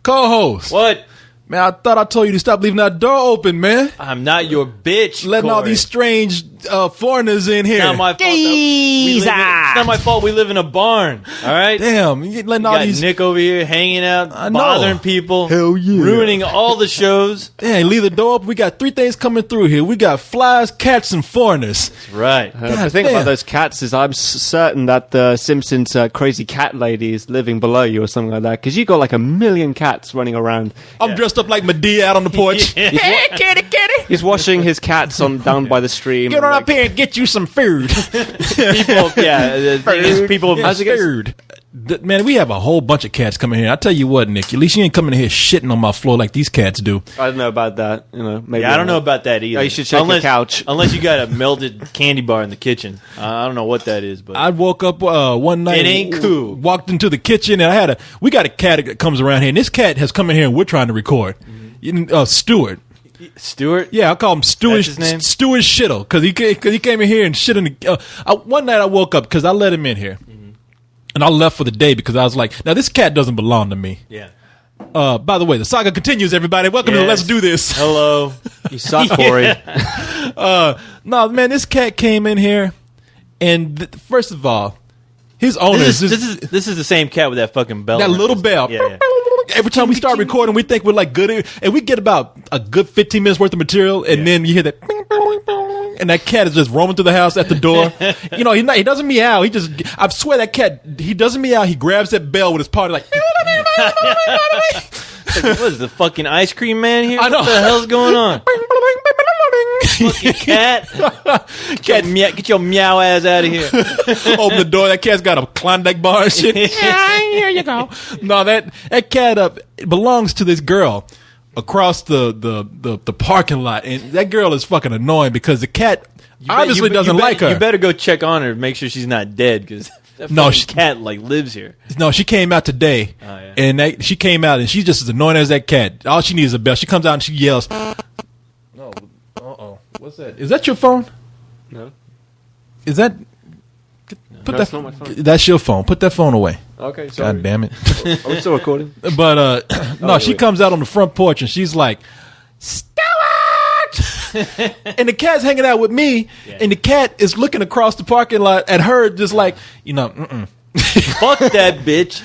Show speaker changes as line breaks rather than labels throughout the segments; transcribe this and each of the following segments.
Co-host.
What?
Man, I thought I told you to stop leaving that door open, man.
I'm not your bitch,
Letting all
Corey.
these strange foreigners in here.
It's not my fault. It's not my fault we live in a barn. All right?
Damn, you letting
You
all
got
these...
Nick over here hanging out, bothering people.
Hell yeah.
Ruining all the shows.
Yeah, leave the door open. We got three things coming through here. We got flies, cats, and foreigners.
That's right.
The thing about those cats is I'm certain that the Simpsons crazy cat lady is living below you or something like that, because you got like 1 million cats running around.
I'm dressed up like Medea out on the porch. Hey, kitty.
He's washing his cats down by the stream.
Get on up here and get you some food.
People, the thing is, people...
How's it food? Man, we have a whole bunch of cats coming here. I tell you what, Nick, at least you ain't coming here shitting on my floor like these cats do.
I don't know about that. Maybe
I don't know about that either.
Oh, you should check your couch.
Unless you got a melted candy bar in the kitchen. I don't know what that is, but
I woke up one night.
It ain't cool.
Walked into the kitchen and we got a cat that comes around here, and this cat has come in here and we're trying to record. Stuart.
Stuart?
Yeah, I call him Stuart.
That's his name?
Stuart Shittle, because he came in here and shit in the. One night I woke up because I let him in here, and I left for the day because I was like, now this cat doesn't belong to me.
Yeah.
By the way, the saga continues. Everybody, welcome to Let's Do This.
Hello.
You suck, Corey.
No, man, this cat came in here, and first of all, his owner
This is the same cat with that fucking bell.
that little bell.
Yeah.
Every time we start recording, we think we're like good, and we get about a good 15 minutes worth of material, and then you hear that, bing, bing, bing, and that cat is just roaming through the house at the door. He doesn't meow. I swear that cat, he doesn't meow. He grabs that bell with his paw, like.
What is the fucking ice cream man here?
I know.
What the hell's going on? Fucking cat. Get your meow ass out of here.
Open the door. That cat's got a Klondike bar and shit. Yeah, here you go. No, that cat belongs to this girl across the parking lot, and that girl is fucking annoying because the cat obviously doesn't like her.
You better go check on her, make sure she's not dead, because that cat lives here.
No, she came out today, and she came out and she's just as annoying as that cat. All she needs is a bell. She comes out and she yells. No, what's that? Is that your phone?
No.
Is that?
That's not my phone.
That's your phone. Put that phone away.
Okay, sorry.
God damn it.
Are we still recording?
But no, she comes out on the front porch and she's like, Stuart! And the cat's hanging out with me, and the cat is looking across the parking lot at her, just like,
Fuck that bitch.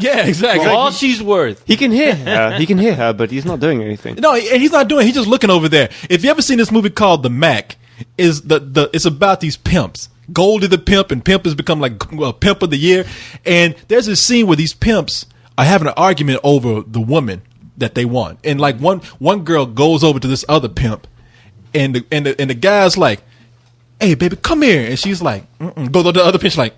Yeah, exactly.
For all she's worth.
He can hear her. He can hear her, but he's not doing anything.
No, and he's not doing it. He's just looking over there. If you ever seen this movie called The Mac, it's about these pimps. Goldie the pimp, and Pimp has become like Pimp of the Year. And there's this scene where these pimps are having an argument over the woman that they want. And like one girl goes over to this other pimp, and the guy's like, hey, baby, come here. And she's like, go to the other pimp, she's like,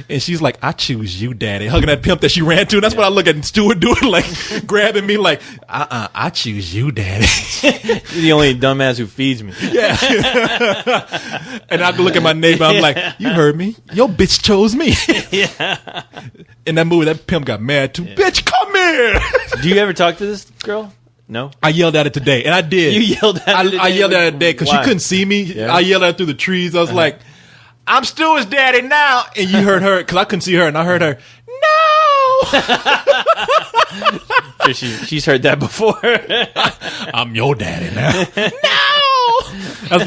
and she's like, I choose you, daddy. Hugging that pimp that she ran to. And that's what I look at Stuart doing, like, grabbing me like, I choose you, daddy.
You're the only dumbass who feeds me.
Yeah. And I look at my neighbor, I'm like, you heard me. Your bitch chose me.
Yeah.
In that movie, that pimp got mad too. Bitch, come here.
Do you ever talk to this girl? No?
I yelled at it today, and I did.
You yelled at her today?
I yelled at her today because she
Why?
couldn't see me.
Yeah.
I yelled at her through the trees. I was like, I'm Stuart's daddy now. And you heard her, because I couldn't see her, and I heard her, no.
She's heard that before.
I'm your daddy now. No. That's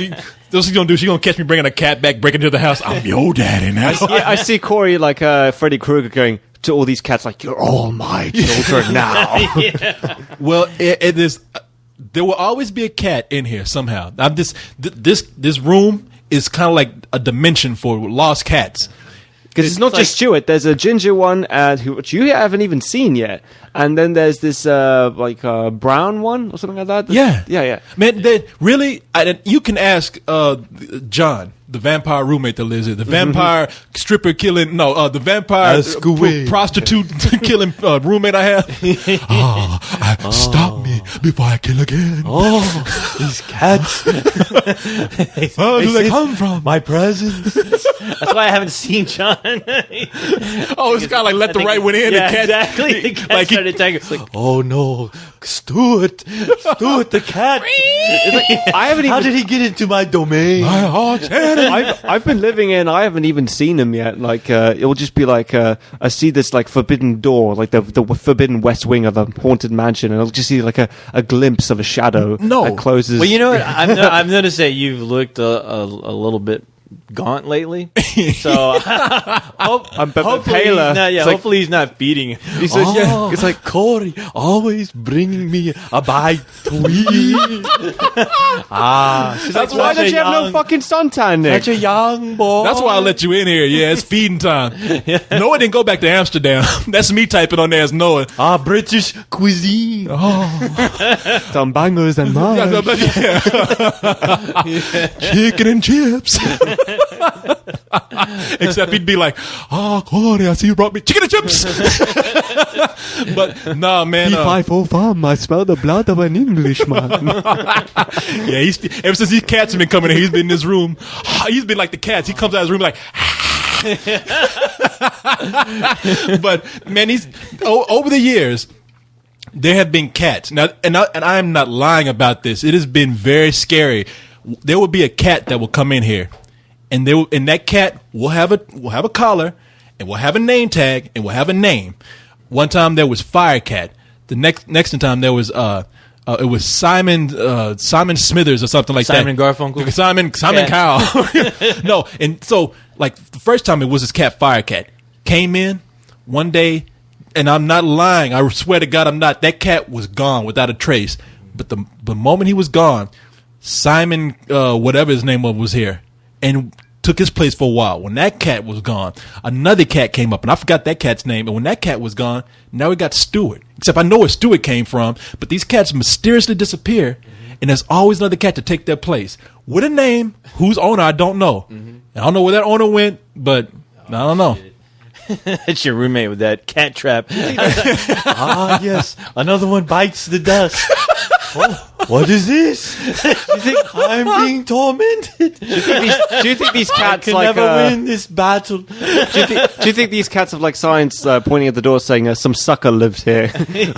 what she's going to do. She's going to catch me bringing a cat back, breaking into the house. I'm your daddy now.
I see Corey like Freddy Krueger going to all these cats like, you're all my children now.
Yeah.
Well, it is. There will always be a cat in here somehow. This room is kind of like a dimension for lost cats.
Because it's not just Stuart. There's a ginger one which you haven't even seen yet. And then there's this brown one or something like that. Yeah.
Man, really, you can ask John, the vampire roommate that lives here, the vampire stripper killing, the vampire prostitute killing roommate I have. Stop me before I kill again.
Oh, these cats.
Where do they come from?
My presence. That's why I haven't seen John.
It's kind of like let the right one in.
Yeah,
the cat,
exactly. The cat
like
started attacking. It's like, oh no, Stuart, the cat. It's like,
I haven't
how
even.
did he get into my domain?
my arch enemy.
I've been living in. I haven't even seen him yet. Like it'll just be like I see this like forbidden door, like the forbidden west wing of a haunted mansion, and I'll just see like a glimpse of a shadow that closes.
Well, you know what? I've noticed that you've looked a little bit gaunt lately. So
I'm
hopefully
paler.
he's not,
It's like-
hopefully he's not feeding you.
He says,
It's like Corey always bringing me a bite to eat.
That's why don't you have no fucking suntan, Nick?
Such a young boy.
That's why I let you in here. Yeah, it's feeding time. Noah didn't go back to Amsterdam. That's me typing on there as Noah.
British cuisine.
Some bangers and mine.
Chicken and chips. Except he'd be like, Corey, I see you brought me chicken and chips. But nah, man.
B505, I smell the blood of an Englishman.
Yeah, ever since these cats have been coming in, he's been in this room. He's been like the cats. He comes out of his room like. But man, over the years, there have been cats. Now, and I am not lying about this. It has been very scary. There will be a cat that will come in here, and that cat will have a collar, and will have a name tag, and will have a name. One time there was Firecat. The next time there was it was Simon Smithers or something like
Simon
that.
Garfunkel.
Simon Cowell. No, and so like the first time it was this cat Firecat came in one day, and I'm not lying. I swear to God, I'm not. That cat was gone without a trace. But the moment he was gone, Simon, whatever his name was here, and took his place for a while. When that cat was gone, another cat came up, and I forgot that cat's name. And when that cat was gone, now we got Stewart. Except I know where Stewart came from, but these cats mysteriously disappear, and there's always another cat to take their place. With a name, whose owner, I don't know. I don't know where that owner went, but I don't know.
That's your roommate with that cat trap. Yes, another one bites the dust. What is this? You think I'm being tormented?
Do you think these cats
I can
like
never win this battle.
do you think these cats have like signs pointing at the door saying some sucker lives here,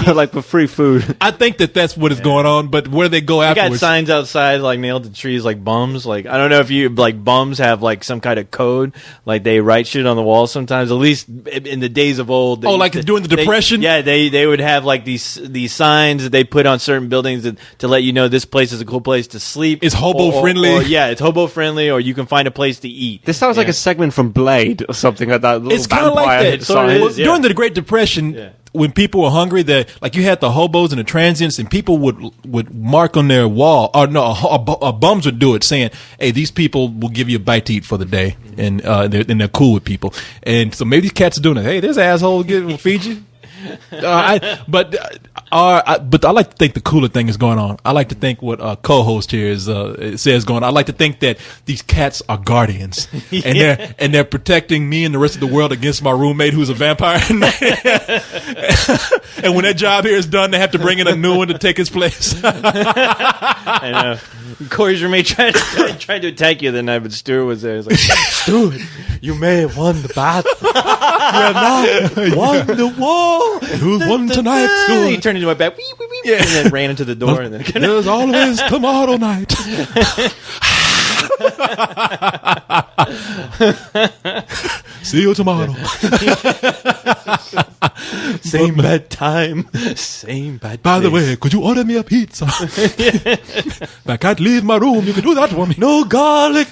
like for free food?
I think that's what is going on, but where they go
I got
afterwards?
signs outside like nailed to trees like bums. Like I don't know if you like bums have like some kind of code. Like they write shit on the wall sometimes. At least in the days of old.
Like during the Depression?
They would have like these signs that they put on certain buildings to let you know this place is a cool place to sleep.
It's hobo friendly.
It's hobo friendly, or you can find a place to eat.
This sounds like a segment from Blade or something like that.
It's kind of like that.
Sort of is, yeah.
During the Great Depression, when people were hungry, like you had the hobos and the transients, and people would mark on their wall, or bums would do it, saying, "Hey, these people will give you a bite to eat for the day," and they're cool with people. And so maybe these cats are doing it. Hey, this asshole will feed you. But I like to think the cooler thing is going on. I like to think what co-host here says going on. I like to think that these cats are guardians, and they're protecting me and the rest of the world against my roommate who's a vampire. And when that job here is done, they have to bring in a new one to take his place.
I know. Corey's roommate tried to attack you the night, but Stuart was there. He's like, Stuart, you may have won the battle. You have not won the war.
Who's won tonight, Stuart?
He turned into my back, and then ran into the door. And then
There's always tomorrow night. See you tomorrow.
Same bad time. Same bad
By the
place.
way, could you order me a pizza? If I can't leave my room, you can do that for me.
No garlic.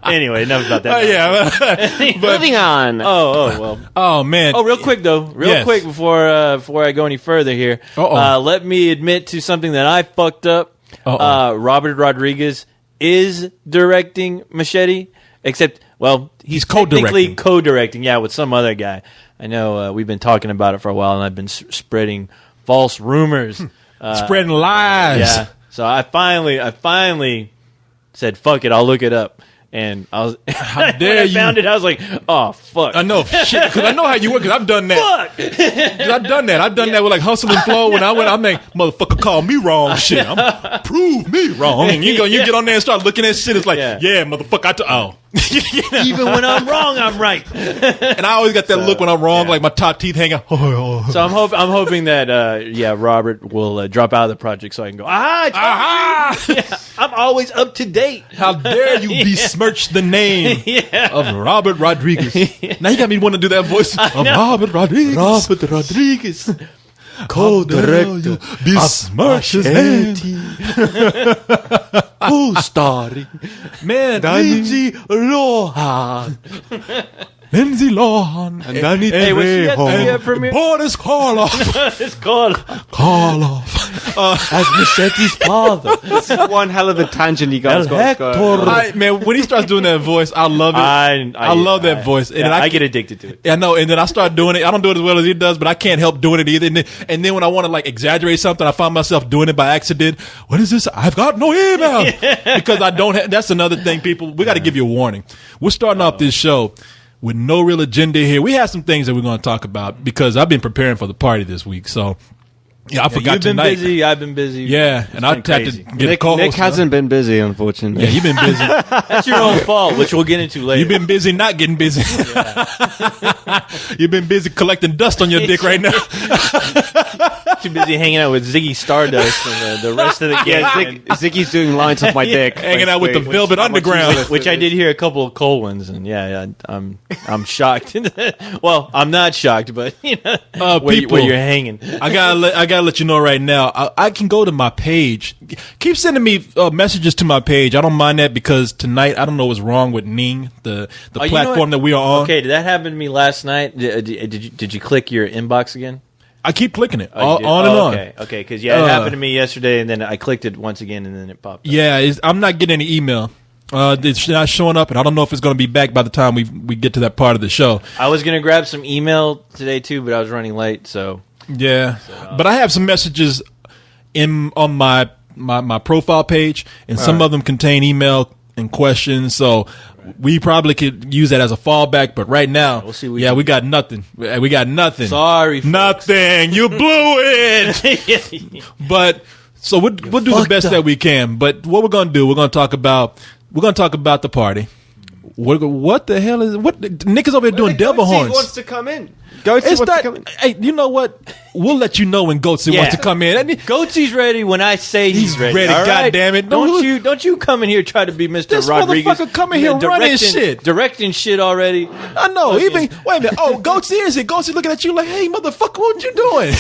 Anyway, enough about that.
Moving on.
Oh, well.
Oh man.
Oh, real quick though, quick before I go any further here. Let me admit to something that I fucked up. Robert Rodriguez is directing Machete, except he's technically co-directing. Yeah, with some other guy. I know we've been talking about it for a while, and I've been spreading false rumors,
spreading lies.
Yeah. So I finally said, "Fuck it, I'll look it up." And I was,
how dare
when I
you?
found it, I was like, oh, fuck.
I know, shit, because I know how you work, because I've done that.
Fuck!
'Cause I've done that. I've done that with like Hustle and Flow. When I like, motherfucker, call me wrong shit. Prove me wrong. And you get on there and start looking at shit. It's like, yeah motherfucker,
Even when I'm wrong, I'm right.
And I always got that look when I'm wrong, like my top teeth hanging.
So I'm hoping that Robert will drop out of the project so I can go. I'm always up to date.
How dare you besmirch the name of Robert Rodriguez? Now you got me wanting to do that voice of Robert Rodriguez.
Robert Rodriguez, co-director,
besmirch his name.
Co-starring
Man,
Lindsay Lohan.
Lindsay Lohan
And Danny
Hey, was she at the
Trejo
premiere?
Boris Karloff.
It's called.
as Machetti's father. This is one hell of a tangent you guys got to go.
Man, when he starts doing that voice, I love it. I love that voice. And then
I get addicted to it.
I know, and then I start doing it. I don't do it as well as he does, but I can't help doing it either. And then when I want to like exaggerate something, I find myself doing it by accident. What is this? I've got no email because I don't have. That's another thing, people. We got to give you a warning. We're starting off this show with no real agenda here. We have some things that we're going to talk about because I've been preparing for the party this week. So I forgot
you've been
tonight.
busy. I've been busy.
Yeah, and I had to get a co-host.
Nick hasn't been busy, unfortunately.
Yeah, you've been busy.
That's your own fault, which we'll get into later.
You've been busy not getting busy. You've been busy collecting dust on your dick right now.
too busy hanging out with Ziggy Stardust and the rest of the gang.
Ziggy's doing lines off my dick.
Hanging out with the Velvet Underground.
Which I did hear a couple of cold ones, and I'm shocked. Well, I'm not shocked, but you know, where you're hanging.
I gotta let you know right now. I can go to my page. Keep sending me messages to my page. I don't mind that because tonight I don't know what's wrong with Ning, the platform that we are on.
Okay, did that happen to me last night? Did you click your inbox again?
I keep clicking it on and on.
Okay, because it happened to me yesterday, and then I clicked it once again, and then it popped up.
Yeah, I'm not getting any email. It's not showing up, and I don't know if it's going to be back by the time we get to that part of the show.
I was going to grab some email today too, but I was running late, so
yeah. But I have some messages on my profile page, and some of them contain email and questions. So we probably could use that as a fallback, but right now,
we'll see.
We got nothing. We got nothing.
Sorry, folks.
Nothing. You blew it. But so we'll do the best that we can. But what we're gonna do? We're gonna talk about the party. What the hell is Nick is over here doing devil horns?
Wants to come in. Goatsy wants to come in.
Hey, you know what? We'll let you know when Goatsy wants to come in.
Goatsy's ready when I say he's ready.
God
right?
damn it!
Don't you come in here try to be Mr.
This
Rodriguez?
Motherfucker coming here
directing shit already.
I know. Wait a minute. Oh, Goatsy is it? Goatsy looking at you like, hey, motherfucker, what you doing?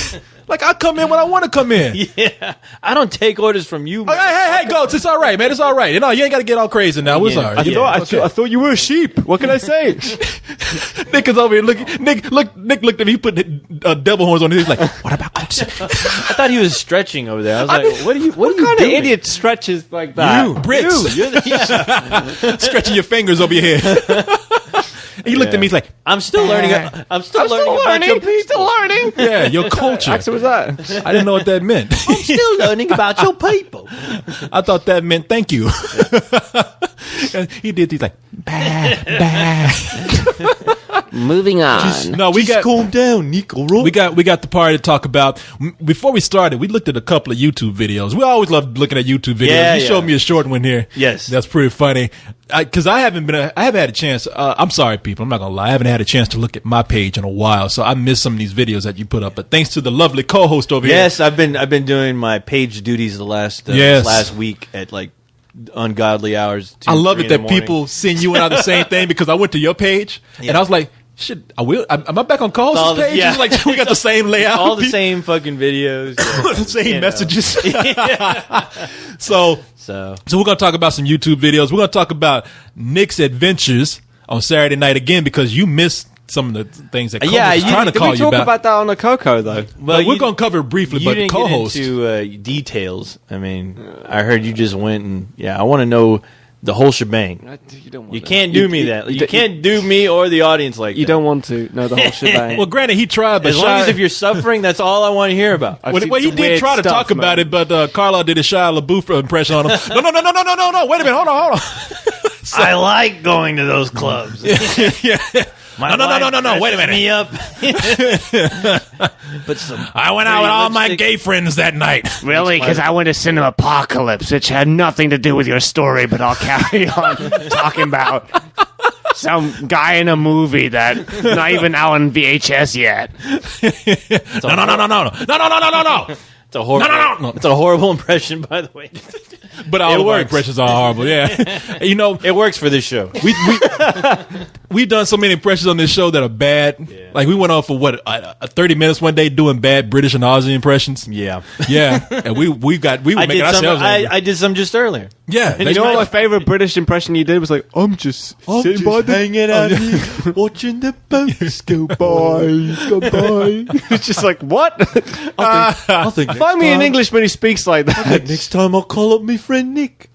Like I come in when I want to come in.
Yeah, I don't take orders from you.
Oh, hey, Goats, it's all right, man. It's all right. You know, you ain't got to get all crazy now. We're sorry.
I thought you were a sheep. What can I say?
Nick is over here looking. Nick looked at me. He put devil horns on. He's like, "What about Goatsy?"
I thought he was stretching over there. I was like, "What are you? What
kind of
doing?
idiot stretches like that?"
You, Brits, stretching your fingers over your head. He looked at me. He's like,
"I'm still learning. I'm still learning about your people.
Still learning.
Yeah, your culture.
What was that?
I didn't know what that meant.
I'm still learning about your people.
I thought that meant thank you. And he did. He's like, bah.
Moving on.
Calm down, Nico. We got the party to talk about. Before we started, we looked at a couple of YouTube videos. We always love looking at YouTube videos. You showed me a short one here.
Yes,
that's pretty funny. Because I haven't had a chance. I'm sorry, people. I'm not gonna lie. I haven't had a chance to look at my page in a while, so I missed some of these videos that you put up. But thanks to the lovely co-host over here.
Yes, I've been doing my page duties the last week at like ungodly hours.
I love it that people send you and I the same thing because I went to your page and I was like, shit, I will. Am I back on co-host's page? Yeah. Like we got the same layout,
all the same fucking videos,
same messages. So we're gonna talk about some YouTube videos. We're gonna talk about Nick's adventures on Saturday night again because you missed some of the things that co-host was trying to call you about.
Did we talk about that on the Coco though?
Well, we're gonna cover it briefly, but co-host
get into details. I mean, I heard you just went and I want to know the whole shebang. You can't do me that. You can't do me or the audience like that.
You don't want to know the whole shebang.
Well, granted, he tried, but
as long as if you're suffering, that's all I want to hear about.
Well, he did try to talk about it, but Carla did a Shia LaBeouf impression on him. No. Wait a minute. Hold on.
I like going to those clubs.
Yeah. No. Wait a minute.
Me up.
I went out with all my gay friends that night.
Really? Because I went to Cinema Apocalypse, which had nothing to do with your story, but I'll carry on talking about some guy in a movie that not even out on VHS yet.
No.
It's a horrible. It's a horrible impression, by the way.
But all of our impressions are horrible. Yeah, you know,
it works for this show.
We've done so many impressions on this show that are bad. Yeah. Like we went on for 30 minutes one day doing bad British and Aussie impressions.
Yeah,
and we were making ourselves.
I did some just earlier.
Yeah,
you know what my favorite British impression you did was like, I'm just sitting by the
hanging out here watching the boats go
by. It's just like, what?
I think
find me an Englishman who speaks like that.
Next time I'll call up my friend Nick.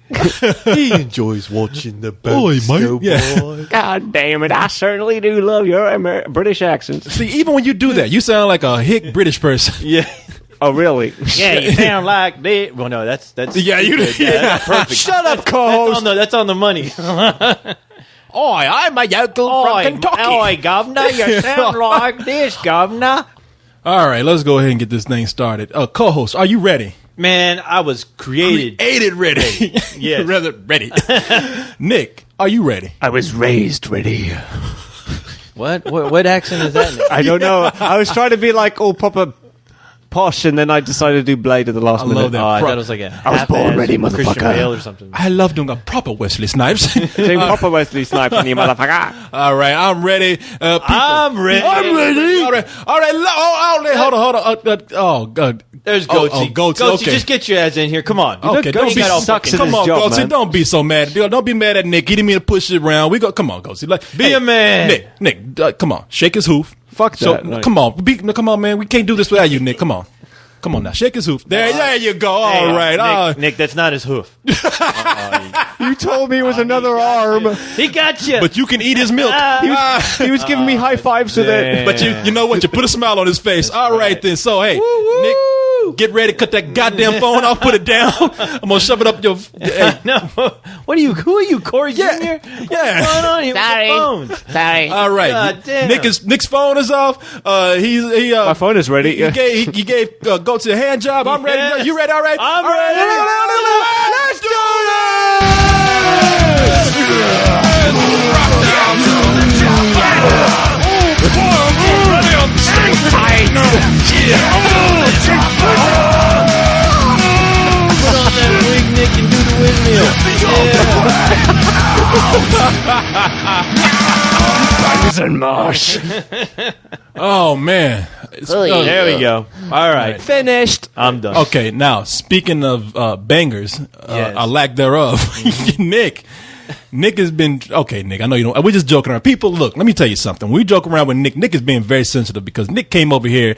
He enjoys watching the boats go by.
God damn it, I certainly do love your British accents.
See, even when you do that, you sound like a hick British person.
Yeah.
Oh, really?
Yeah, you sound like this. Well, no, that's
yeah, you do.
Yeah, that's perfect.
Shut up, co-host.
That's on the money.
Oi, I'm a yokel from Kentucky.
Oi, governor, you sound like this, governor.
All right, let's go ahead and get this thing started. Co-host, are you ready?
Man, I was created
ready.
Yes.
Rather ready. Nick, are you ready?
I was raised ready.
What accent is that, Nick?
I don't know. I was trying to be like all proper posh, and then I decided to do Blade at the last minute.
Love that.
I thought it was like
I was born ready, motherfucker.
Christian Bale or something.
I love doing a proper Wesley Snipes.
Doing proper Wesley Snipes on you, motherfucker.
All right, I'm ready.
I'm ready.
All right. Hold on. Oh, God.
There's Goatsy.
Goatsy,
Goatsy,
okay.
Just get your ass in here. Come on.
Okay, don't be
sucks at
Come
his
on,
job,
Goatsy.
man.
Don't be so mad. Don't be mad at Nick. He didn't mean to push it around. Come on, Goatsy.
Be a man.
Nick, come on. Shake his hoof.
Fuck that.
So, come on, man. We can't do this without you, Nick. Come on now. Shake his hoof. There you go. All right.
Nick, that's not his hoof.
You told me it was another arm.
He got you.
But you can eat his milk.
He was giving me high fives with it.
But you know what? You put a smile on his face. All right then. So, hey, Nick. Get ready to cut that goddamn phone off, put it down. I'm going to shove it up your... Hey.
No. Who are you, Corey Jr.?
Yeah.
What's going on here with the phone?
Sorry.
All right.
God damn.
Nick's phone is off.
My phone is ready.
He gave Goatsy a hand job. I'm ready.
Yes.
You ready? All right.
I'm
ready.
Let's do Put on that wig, Nick, and do the windmill.
And marsh.
Oh, man.
There we go. All right.
Finished.
I'm done.
Okay, now, speaking of bangers,
Yes.
a lack thereof, Nick has been... Okay, Nick, I know you don't... We're just joking around. People, look, let me tell you something. When we joke around with Nick is being very sensitive because Nick came over here...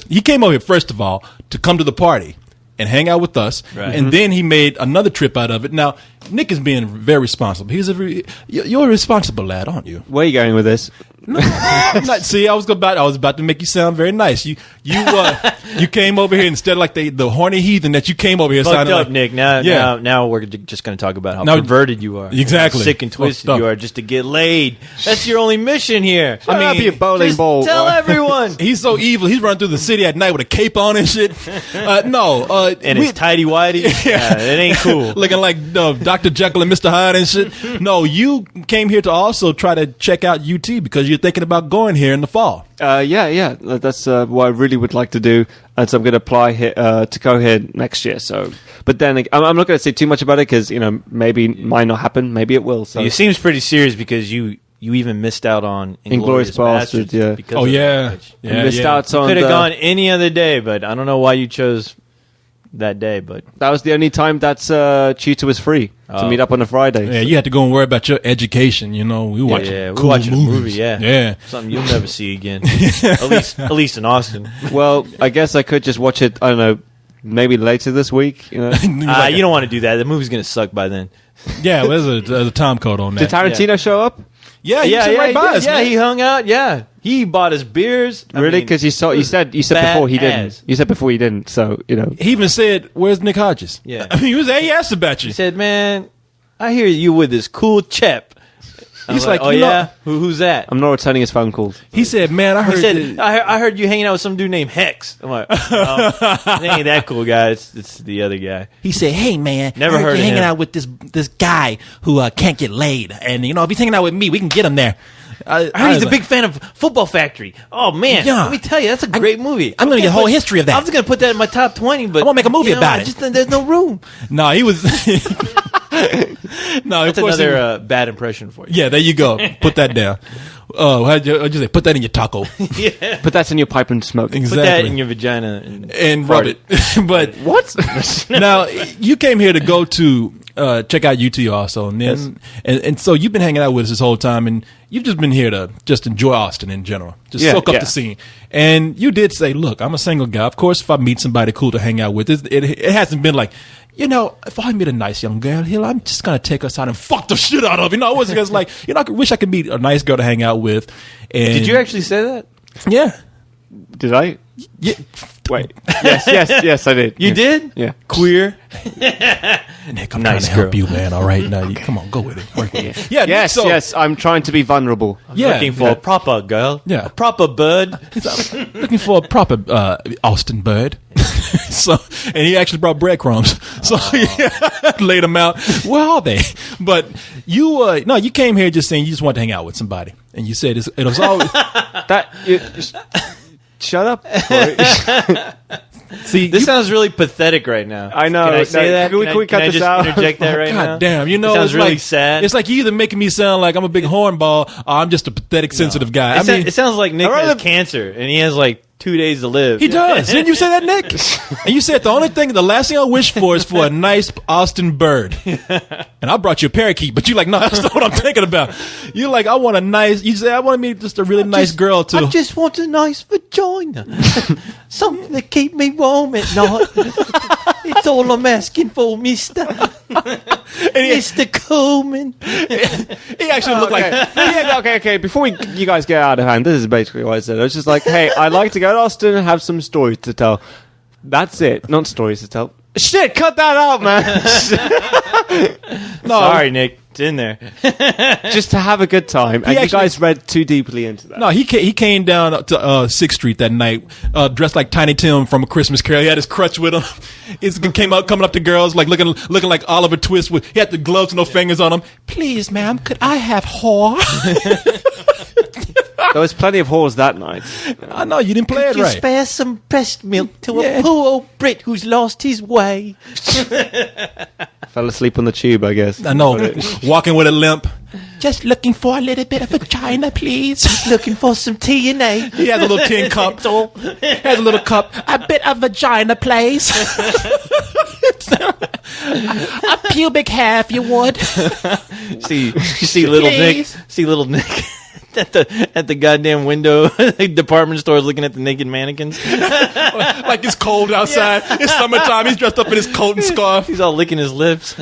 He came over here, first of all, to come to the party and hang out with us.
Right.
And then he made another trip out of it. Now, Nick is being very responsible. You're a responsible lad, aren't you?
Where are you going with this?
See, I was about to make you sound very nice. You came over here instead of like the horny heathen that you came over here.
Fucked up,
like,
Nick. Now we're just going to talk about how perverted you are.
Exactly.
How sick and twisted you are just to get laid. That's your only mission here.
Be a bowling ball.
Tell everyone.
He's so evil. He's running through the city at night with a cape on and shit.
And his tighty whitey. Yeah, it ain't cool.
Looking like Dr. Jekyll and Mr. Hyde and shit. No, you came here to also try to check out UT because you're thinking about going here in the fall.
Yeah. That's what I really would like to do, and so I'm going to apply to go here next year. So, but then I'm not going to say too much about it because maybe it might not happen, maybe it will. So
it seems pretty serious because you even missed out on
Inglourious Basterds. Yeah.
Missed
out on.
Could have gone any other day, but I don't know why you chose that day. But
that was the only time that's tutor was free to meet up on a Friday.
Yeah, you had to go and worry about your education. We watch cool
a movie.
Yeah,
something you'll never see again. at least in Austin.
Well, I guess I could just watch it. I don't know, maybe later this week.
You don't want to do that. The movie's gonna suck by then.
Yeah, well, there's a time code on that.
Did Tarantino show up?
Yeah,
right by
us, man.
He hung out. Yeah, he bought us beers.
Really? Because you said before he didn't. You said before he didn't. So
he even said, "Where's Nick Hodges?"
Yeah,
he was there. He asked about you.
He said, "Man, I hear you with this cool chap.
He's like,
oh yeah, who's that?
I'm not returning his phone calls.
He said, man, I
heard you hanging out with some dude named Hex. I'm like, no, it ain't that cool guy. It's the other guy.
He said, hey man,
never heard
you
of
hanging
him.
out with this guy who can't get laid, and if he's hanging out with me, we can get him there.
I heard he's a big fan of Football Factory. Oh man, let me tell you, that's a great movie.
I'm gonna get a whole history of that.
I was gonna put that in my top 20, but
I'm gonna make a movie about it.
There's no room.
No, he was. No,
that's another bad impression for you.
Yeah, there you go. Put that down. How'd you say? Put that in your taco.
Yeah.
Put that in your pipe and smoke.
Exactly.
Put that in your vagina
and rub it. But
what?
Now you came here to go to check out UT also, and then and so you've been hanging out with us this whole time, and you've just been here to just enjoy Austin in general, just soak up the scene. And you did say, "Look, I'm a single guy. Of course, if I meet somebody cool to hang out with, it hasn't been like." If I meet a nice young girl here, I'm just going to take us out and fuck the shit out of her. It wasn't just like, I wish I could meet a nice girl to hang out with. And
did you actually say that?
Yeah.
Did I?
Yeah.
Wait. Yes, I did.
You did?
Yeah.
Queer?
Nick, I'm trying to help you, man. All right? Now, come on, go with it. Work with it. Yeah,
yes, I'm trying to be vulnerable.
Looking for a proper girl.
Yeah.
A proper bird.
Looking for a proper Austin bird. And he actually brought breadcrumbs. So laid them out. Where are they? But you came here just saying you just wanted to hang out with somebody, and you said it was always
Shut up.
See,
this sounds really pathetic right now.
I know.
Can I say that?
Can we cut this out?
Interject that right now?
God damn!
It sounds really
like,
sad.
It's like you either making me sound like I'm a big hornball, or I'm just a pathetic, sensitive guy.
It sounds like Nick has cancer, and he has like 2 days to live.
He does. Didn't you say that, Nick? And you said the last thing I wish for is for a nice Austin bird. And I brought you a parakeet, but you like, no, that's not what I'm thinking about. You're like, I want a nice. You say I want to meet just a really nice girl too.
I just want a nice vagina, something to keep me warm at night. It's all I'm asking for, Mister. Mr. Coleman.
He actually looked like.
Okay. Before you guys get out of hand, this is basically what I said. I was just like, hey, I'd like to go to Austin and have some stories to tell. That's it. Not stories to tell. Shit, cut that out, man.
No, sorry, Nick. It's in there.
Just to have a good time. And you guys read too deeply into that.
No, he came down to 6th Street that night, dressed like Tiny Tim from A Christmas Carol. He had his crutch with him. He coming up to girls, like looking like Oliver Twist. He had the gloves with no fingers on him. Please, ma'am, could I have whore?
There was plenty of whores that night.
I know, you didn't play it right.
Could you spare some breast milk to a poor old Brit who's lost his way?
Fell asleep on the tube, I guess.
I know, walking with a limp. Just looking for a little bit of vagina, please.
Just looking for some TNA.
He has a little tin cup. He has a little cup. A bit of vagina, please. A pubic hair, if you would.
See little Nick. See little Nick. At the goddamn window, department stores looking at the naked mannequins.
Like it's cold outside. Yeah. It's summertime. He's dressed up in his coat and scarf.
He's all licking his lips.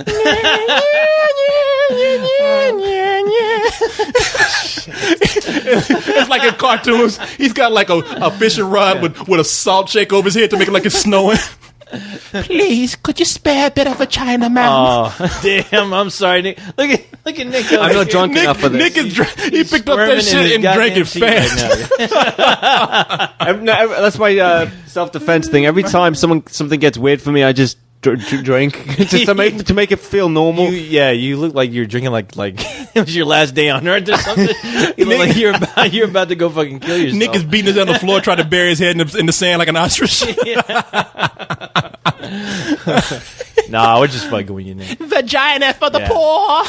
It's like in cartoons. He's got like a fishing rod with a salt shake over his head to make it like it's snowing. Please, could you spare a bit of vagina, ma'am?
Oh, damn! I'm sorry, Nick. Look at Nick.
I'm not drunk enough for this.
Nick he picked up that shit and drank it fast.
Right that's my self-defense thing. Every time something gets weird for me, I just drink just to make it feel normal.
You look like you're drinking like it was your last day on Earth or something. You look like you're about to go fucking kill yourself.
Nick is beating us on the floor, trying to bury his head in the sand like an ostrich.
Nah, we're just fucking with you, Nick.
Vagina for the poor.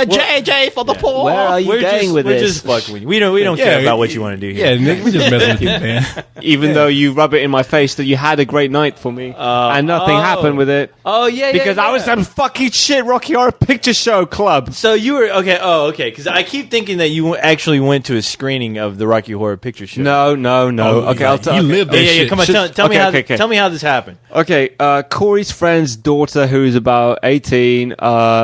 JJ for the poor.
Where are you going with this?
We're just fucking with you. We don't care about what you want to do here.
Yeah, Nick, we're just messing with you, man.
Even though you rub it in my face that you had a great night for me and nothing happened with it.
Oh yeah,
because I was some fucking shit Rocky Horror Picture Show club.
So you were okay. Oh, okay. Because I keep thinking that you actually went to a screening of the Rocky Horror Picture Show.
No. Okay, I'll tell you.
Lived that shit.
Come on, tell me how this happened.
Okay, Corey's friend's daughter, who's about 18,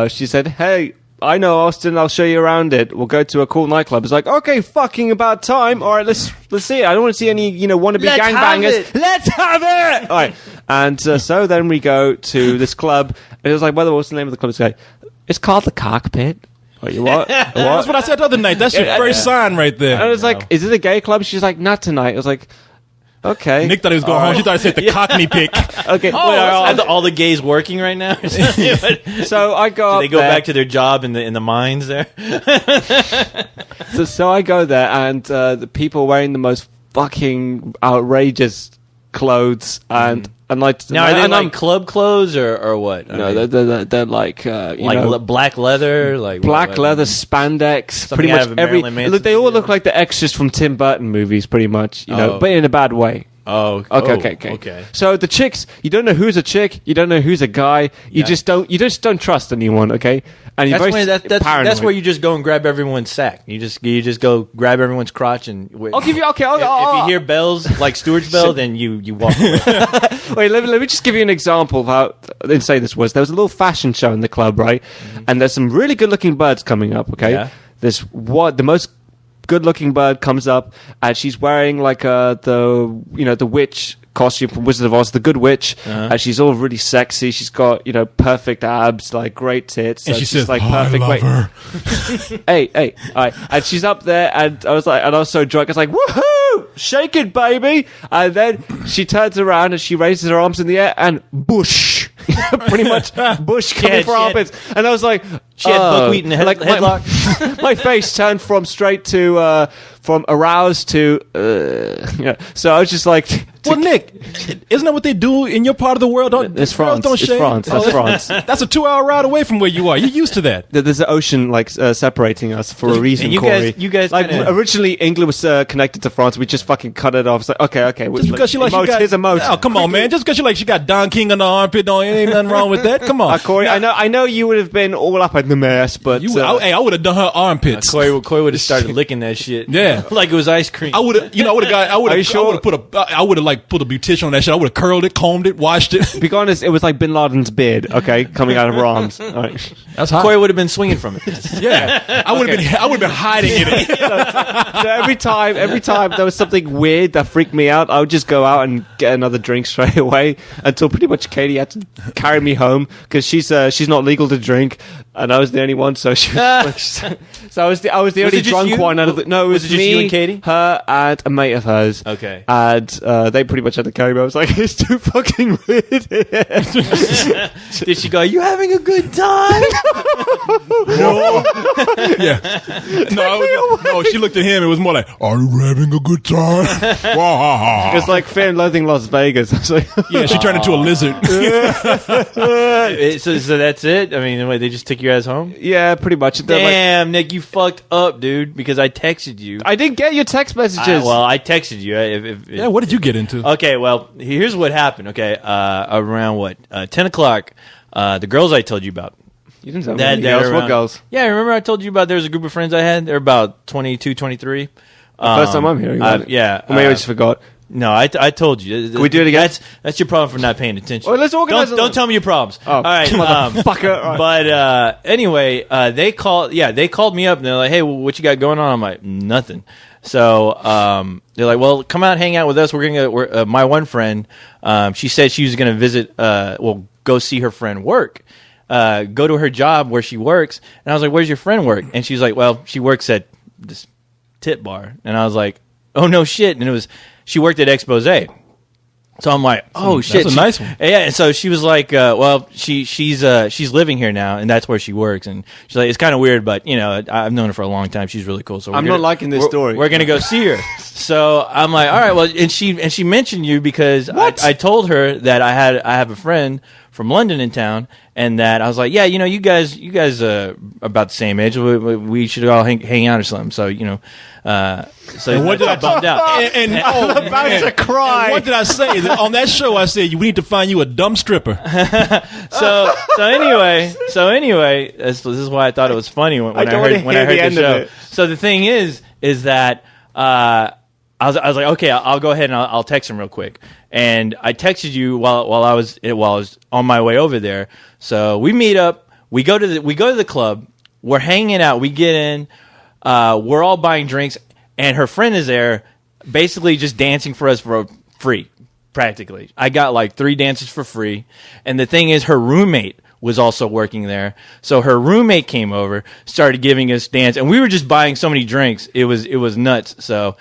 she said, "Hey, I know Austin. I'll show you around it. We'll go to a cool nightclub." It's like, okay, fucking about time. All right, let's see it. I don't want to see any wannabe gangbangers. Let's have it. All right, and so then we go to this club, and it was like, by the way, what's the name of the club? It's like, It's called the cockpit. What?
That's what I said the other night. That's your first sign right there.
And I was like, is it a gay club? She's like, not tonight. I was like, okay.
Nick thought he was going home. She thought he said the Cockney pick.
Okay.
Oh, are all the gays working right now?
So I go up
they go
there.
back to their job in the mines there?
So I go there, and the people wearing the most fucking outrageous clothes, and like
now, are they like club clothes or what?
No, they're like
black leather, like
black leather spandex. Pretty much every look. They all look like the extras from Tim Burton movies, pretty much. But in a bad way.
Oh,
okay. So the chicks, you don't know who's a chick, you don't know who's a guy. You just don't trust anyone. Okay, and you're
that's where you just go and grab everyone's sack. You just go grab everyone's crotch and.
I'll give you if
you hear bells like Stewart's bell, then you walk away.
Wait, let me just give you an example of how insane this was. There was a little fashion show in the club, right? Mm-hmm. And there's some really good-looking birds coming up. Okay, the most good-looking bird comes up, and she's wearing like the witch costume from Wizard of Oz, the Good Witch, and she's all really sexy. She's got perfect abs, like great tits,
and she says,
like
perfect. I love her.
hey, all right. And she's up there, and I was so drunk. I was like, woohoo, shake it, baby! And then she turns around and she raises her arms in the air, and bush, pretty much bush coming for armpits. And I was like,
she had buckwheat in the headlock.
My face turned from straight to from aroused to So I was just like,
well, Nick, isn't that what they do in your part of the world?
It's France.
Don't shave.
That's France.
That's a 2-hour ride away from where you are. You're used to that.
There's an ocean separating us for a reason.
And
Corey.
you guys
like originally England was connected to France. We just fucking cut it off. It's like okay.
Just because here's a moat. Oh, come on, man. Just because she got Don King on the armpit, ain't nothing wrong with that. Come on,
Corey. I know you would have been all up in the mess, but
I would have done her armpits.
Corey would have started licking that shit.
Yeah,
like it was ice cream.
I would have put a beautician on that shit. I would have curled it, combed it, washed it.
To be honest, it was like Bin Laden's beard, okay, coming out of her arms. All right.
That's hot. Corey would have been swinging from it.
Yeah, I would have been hiding it.
So every time there was something weird that freaked me out, I would just go out and get another drink straight away until pretty much Katie had to carry me home because she's not legal to drink, and I was the only one. So I was the only drunk one out of the. No, it was
just
me,
you and Katie,
her, and a mate of hers.
Okay,
and they pretty much had to carry me. I was like, it's too fucking weird here.
Did she go, "Are you having a good time?"
No. Yeah. No, she looked at him. It was more like, "Are you having a good time?"
It's like Fear and Loathing Las Vegas. I was like,
yeah, she turned into a lizard.
So that's it? I mean, wait, they just took your ass home?
Yeah, pretty much.
Damn, Nick, you fucked up, dude, because I texted you.
I didn't get your text messages.
I texted you.
Yeah, what did you get into?
Okay, well, here's what happened. Okay, around 10 o'clock, the girls I told you about.
You didn't tell me girls. What girls?
Yeah, remember I told you about there was a group of friends I had? They're about 22, 23.
First time I'm hearing about it.
Yeah.
Or maybe I just forgot.
No, I told you.
Can we do it again?
That's your problem for not paying attention.
Well, let's organize.
Don't tell me your problems.
Oh, all right, motherfucker. All right.
But anyway, they called me up and they're like, "Hey, what you got going on?" I'm like, "Nothing." So they're like, "Well, come out, hang out with us. We're gonna my one friend. She said she was gonna visit. Go see her friend work. Go to her job where she works." And I was like, "Where's your friend work?" And she's like, "Well, she works at this tip bar." And I was like, "Oh no shit!" And she worked at Expose. So I'm like, oh shit,
that's a nice one.
Yeah, and so she was like, well, she's living here now, and that's where she works. And she's like, it's kind of weird, but I've known her for a long time. She's really cool. So
I'm not liking this story.
We're gonna go see her. So I'm like, all right, well, and she mentioned you because I told her that I have a friend from London in town, and that I was like, yeah, you guys about the same age. We should all hang out or something. So so
what did I
bummed out?
And
I'm about to cry.
And what did I say? On that show, I said we need to find you a dumb stripper.
So anyway, this is why I thought it was funny when I heard the show. So the thing is that I was like, okay, I'll go ahead and I'll text him real quick. And I texted you while I was on my way over there. So we meet up. We go to the club. We're hanging out. We get in. We're all buying drinks, and her friend is there, basically just dancing for us for free, practically. I got like 3 dances for free, and the thing is, her roommate was also working there. So her roommate came over, started giving us dance, and we were just buying so many drinks. It was nuts. So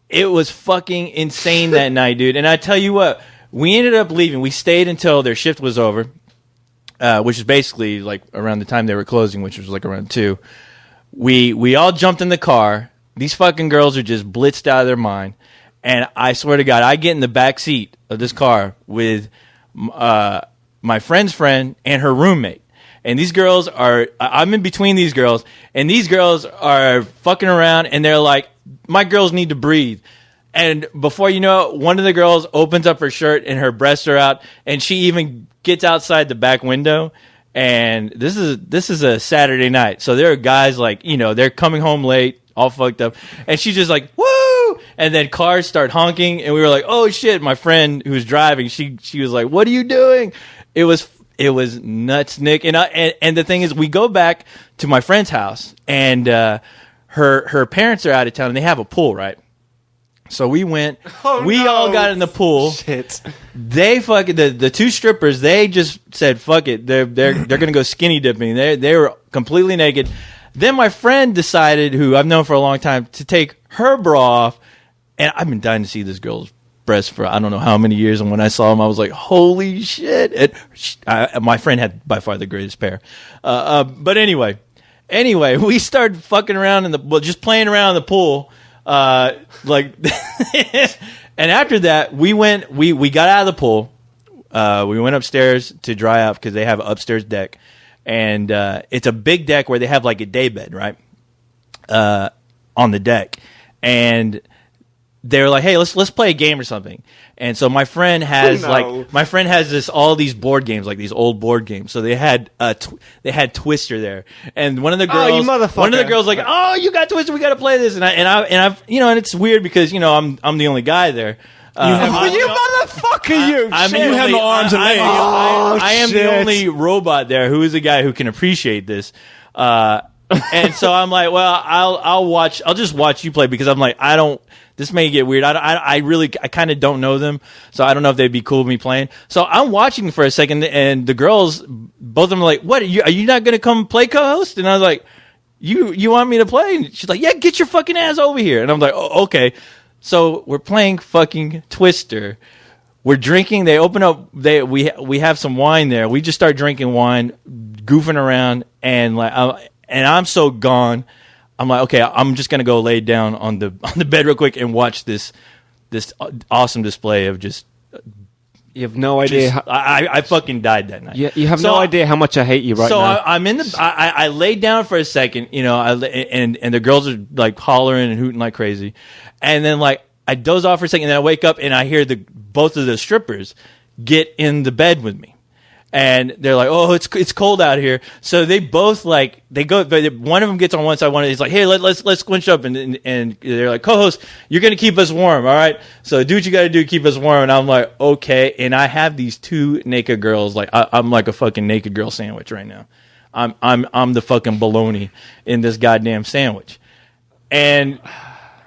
it was fucking insane that night, dude. And I tell you what, we ended up leaving. We stayed until their shift was over, which is basically like around the time they were closing, which was like around 2. We all jumped in the car. These fucking girls are just blitzed out of their mind. And I swear to God, I get in the back seat of this car with my friend's friend and her roommate. And these girls I'm in between these girls, and these girls are fucking around, and they're like, my girls need to breathe. And before you know it, one of the girls opens up her shirt, and her breasts are out, and she even gets outside the back window. And this is a Saturday night. So there are guys like, they're coming home late, all fucked up. And she's just like, woo! And then cars start honking, and we were like, oh shit. My friend who was driving, she was like, what are you doing? It was nuts, Nick. And the thing is, we go back to my friend's house, and her parents are out of town, and they have a pool, right? So we went. All got in the pool.
Shit.
They fucking the 2 strippers. They just said, "Fuck it." They're gonna go skinny dipping. They were completely naked. Then my friend decided, who I've known for a long time, to take her bra off, and I've been dying to see this girl's breast for I don't know how many years. And when I saw him, I was like, "Holy shit!" My friend had by far the greatest pair. But anyway, we started fucking around just playing around in the pool. And after that, we got out of the pool. We went upstairs to dry out because they have an upstairs deck, and it's a big deck where they have like a day bed, right? On the deck, and they were like, "Hey, let's play a game or something." And so my friend has all these board games, like these old board games. So they had Twister there, and one of the girls, like, "Oh, you got Twister, we got to play this." And I've and it's weird because I'm the only guy there.
You motherfucker! You
have no arms and legs.
I am the only robot there who is a guy who can appreciate this. And so I'm like, well, I'll just watch you play because I'm like, this may get weird. I kind of don't know them, so I don't know if they'd be cool with me playing. So I'm watching for a second, and the girls, both of them are like, "What? Are you not going to come play co-host?" And I was like, "You want me to play?" And she's like, "Yeah, get your fucking ass over here." And I'm like, "Oh, okay." So we're playing fucking Twister. We're drinking. They open up. We have some wine there. We just start drinking wine, goofing around, and I'm so gone. I'm like, okay, I'm just gonna go lay down on the bed real quick and watch this awesome display of just.
You have no idea.
I fucking died that night.
You have no idea how much I hate you right now.
So I'm in the. I laid down for a second, and the girls are like hollering and hooting like crazy, and then like I doze off for a second, and then I wake up and I hear both of the strippers get in the bed with me. And they're like, "Oh, it's cold out here." So they both they go. One of them gets on one side. One is like, "Hey, let's squinch up," and they're like, "Co-host, you're gonna keep us warm, all right? So do what you gotta do to keep us warm." And I'm like, "Okay." And I have these 2 naked girls. Like I'm like a fucking naked girl sandwich right now. I'm the fucking bologna in this goddamn sandwich. And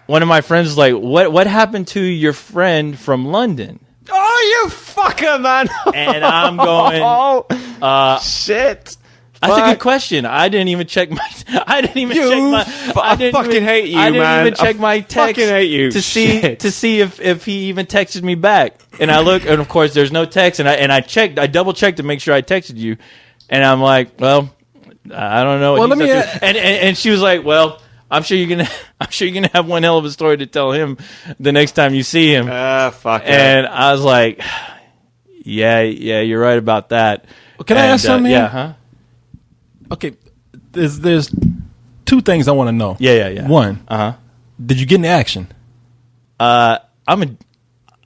one of my friends is like, "What happened to your friend from London?"
Oh, you fucker, man!
And I'm going,
shit.
That's a good question. I didn't even check my. I
fucking hate you, man.
I didn't even check my text.
Fucking hate you
to see if he even texted me back. And I look, and of course, there's no text. And I checked. I double checked to make sure I texted you. And I'm like, well, I don't know. Well, and she was like, well, I'm sure you're gonna have one hell of a story to tell him the next time you see him.
Fuck.
And I was like, yeah, you're right about that.
Well, can I ask something?
Yeah, huh?
Okay, there's 2 things I want to know.
Yeah.
One, did you get in action?
I'm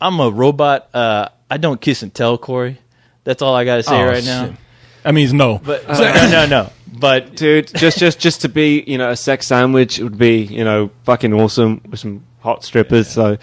a robot. I don't kiss and tell, Corey. That's all I got to say right now.
That means no.
But no. But
dude, just to be, a sex sandwich would be, fucking awesome with some hot strippers. So,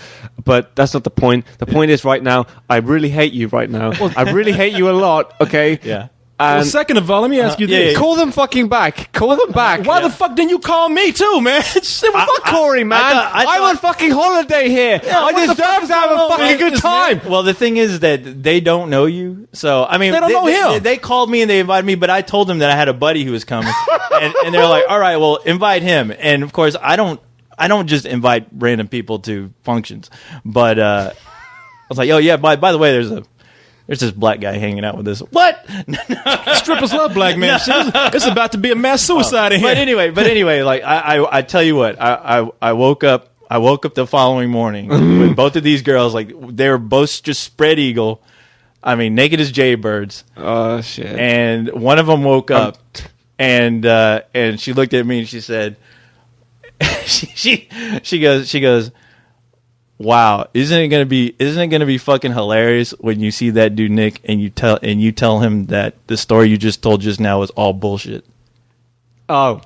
but that's not the point. The point is, right now, I really hate you. Right now, I really hate you a lot. Okay.
Yeah.
Well, second of all, let me ask you this.
Call them fucking back. Call them back.
Why the fuck didn't you call me too, man?
Fuck Corey, man. I'm on fucking holiday here. I deserve to have a fucking good time.
Well, the thing is that they don't know you. So, I mean,
they don't know him.
They called me and they invited me, but I told them that I had a buddy who was coming. and they're like, all right, well, invite him. And, of course, I don't just invite random people to functions. But I was like, oh, yeah, by the way, there's this black guy hanging out with us. What?
Strippers love black men. It's about to be a mass suicide in here.
But anyway, like I tell you what, I woke up the following morning with both of these girls. Like they were both just spread eagle. I mean, naked as jaybirds.
Oh shit!
And one of them woke up, and she looked at me and she said, she goes. Wow, isn't it gonna be fucking hilarious when you see that dude Nick and you tell him that the story you just told just now was all bullshit?
Oh,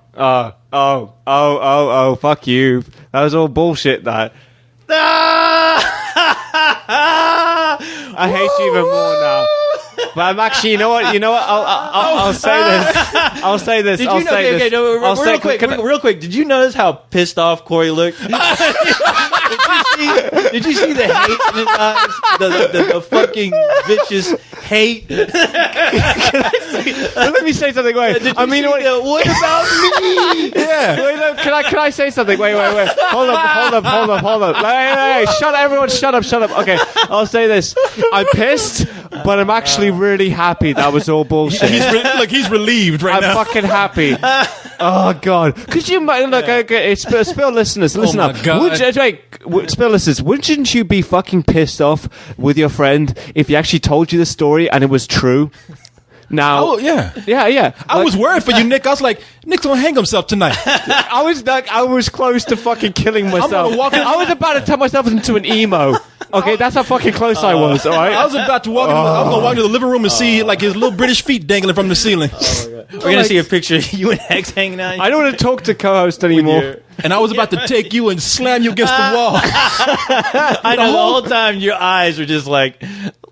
fuck you. That was all bullshit, that. I hate you even more now. But I'm actually, you know what? I'll say this. I'll say this.
Real quick. Did you notice how pissed off Corey looked? Did you see the hate in his eyes? The fucking vicious hate.
Let me say something. Wait.
What about me?
Yeah. Wait, no, can I say something? Wait. Hold up. Hey, everyone, shut up. Okay, I'll say this. I'm pissed, but I'm actually really happy. That was all bullshit.
He's relieved right now.
I'm fucking happy. Oh God! Could you Spill listeners? Listen up. Spill listeners, wouldn't you be fucking pissed off with your friend if he actually told you the story and it was true? Now,
yeah.
I
was worried for you, Nick. I was like, Nick's gonna hang himself tonight.
I was close to fucking killing myself. I was about to turn myself into an emo. Okay, that's how fucking close I was. All right,
I was about to walk. I was gonna walk into the living room and see like his little British feet dangling from the ceiling.
We're gonna see a picture of you and Hex hanging out.
I don't want to talk to co-host anymore.
And I was about to take you and slam you against the wall.
I know the whole time your eyes were just like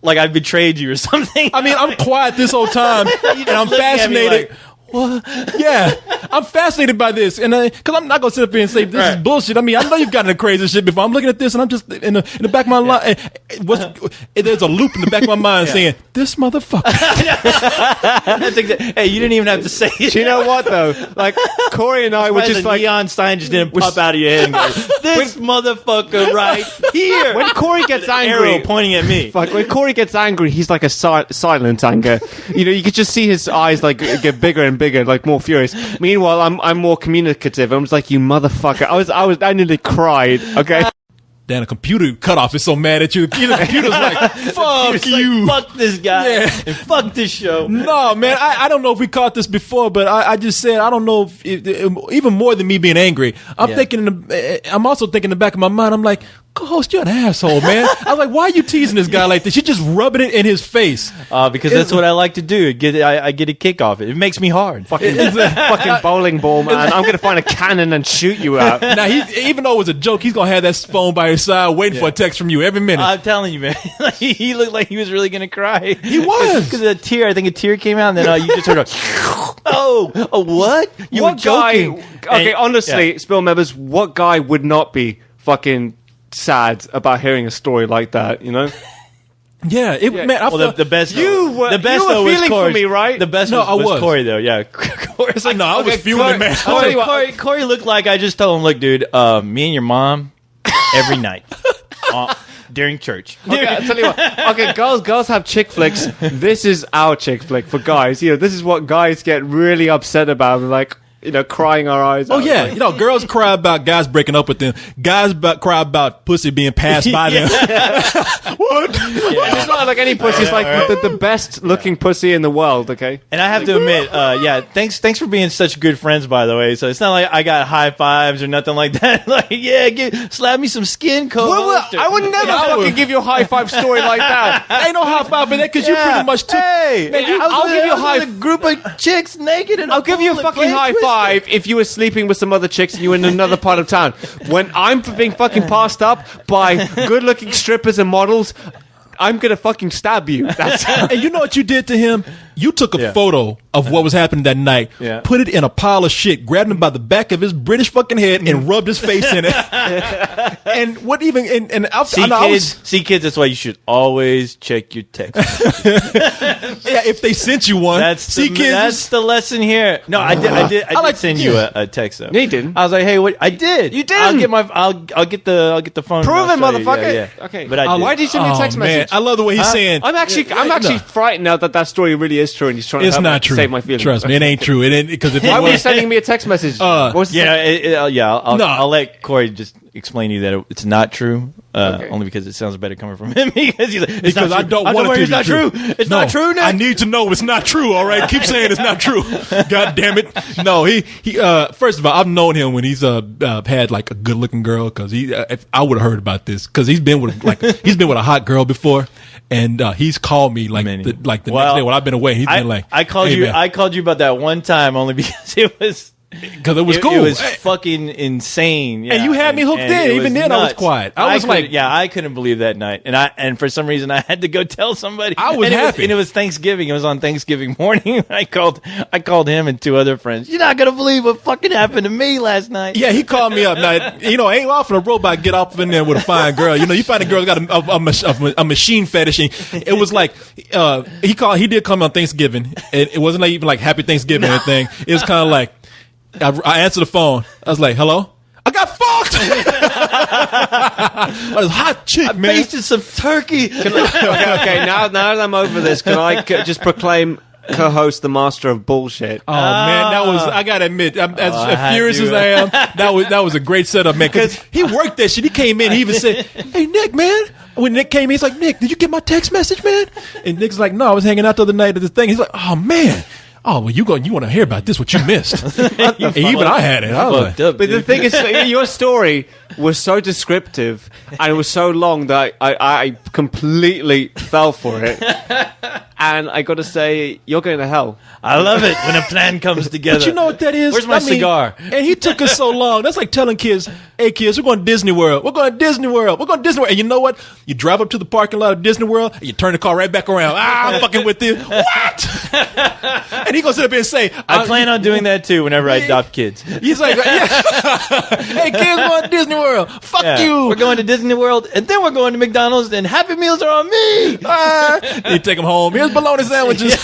I betrayed you or something.
I mean, I'm quiet this whole time, and I'm fascinated. What? Yeah, I'm fascinated by this, and because I'm not gonna sit up here and say this is bullshit. I mean, I know you've gotten the crazy shit before. I'm looking at this, and I'm just in the back of my mind. There's a loop in the back of my mind saying, "This motherfucker."
That's hey, you didn't even have to say it.
Do you know what though? Like Corey and I were just like
neon sign just didn't pop out of your head. And go, this motherfucker right here.
When Corey gets angry,
arrow pointing at me.
When Corey gets angry, he's like a silent anger. You could just see his eyes like get bigger and bigger, like more furious. Meanwhile, I'm more communicative. I was like, you motherfucker. I nearly cried. Okay.
Damn, the computer cutoff is so mad at you. The computer's like, fuck you.
Like, fuck this guy. Yeah. And fuck this show.
No, man, I don't know if we caught this before, but I just said, I don't know if even more than me being angry. I'm also thinking in the back of my mind, I'm like, co-host, you're an asshole, man. I was like, why are you teasing this guy like this? You're just rubbing it in his face.
Because that's what I like to do. I get a kick off it. It makes me hard.
Fucking bowling ball, man. I'm going to find a cannon and shoot you out.
Now, even though it was a joke, he's going to have that phone by his side waiting for a text from you every minute.
I'm telling you, man. He looked like he was really going to cry.
He was.
Because I think a tear came out, and then you just heard a, what? You were joking.
Honestly, Spill members, what guy would not be fucking sad about hearing a story like that, you know?
Man,
the best.
You were feeling for me, right?
The best was Corey, though. Yeah,
Corey's like, no, I was feeling, man.
Corey looked like I just told him, look, dude, me and your mom every night during church.
Okay, I'll tell you what. Okay, girls have chick flicks. This is our chick flick for guys. This is what guys get really upset about. Like, crying our eyes out.
Oh, yeah.
Like,
girls cry about guys breaking up with them. Guys cry about pussy being passed by them. What?
Yeah. It's not like any pussy. It's like the best looking pussy in the world, okay?
And I have to admit, thanks for being such good friends, by the way. So it's not like I got high fives or nothing like that. Like, slap me some skin, co-host.
I would never fucking give you a high five story like that.
Ain't no high five for that because you pretty much took...
Hey, man, I'll give you a high group of chicks naked and
I'll give you a fucking high five if you were sleeping with some other chicks and you were in another part of town. When I'm being fucking passed up by good-looking strippers and models, I'm gonna fucking stab you.
And you know what you did to him? You took a photo of what was happening that night, put it in a pile of shit, grabbed him by the back of his British fucking head, and rubbed his face in it. And what even?
See, kids, that's why you should always check your text.
If they sent you one,
that's the lesson here. No, I did send you a text though.
No, you didn't.
I was like, hey, what? I did.
You did.
I'll get the phone.
Prove it, motherfucker.
Yeah.
Okay.
But I did.
Why did you send me a text message?
I love the way he's saying.
I'm actually frightened now that story really is true, and he's trying to save my feelings.
Trust me, it ain't true. It ain't because
why were you sending me a text message?
I'll let Corey just explain to you that it's not true. Only because it sounds better coming from him. Because he's like,
because I don't want it to be true.
It's not true, Nick.
I need to know it's not true. All right, keep saying it's not true. God damn it! No, he. First of all, I've known him when he's had like a good looking girl. Because I would have heard about this because he's been with a hot girl before, and he's called me the next day when I've been away. He's been like,
I called you. I called you about that one time only because it was.
Because it was cool.
It was fucking insane. Yeah.
And you had me hooked in. Even then, nuts. I was quiet.
I couldn't believe that night. And for some reason, I had to go tell somebody.
I was happy.
And it was Thanksgiving. It was on Thanksgiving morning. I called him and two other friends. You're not going to believe what fucking happened to me last night.
Yeah, he called me up. Now, ain't often a robot get off in there with a fine girl. You find a girl got a machine fetish. And it was like, he did come on Thanksgiving. It wasn't even like Happy Thanksgiving or anything. It was kind of like, I answered the phone. I was like, hello? I got fucked! This hot chick, man.
I basted some turkey.
Okay, now that I'm over this, can I just proclaim co-host the master of bullshit?
Oh, man, I gotta admit, as furious as I am, that was a great setup, man. Because he worked that shit. He came in, he even said, hey, Nick, man. When Nick came in, he's like, Nick, did you get my text message, man? And Nick's like, no, I was hanging out the other night at this thing. He's like, oh, man. Oh, well, you want to hear about this, what you missed. Even I had it.
But the thing is, your story was so descriptive and it was so long that I completely fell for it. And I got to say, you're going to hell.
I love it when a plan comes together.
But you know what that is?
Where's my cigar?
And he took us so long. That's like telling kids, hey, kids, we're going to Disney World. We're going to Disney World. We're going to Disney World. And you know what? You drive up to the parking lot of Disney World, and you turn the car right back around. I'm fucking with you. What? And he going to sit up and say,
I plan on doing that, too, whenever I adopt kids.
He's like, hey, kids, we're going to Disney World. Fuck you.
We're going to Disney World, and then we're going to McDonald's, and Happy Meals are on me.
You take them home. Here's bologna sandwiches.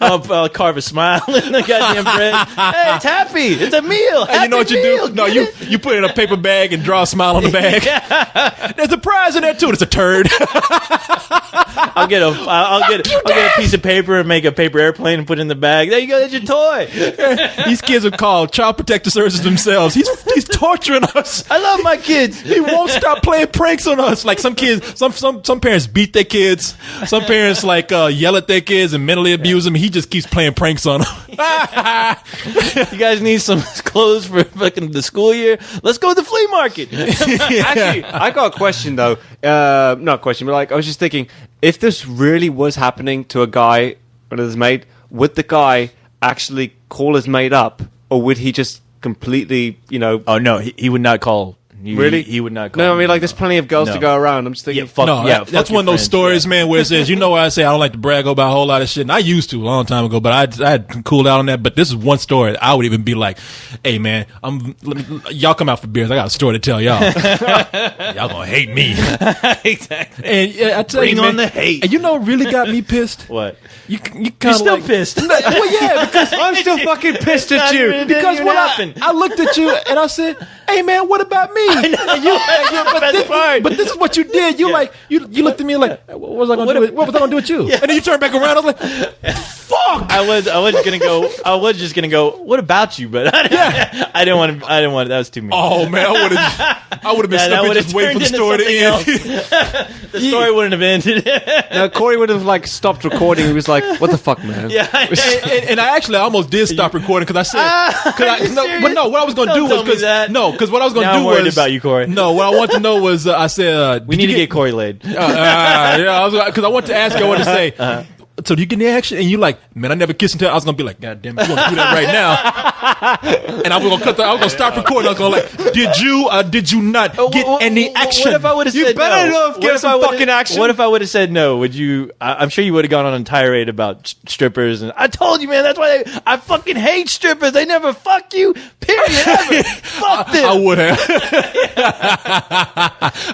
I'll carve a smile in the goddamn bread. Hey, it's happy. It's a meal.
And you know what you do? No, you put it in a paper bag and draw a smile on the bag. There's a prize in there too. It's a turd.
I'll get a piece of paper and make a paper airplane and put it in the bag. There you go. That's your toy.
These kids are called Child Protective Services themselves. He's torturing us.
I love my kids.
He won't stop playing pranks on us. Like some kids, some parents beat their kids. Some parents yell at their kids and mentally abuse them. He just keeps playing pranks on them.
You guys need some clothes for fucking the school year? Let's go to the flea market.
Actually, I got a question though. Not a question, but I was just thinking, if this really was happening to a guy or his mate, would the guy actually call his mate up, or would he just completely,
Oh no, he would not call.
Really?
He would not call.
No, I mean, there's plenty of girls to go around. I'm just thinking,
that's one of those stories, man, where it says, where I say I don't like to brag about a whole lot of shit. And I used to a long time ago, but I had cooled out on that. But this is one story. I would even be like, hey, man, y'all come out for beers. I got a story to tell y'all. Y'all gonna hate me.
Exactly.
And I tell
Bring
you, man,
on the hate.
And you know what really got me pissed?
What?
You're
still pissed.
Well, yeah, because
I'm still fucking pissed at you.
Because when I looked at you and I said, hey, man, what about me?
I know.
But this is what you did. You looked at me like, what was I gonna do with you? Yeah. And then you turned back around. I was like, fuck.
I was just gonna go. What about you? But I didn't want. That was too mean.
Oh man, I would have been stuck and just waiting for the story to end.
The story wouldn't have ended.
No, Corey would have stopped recording. He was like, "What the fuck, man?"
Yeah.
And I actually almost did stop recording because I said, what I was gonna do was because what I was gonna do was
worried about you, Corey.
No, what I wanted to know was I said
we need to get Corey laid.
Because I wanted to ask you, I wanted to say, So do you get the action? And you like, man, I never kissed until I was gonna be like, God damn it, you want to do that right now? And I was gonna stop recording. I was gonna like, did you not get any action?
What if I would have said
better
no?
enough get some fucking action.
What if I would have said no? Would you? I'm sure you would have gone on a tirade about strippers. And I told you, man, that's why I fucking hate strippers. They never fuck you. Period. Ever. Fuck them.
I would have.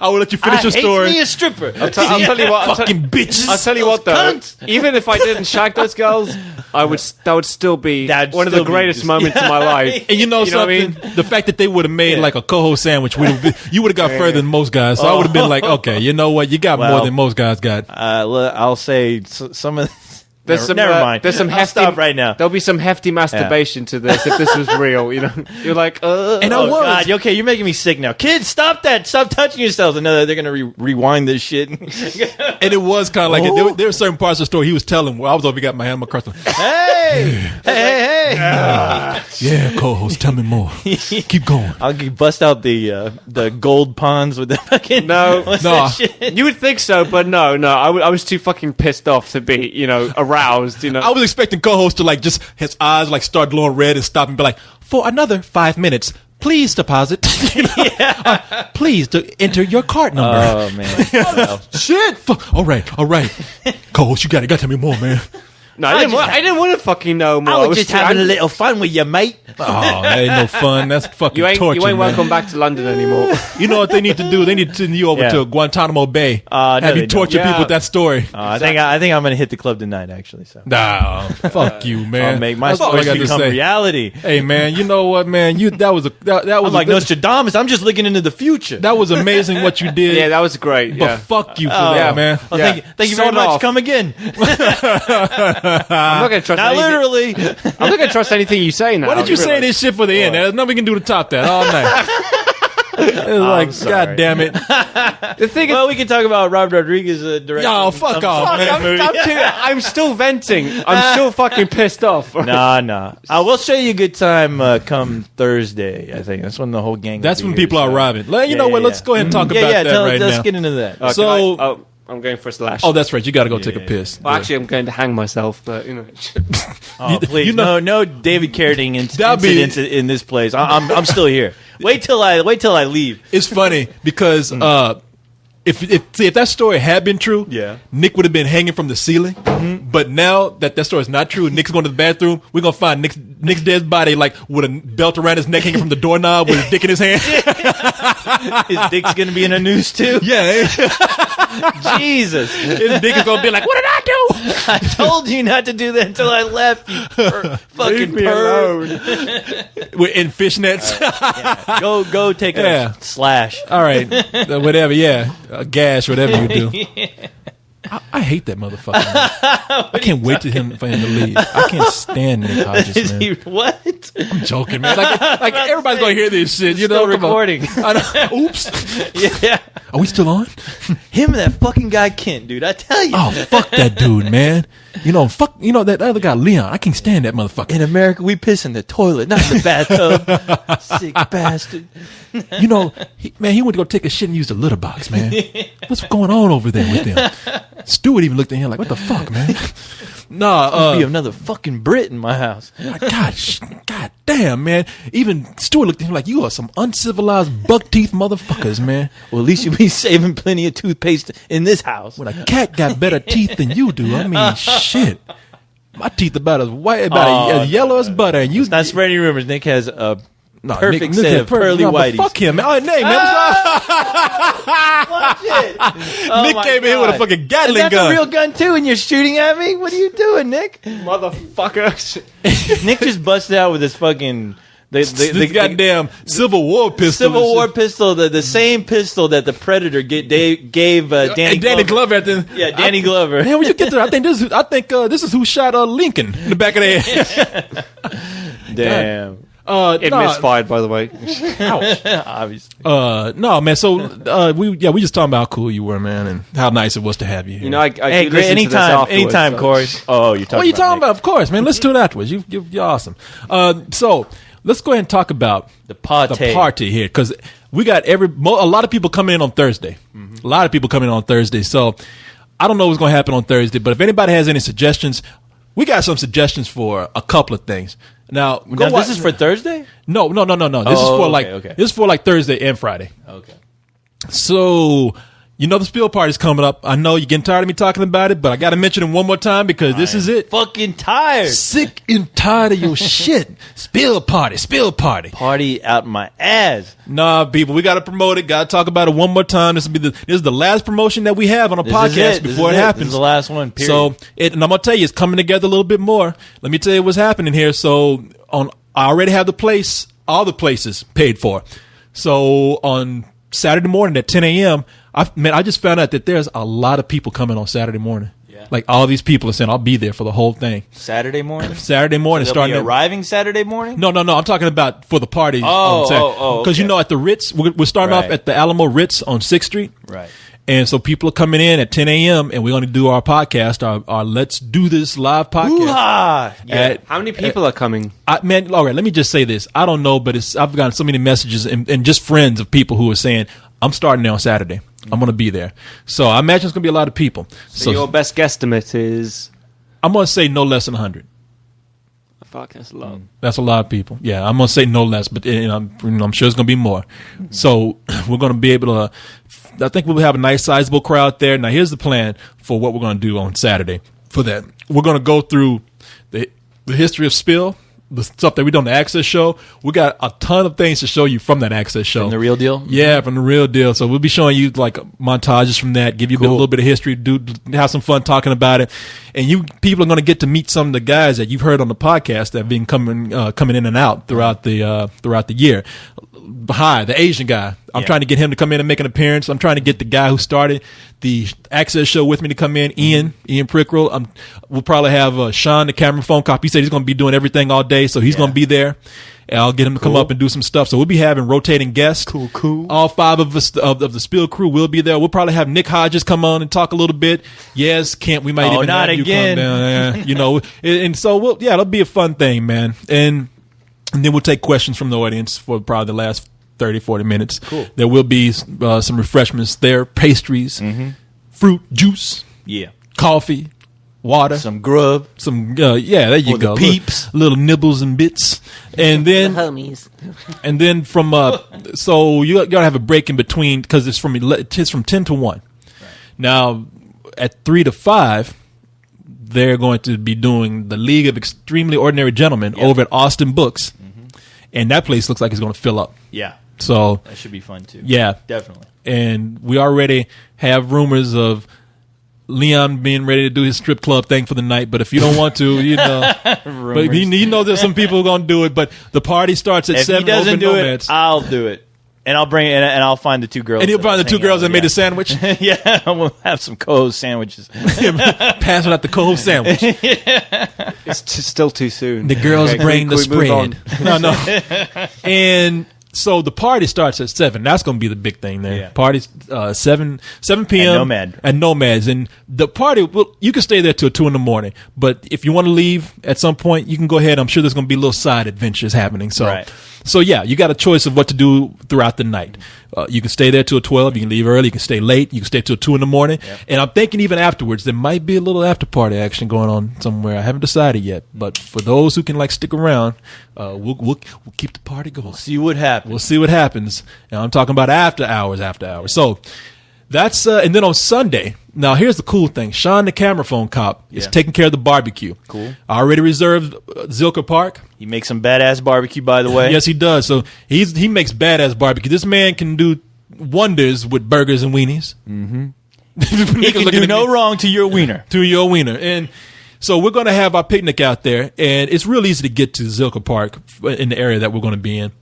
I would let you finish your story.
Hate me a stripper.
I'll tell you what.
Fucking bitches.
I'll tell you what though. Even if I didn't shag those girls, that would still be one of the greatest moments of my life.
And you know something? What I mean? The fact that they would have made like a coho sandwich, you would have got further than most guys. So I would have been like, okay, you know what? You got more than most guys got.
I'll say some of.
Never mind. There's some hefty.
Stop right now.
There'll be some hefty masturbation to this if this was real. You know, you're like,
and I was.
God, okay, you're making me sick now. Kids, stop that! Stop touching yourselves. I know that they're gonna rewind this shit.
And it was kind of like there were certain parts of the story he was telling where I was over, got my hand on my crotch.
Hey,
Yeah, co-host, tell me more. Keep going.
I'll bust out the gold ponds with the fucking
no.
Shit?
You would think so, but no. I was too fucking pissed off to be, aroused.
I was expecting co-host to like just his eyes like start glowing red and stop and be like, for another 5 minutes, please deposit. Please enter your card number.
Oh man,
shit. All right. Co-host, you got to tell me more, man.
No, I didn't want to fucking know more.
I was just having a little fun with you, mate.
Oh, that ain't no fun. That's fucking torture.
You ain't welcome back to London anymore.
You know what they need to do? They need to send you over to Guantanamo Bay. Have you torture people with that story.
I think I'm going to hit the club tonight, actually. So.
Nah, fuck you, man.
I'll make my stories become reality.
Hey, man, you know what, man? That was
I'm like Nostradamus. I'm just looking into the future.
That was amazing what you did.
Yeah, that was great.
But fuck you for that, man.
Well, thank you very much. Come again.
I'm not going to trust
not literally.
I'm not going to trust anything you say now.
Why did you say this shit for the end? There's nothing we can do to top that all night. It's like, God damn it.
The thing we can talk about Robert Rodriguez directing.
Yo, fuck off, man.
I'm still venting. I'm still fucking pissed off.
Nah. I will show you a good time come Thursday, I think. That's when the whole gang
That's when people are arriving. You know what? Let's go ahead and talk about that right now.
Let's get into that.
So...
I'm going for a slash.
Oh, that's right. You got to go take a piss.
Well, actually, I'm going to hang myself, but
please, no David Carradine incidents in this place. I'm still here. Wait till I leave.
It's funny because if that story had been true, Nick would have been hanging from the ceiling. Mm-hmm. But now that story is not true, Nick's going to the bathroom. We're gonna find Nick's dead body like with a belt around his neck, hanging from the doorknob with his dick in his hand.
His dick's gonna be in the news too.
Yeah.
Jesus,
his dick is gonna be like, "What did I do?
I told you not to do that until I left. You fucking
leave me alone."
We're in fishnets.
Go take a slash.
All right, whatever. Yeah, a gash, whatever you do. I hate that motherfucker. I can't wait for him to leave. I can't stand Nick Hodges, man.
What?
I'm joking, man. Like everybody's gonna hear this shit. You know,
recording.
Oops.
Yeah.
Are we still on?
Him and that fucking guy Kent, dude. I tell you.
Oh, fuck that dude, man. That other guy Leon. I can't stand that motherfucker.
In America, we piss in the toilet, not in the bathtub. Sick bastard.
He went to go take a shit and use the litter box, man. What's going on over there with him? Stuart even looked at him like, what the fuck, man? Nah,
be another fucking Brit in my house.
God damn, man. Even Stuart looked at him like, you are some uncivilized buck teeth motherfuckers, man.
Well, at least you be saving plenty of toothpaste in this house.
When a cat got better teeth than you do, I mean, shit. My teeth about as white, as yellow as butter. And you
not spreading rumors. Nick has a perfect set of pearly whiteys.
Fuck him, man. Oh, name, man.
Watch it.
Nick came in here with a fucking Gatling gun.
That's a real gun too, and you're shooting at me? What are you doing, Nick?
Motherfucker.
Nick just busted out with his fucking...
The goddamn Civil War pistol.
Civil War pistol, the same pistol that the Predator gave Danny
Glover.
Danny Glover.
Man, when you get there, I think this is who shot Lincoln in the back of the head.
Damn.
It misfired, by the way.
Ouch.
Obviously.
No, man. So we just talking about how cool you were, man, and how nice it was to have you here.
I
great. Anytime, Corey. Oh, you're talking.
What are you talking about? Of course, man. Let's do it afterwards. You're awesome. So let's go ahead and talk about
the party
here, because we got a lot of people coming in on Thursday. Mm-hmm. A lot of people coming in on Thursday. So I don't know what's going to happen on Thursday, but if anybody has any suggestions, we got some suggestions for a couple of things. Now
this is for Thursday?
No. This is for this is for like Thursday and Friday.
Okay.
So, you know the Spill Party's coming up. I know you're getting tired of me talking about it, but I got to mention it one more time because this is it.
Fucking tired.
Sick and tired of your shit. Spill Party.
Party out my ass.
Nah, people, we got to promote it. Got to talk about it one more time. This is the last promotion that we have on a podcast before it happens.
This is the last one, period.
So, and I'm going to tell you, it's coming together a little bit more. Let me tell you what's happening here. So, I already have all the places paid for. So, on Saturday morning at 10 a.m., I just found out that there's a lot of people coming on Saturday morning. Yeah. Like all these people are saying, I'll be there for the whole thing.
Saturday morning?
Saturday morning.
So they'll be arriving Saturday morning?
No. I'm talking about for the party on Saturday. Because, you know, at the Ritz, we're starting off at the Alamo Ritz on 6th Street.
Right.
And so people are coming in at 10 a.m. and we're going to do our podcast, our Let's Do This live podcast.
Yeah. How many people are coming?
All right, let me just say this. I don't know, but I've gotten so many messages and just friends of people who are saying, I'm starting there on Saturday. I'm going to be there. So I imagine it's going to be a lot of people.
So your best guesstimate is?
I'm going to say no less than 100.
Fuck, that's a lot.
That's a lot of people. Yeah, I'm going to say no less, but I'm sure it's going to be more. So we're going to be able to, I think we'll have a nice sizable crowd there. Now here's the plan for what we're going to do on Saturday for that. We're going to go through the history of Spill, the stuff that we done on the Access Show. We got a ton of things to show you from that Access Show.
From the real deal?
Yeah, from the real deal. So we'll be showing you like montages from that, give you a little bit of history, have some fun talking about it. And you people are going to get to meet some of the guys that you've heard on the podcast that have been coming in and out throughout the year. Hi, the Asian guy. I'm trying to get him to come in and make an appearance. I'm trying to get the guy who started the Access Show with me to come in, Ian Prickrell. We'll probably have Sean, the camera phone cop. He said he's going to be doing everything all day, so he's going to be there. And I'll get him to come up and do some stuff. So we'll be having rotating guests. Cool. All 5 of us of the Spill crew will be there. We'll probably have Nick Hodges come on and talk a little bit. Yes, Kent, we might even
not
have
again.
You come down. You know, and so it'll be a fun thing, man. And then we'll take questions from the audience for probably the last 30, 40 minutes. Cool. There will be some refreshments there, pastries, fruit, juice, coffee, water,
some grub,
there you go,
peeps,
little nibbles and bits, and then
the homies.
And then from so you gotta have a break in between because it's from 10 to 1. Right. Now at 3 to 5. They're going to be doing the League of Extremely Ordinary Gentlemen over at Austin Books, and that place looks like it's going to fill up.
Yeah.
So
that should be fun too.
Yeah,
definitely. And
we already have rumors of Leon being ready to do his strip club thing for the night. But if you don't want to, you know, but you know there's some people who are going to do it. But the party starts at 7.
If he doesn't do it, I'll do it. And I'll bring and I'll find the 2 girls.
And he'll find the 2 girls that made the sandwich.
Yeah, we'll have some co-host sandwiches.
Passing out the co-host sandwich.
It's still too soon.
The girls bring the spread. No. And so the party starts at 7. That's going to be the big thing there. Yeah. Party's 7 p.m. at Nomads. And the party, well, you can stay there till 2 in the morning. But if you want to leave at some point, you can go ahead. I'm sure there's going to be little side adventures happening. So yeah, you got a choice of what to do throughout the night. You can stay there till 12. You can leave early. You can stay late. You can stay till 2 in the morning. Yep. And I'm thinking even afterwards, there might be a little after party action going on somewhere. I haven't decided yet. But for those who can stick around, we'll keep the party going.
We'll see what happens.
We'll see what happens. And I'm talking about after hours. So that's and then on Sunday. Now here's the cool thing. Sean, the camera phone cop, is taking care of the barbecue.
Cool.
I already reserved Zilker Park.
He makes some badass barbecue, by the way.
Yes, he does. So he makes badass barbecue. This man can do wonders with burgers and weenies.
Mm-hmm. He can do no wrong to your wiener.
And so we're going to have our picnic out there, and it's real easy to get to Zilker Park in the area that we're going to be in.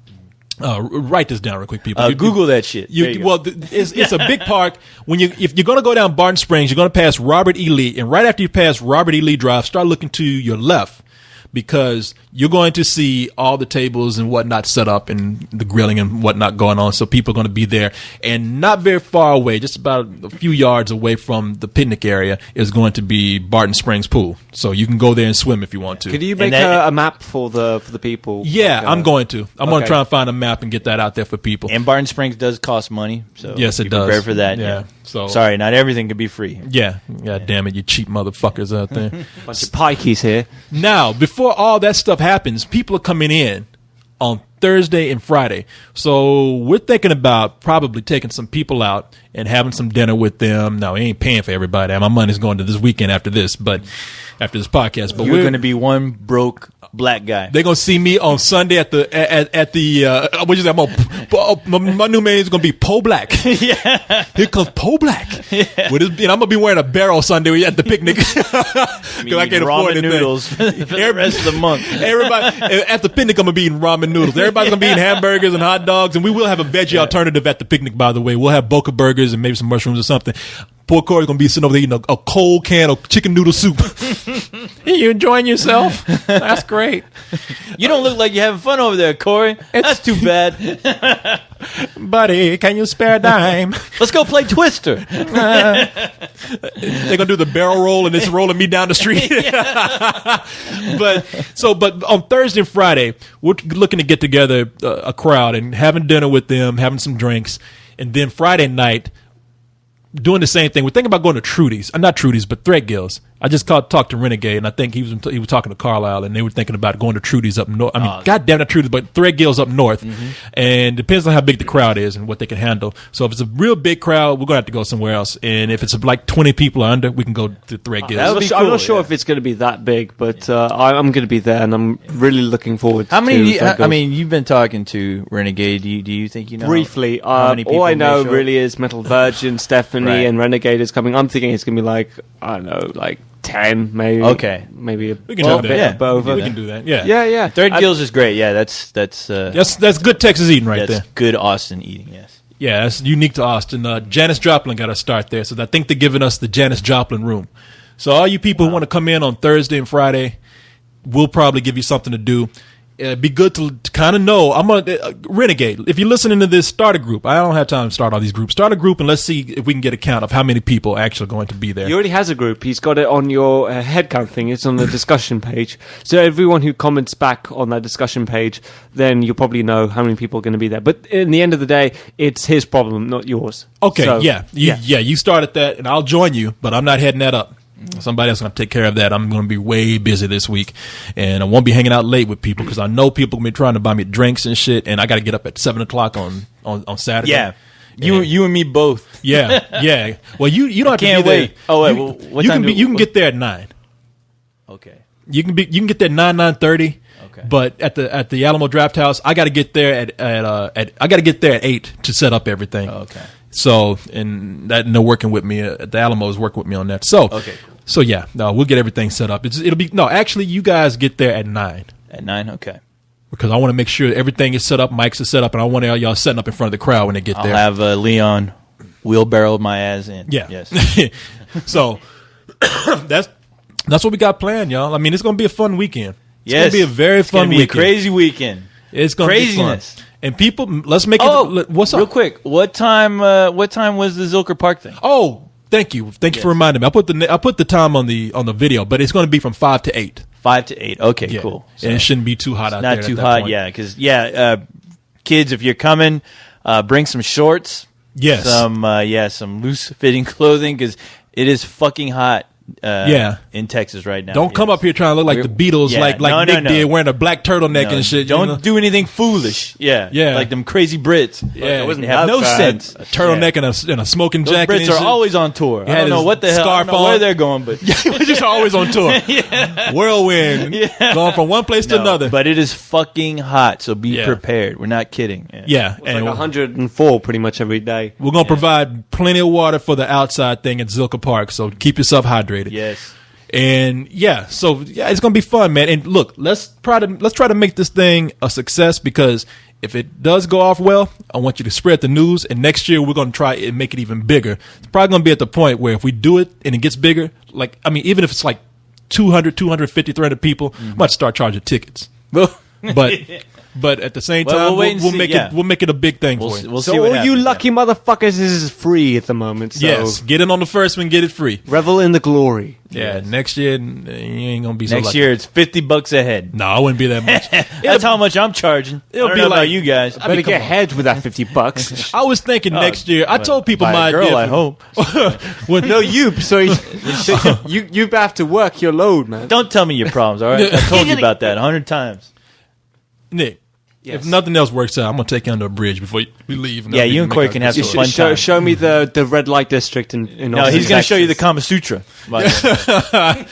Write this down real quick, people.
Google that shit.
It's a big park. If you're going to go down Barton Springs, you're going to pass Robert E. Lee, and right after you pass Robert E. Lee Drive, start looking to your left because you're going to see all the tables and whatnot set up and the grilling and whatnot going on. So people are going to be there. And not very far away, just about a few yards away from the picnic area, is going to be Barton Springs Pool. So you can go there and swim if you want to.
Could you make a map for the people?
Yeah, I'm going to. I'm going to try and find a map and get that out there for people.
And Barton Springs does cost money. So
yes, it does.
Prepare for that.
Yeah. So
sorry, not everything can be free.
Yeah. God damn it, you cheap motherfuckers out there.
Bunch of pikeys here.
Now, before all that stuff happens, people are coming in on Thursday and Friday. So we're thinking about probably taking some people out and having some dinner with them. Now, we ain't paying for everybody. My money's going to this weekend after this podcast. But
we're going to be one broke black guy.
They're gonna see me on Sunday at the what you say? My new man is gonna be Poe Black.
Yeah,
here comes Poe Black. Yeah. And I'm gonna be wearing a barrel Sunday at the picnic because I can't afford anything.
Noodles for the rest of the month.
Everybody at the picnic, I'm gonna be eating ramen noodles. Everybody's gonna be eating hamburgers and hot dogs, and we will have a veggie alternative at the picnic. By the way, we'll have Boca burgers and maybe some mushrooms or something. Poor Corey's gonna be sitting over there eating a cold can of chicken noodle soup.
Hey, you enjoying yourself? That's great.
You don't look like you're having fun over there, Corey. That's too bad.
Buddy, can you spare a dime?
Let's go play Twister.
They're gonna do the barrel roll and it's rolling me down the street. But on Thursday and Friday, we're looking to get together a crowd and having dinner with them, having some drinks, and then Friday night doing the same thing. We're thinking about going to Trudy's. Not Trudy's, but Threadgill's. I just talked to Renegade, and I think he was talking to Carlisle, and they were thinking about going to Trudy's up north. I mean, goddamn, not Trudy's, but Threadgill's up north. Mm-hmm. And depends on how big the crowd is and what they can handle. So if it's a real big crowd, we're going to have to go somewhere else. And if it's like 20 people or under, we can go to Threadgill's.
I'm not sure if it's going to be that big, but I'm going to be there, and I'm really looking forward to
I mean, you've been talking to Renegade. Do you think you know?
Briefly. All I know really is Metal Virgin, Stephanie, and Renegade is coming. I'm thinking it's going to be like, I don't know, like 10 maybe.
Okay.
Maybe
we can do that.
Over.
We can do that. Yeah.
Yeah.
Threadgill's is great. Yeah, that's
good Texas eating right there.
That's good Austin eating, yes.
Yeah, that's unique to Austin. Janis Joplin got to start there. So I think they're giving us the Janis Joplin room. So all you people who want to come in on Thursday and Friday, we'll probably give you something to do. It'd be good to kind of know. I'm a Renegade. If you're listening to this, start a group. I don't have time to start all these groups. Start a group and let's see if we can get a count of how many people are actually going to be there.
He already has a group. He's got it on your head count thing. It's on the discussion page. So everyone who comments back on that discussion page, then you'll probably know how many people are going to be there. But in the end of the day, it's his problem, not yours.
Okay, so, you started that, and I'll join you, but I'm not heading that up. Somebody else is going to take care of that. I'm going to be way busy this week, and I won't be hanging out late with people because I know people are going to be trying to buy me drinks and shit, and I got to get up at 7 o'clock on Saturday.
Yeah. You and me both.
Yeah. Well, you don't have
to
be
wait.
There.
Oh, wait. What time
you can get there at 9.
Okay.
You can get there at 9:30.
Okay.
But at the Alamo Draft House, I got to get there at 8 to set up everything.
Okay.
So, and they're working with me. The Alamo is working with me on that. So,
okay.
So yeah, no, we'll get everything set up. Actually, you guys get there at 9.
At 9, okay.
Because I want to make sure everything is set up, mics are set up, and I want y'all setting up in front of the crowd when they get there.
I'll have Leon wheelbarrow my ass in.
Yeah.
Yes.
So that's what we got planned, y'all. I mean, it's going to be a fun weekend. It's
going
to be a very fun weekend.
It's going to be a crazy weekend.
It's going to be
craziness.
Fun. And people, let's make it. What's up?
Real quick, what time was the Zilker Park thing?
Oh, thank you for reminding me. I put the time on the video, but it's going to be from 5 to 8.
5 to 8. Okay, cool.
So and it shouldn't be too hot out there.
Not too hot, point. Yeah. Because kids, if you're coming, bring some shorts.
Yes.
Some loose fitting clothing because it is fucking hot. In Texas right now.
Don't come up here trying to look like the Beatles, like Nick did, wearing a black turtleneck and shit.
Don't do anything foolish. Yeah, like them crazy Brits.
Yeah,
they have no sense.
A turtleneck and a smoking
Those
jacket.
Brits are always on tour. I don't know what the hell. I don't know where they're going, but
we're just always on tour. Whirlwind, going from one place to another.
But it is fucking hot, so be prepared. We're not kidding.
Yeah,
it's like 104 pretty much every day.
We're gonna provide plenty of water for the outside thing at Zilker Park, so keep yourself hydrated.
Yes.
And it's gonna be fun, man. And look, let's try to make this thing a success because if it does go off well, I want you to spread the news. And next year we're gonna try and make it even bigger. It's probably gonna be at the point where if we do it and it gets bigger, even if it's like 200, 250, 300 people, I might start charging tickets. But at the same time, we'll make it a big thing for you.
We'll
so
see what
all you lucky motherfuckers, this is free at the moment. So
yes, get in on the first one, get it free.
Revel in the glory.
Yeah, next year you ain't gonna be so lucky.
Next year it's $50 a head.
No, I wouldn't be that much.
That's how much I'm charging.
It'll be
like
like
you guys.
I better get head with that $50.
I was thinking next year. I told people my
girl,
idea.
I hope.
No, you. So you have to work your load, man.
Don't tell me your problems. All right, I told you about that 100 times.
Nick. Yes. If nothing else works out, I'm going to take you under a bridge before we leave.
Yeah, you and Corey can have some fun time.
Show me the red light district in
No, he's going to show you the Kama Sutra.
I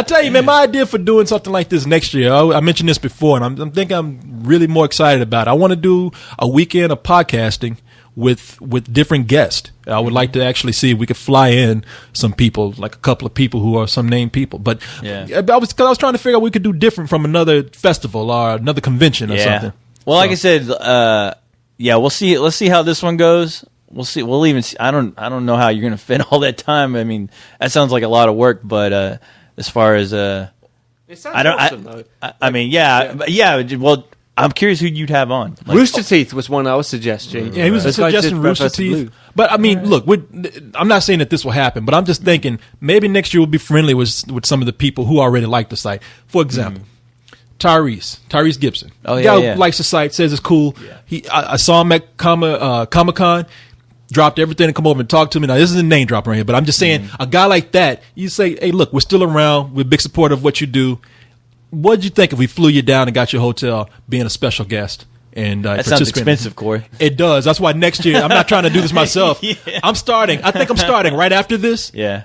tell you, man, my idea for doing something like this next year, I mentioned this before, and I'm thinking I'm really more excited about it. I want to do a weekend of podcasting with different guests. I would like to actually see if we could fly in some people, like a couple of people who are some named people. But I was trying to figure out what we could do different from another festival or another convention or something.
Well, like I said, we'll see. Let's see how this one goes. We'll see. We'll even see. I don't know how you're going to fit all that time. I mean, that sounds like a lot of work. But as far as
it sounds awesome, though.
I mean, well. I'm curious who you'd have on.
Like, Rooster Teeth was one I was suggesting.
Yeah, he was suggesting Rooster Teeth. But I mean, look, I'm not saying that this will happen, but I'm just thinking maybe next year we'll be friendly with some of the people who already like the site. For example, Tyrese Gibson.
Oh,
guy who likes the site, says it's cool. Yeah. I saw him at Comic-Con, dropped everything to come over and talk to me. Now, this is a name drop right here, but I'm just saying a guy like that, you say, hey, look, we're still around. We're a big supporter of what you do. What'd you think if we flew you down and got your hotel being a special guest? And
that sounds expensive, Corey.
It does. That's why next year, I'm not trying to do this myself. I think I'm starting right after this.
Yeah.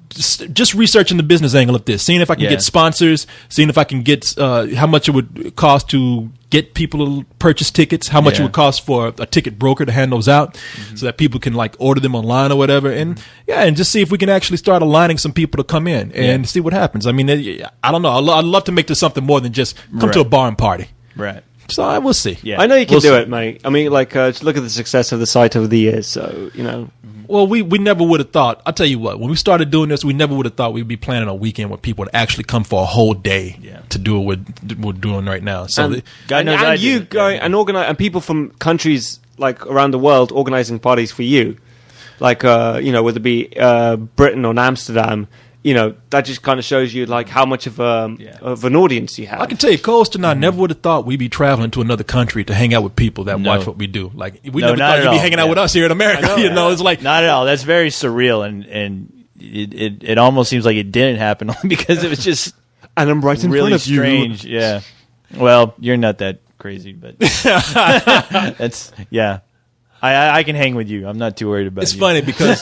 Just researching the business angle of this, seeing if I can get sponsors, seeing if I can get how much it would cost to get people to purchase tickets, how much it would cost for a ticket broker to hand those out, so that people can like order them online or whatever, and and just see if we can actually start aligning some people to come in and see what happens. I mean, I don't know. I'd love to make this something more than just come to a bar and party.
Right.
So we'll see.
Yeah. I know you can do it, mate. I mean, like, just look at the success of the site over the years. So, you know.
Well, we never would have thought. I'll tell you what. When we started doing this, we never would have thought we'd be planning a weekend where people would actually come for a whole day to do what we're doing right now. So,
and people from countries like around the world organizing parties for you, like whether it be Britain or Amsterdam. You know, that just kind of shows you like how much of an audience you have.
I can tell you, Coast and I never would have thought we'd be traveling to another country to hang out with people that watch what we do. Like we never thought you'd be hanging out with us here in America. It's like
not at all. That's very surreal, and it almost seems like it didn't happen because it was just
and I'm right in
really
front of
strange.
you.
Yeah. Well, you're not that crazy, but that's I can hang with you. I'm not too worried about it.
It's funny because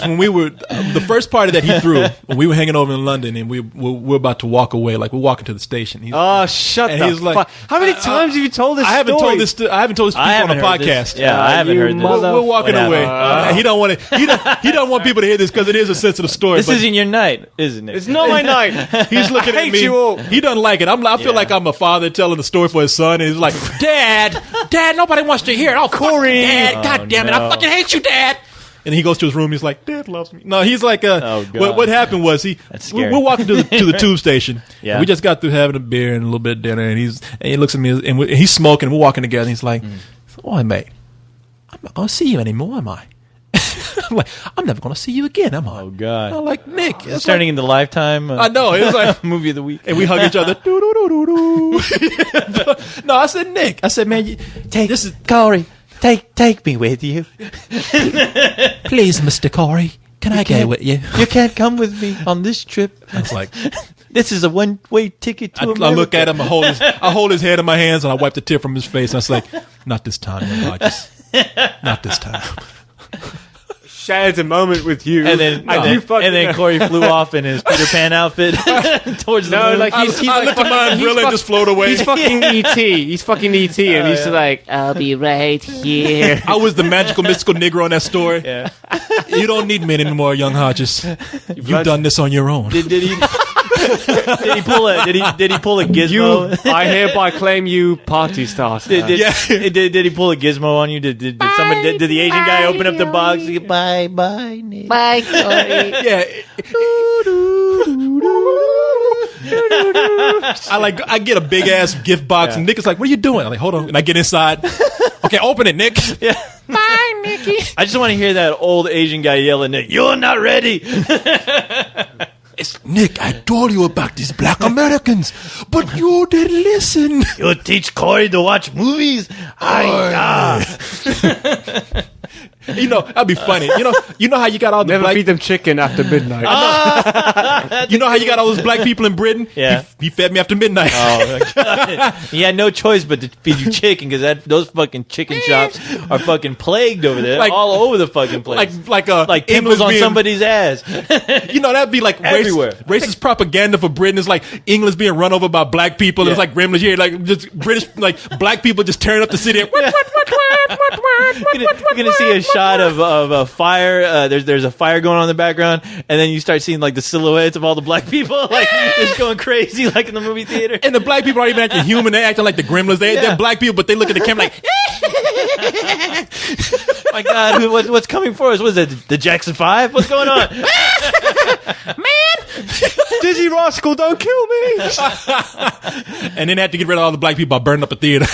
when we were the first party that he threw when we were hanging over in London and we're about to walk away, like we're walking to the station.
Shut the fuck! How many times have you told this?
I haven't told this to people on a podcast.
Yeah, I haven't heard this.
We're walking away. He don't want to. He don't want people to hear this because it is a sensitive story.
This isn't your night, isn't it?
It's not my night.
He's looking at me. You all. He doesn't like it. I feel like I'm a father telling the story for his son, and he's like, Dad, nobody wants to hear it. Oh, Corey, Dad, God damn it, I fucking hate you, Dad. And he goes to his room. He's like, Dad loves me. No, he's like, what happened was we're walking to the tube station. Yeah. We just got through having a beer and a little bit of dinner, and he looks at me and he's smoking. And we're walking together. And he's like, "Oh, mate, I'm not gonna see you anymore, am I?" I'm like, "I'm never gonna see you again, am I?"
Oh God!
I'm like, Nick,
it's turning into Lifetime.
I know. It was like
movie of the week,
and we hug each other. No, I said, Nick. I said, man, this is
Corey. Take me with you.
Please, Mr. Corey, can I go with you?
You can't come with me on this trip.
I was like,
this is a one-way ticket to America.
I look at him, I hold his head in my hands, and I wipe the tear from his face. And I was like, not this time, young Hodges. Not this time.
Shared a moment with you,
and then Corey flew off in his Peter Pan outfit towards the moon.
Like
I lifted my umbrella and just float away.
He's fucking E.T. He's fucking E.T. and he's like, I'll be right here.
I was the magical, mystical Negro in that story. Yeah. You don't need me anymore, young Hodges. You've done this on your own.
Did he? Did he pull a gizmo?
I hereby claim you party starter.
Did he pull a gizmo on you? Did the Asian guy open up the box? Bye, Nick.
Bye, Corey.
Yeah. I get a big ass gift box, and Nick is like, "What are you doing?" I'm like, "Hold on," and I get inside. Okay, open it, Nick.
Yeah.
Bye, Nicky.
I just want to hear that old Asian guy yelling, "Nick, you're not ready."
It's Nick. I told you about these black Americans, but you didn't listen.
You teach Corey to watch movies.
You know, that'd be funny. You know how you got all the
Never
black
feed them chicken after midnight.
You know how you got all those black people in Britain?
Yeah.
He fed me after midnight.
Oh, my God. He had no choice but to feed you chicken because those fucking chicken shops are fucking plagued over there, all over the fucking place.
Like
pimples on somebody's ass.
That'd be like
Everywhere.
Racist propaganda for Britain. Is like England's being run over by black people.
Yeah.
It's like gremlins here, like just British, like black people just tearing up the city.
You're gonna see a shot of a fire. There's a fire going on in the background, and then you start seeing like the silhouettes of all the black people, like just going crazy, like in the movie theater.
And the black people aren't even acting human; they're acting like the gremlins. They're black people, but they look at the camera like,
my God, what's coming for us? Was it the Jackson 5? What's going on?
Man!
Dizzy Rascal, don't kill me!
And then they had to get rid of all the black people by burning up a theater.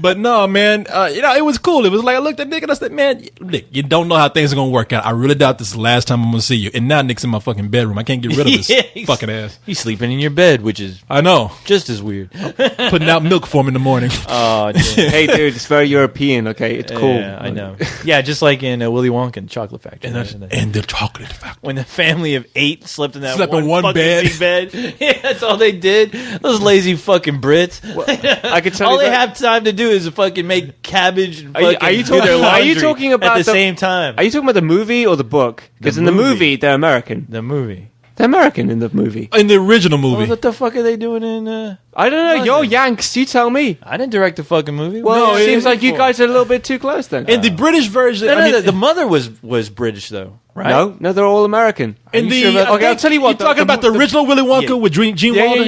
But no, man, it was cool. It was like I looked at Nick and I said, "Man, Nick, you don't know how things are gonna work out. I really doubt this is the last time I'm gonna see you." And now Nick's in my fucking bedroom. I can't get rid of this fucking ass.
He's sleeping in your bed, which is
I know,
just as weird.
putting out milk for him in the morning.
Oh, dude.
Hey, dude, it's very European, okay? It's cool.
Yeah, I know. Yeah, just like in Willy Wonka and the Chocolate Factory.
And the chocolate factory.
When the family of 8 slept in that
in one
fucking
bed.
big bed. Yeah, that's all they did. Those lazy fucking Brits.
Well, I could tell
all
you
they
that-
have time to do is fucking make cabbage and
Are you-
fucking
are you
do their
talking- are you
laundry
talking about
at the
the-
same time?
Are you talking about the movie or the book? Because in the movie, they're American.
The movie.
They're American in the movie.
In the original movie.
What the fuck are they doing in...
I don't know.
London?
You're Yanks. You tell me.
I didn't direct the fucking movie.
Well,
What
it
are
seems
you
like you
for?
guys are a little bit too close then.
In the British version,
No, the mother was British, though, right?
No, they're all American.
in
you
the
sure about that?
Okay, I'll tell you what,
You're talking
the-
about the original Willy Wonka
Yeah.
with Gene
Yeah,
Wilder.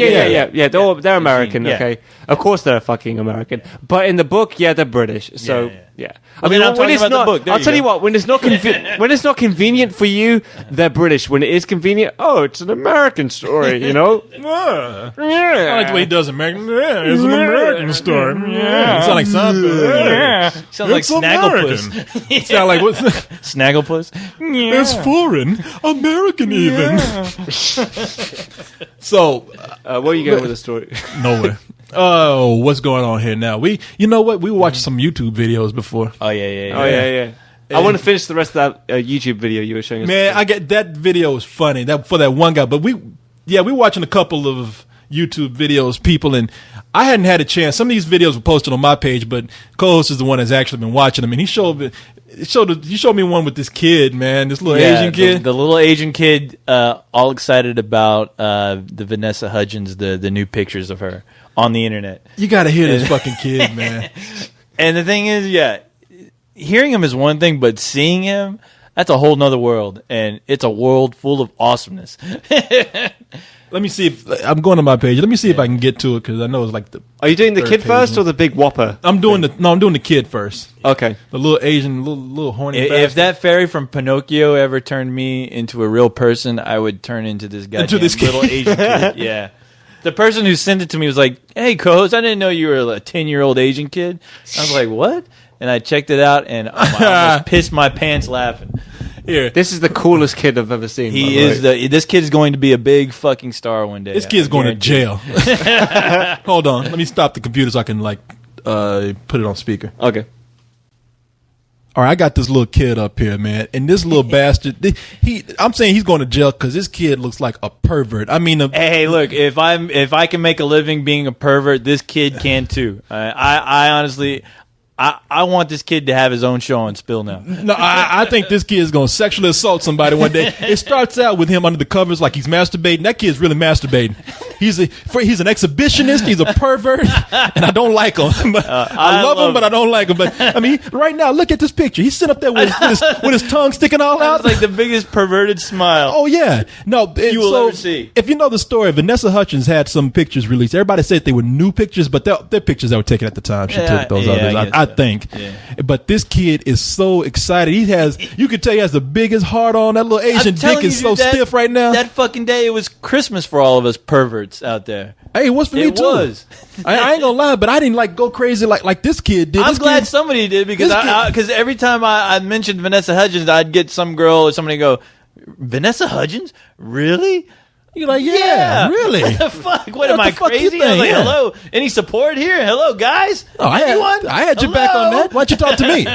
yeah. They're American.
Yeah.
Okay, of course they're fucking American. But in the book, they're British. So
Yeah.
I
Well, then I'm talking about the
not,
book. There
I'll
you
tell
go.
you what. When it's not when it's not convenient for you, they're British. When it is convenient, it's an American story. You know.
I
Yeah.
like the way he does American. Yeah, it's an American story. Yeah, it sounds like Seinfeld. Yeah.
Sounds like
It's
Snagglepuss.
It sounds like what's
Snagglepuss.
It's foreign, American even. So
Where are you going with the story?
nowhere. Oh, what's going on here now? You know what? We watched some YouTube videos before.
Oh, yeah.
Oh yeah. I want to finish the rest of that YouTube video you were showing us.
Man, I get that video is funny. That for that one guy, but we watching a couple of YouTube videos, people, and I hadn't had a chance. Some of these videos were posted on my page, but co-host is the one that's actually been watching them, and he showed me one with this kid, man, this little Asian kid.
The little Asian kid, all excited about the Vanessa Hudgens, the new pictures of her on the internet.
You got to hear this fucking kid, man.
And the thing is, hearing him is one thing, but seeing him, that's a whole nother world, and it's a world full of awesomeness.
Let me see if I'm going to my page. Let me see if I can get to it because I know it's like the.
Are you doing the
third
kid
page
first
one.
or the big whopper?
I'm doing the kid first.
Okay.
The little Asian, little horny.
If
bastard.
that fairy from Pinocchio ever turned me into a real person, I would turn into this guy,
this kid.
little Asian kid. Yeah. The person who sent it to me was like, "Hey, co-host, I didn't know you were a 10-year-old Asian kid." I was like, "What?" And I checked it out, and I almost pissed my pants laughing.
Here,
This is the coolest kid I've ever seen.
He is this kid is going to be a big fucking star one day.
this kid's going to jail. Hold on, let me stop the computer so I can put it on speaker.
Okay.
All right, I got this little kid up here, man, and this little bastard. I'm saying he's going to jail because this kid looks like a pervert. I mean,
Hey, look, if I can make a living being a pervert, this kid can too. I honestly, I want this kid to have his own show on Spill now.
no, I think this kid is going to sexually assault somebody one day. It starts out with him under the covers like he's masturbating. That kid's really masturbating. He's an exhibitionist. He's a pervert, and I don't like him. But I love him, but I don't like him. But I mean, right now, look at this picture. He's sitting up there with his tongue sticking all out.
It's like the biggest perverted smile.
Oh yeah, no,
you will ever see.
If you know the story, Vanessa Hudgens had some pictures released. Everybody said they were new pictures, but they're pictures that were taken at the time. She took those others, I think. Yeah. But this kid is so excited. You could tell he has the biggest heart on. That little Asian dick is so stiff right now.
That fucking day, it was Christmas for all of us perverts out there.
Hey, it was for me too. It was. I ain't gonna lie, but I didn't go crazy like this kid did.
I'm glad somebody did because every time I mentioned Vanessa Hudgens, I'd get some girl or somebody go, Vanessa Hudgens? Really?
You're like, yeah, really?
What the fuck? What am I crazy? I was like, hello? Any support here? Hello, guys?
Oh,
anyone?
I had your back on that. Why don't you talk to me?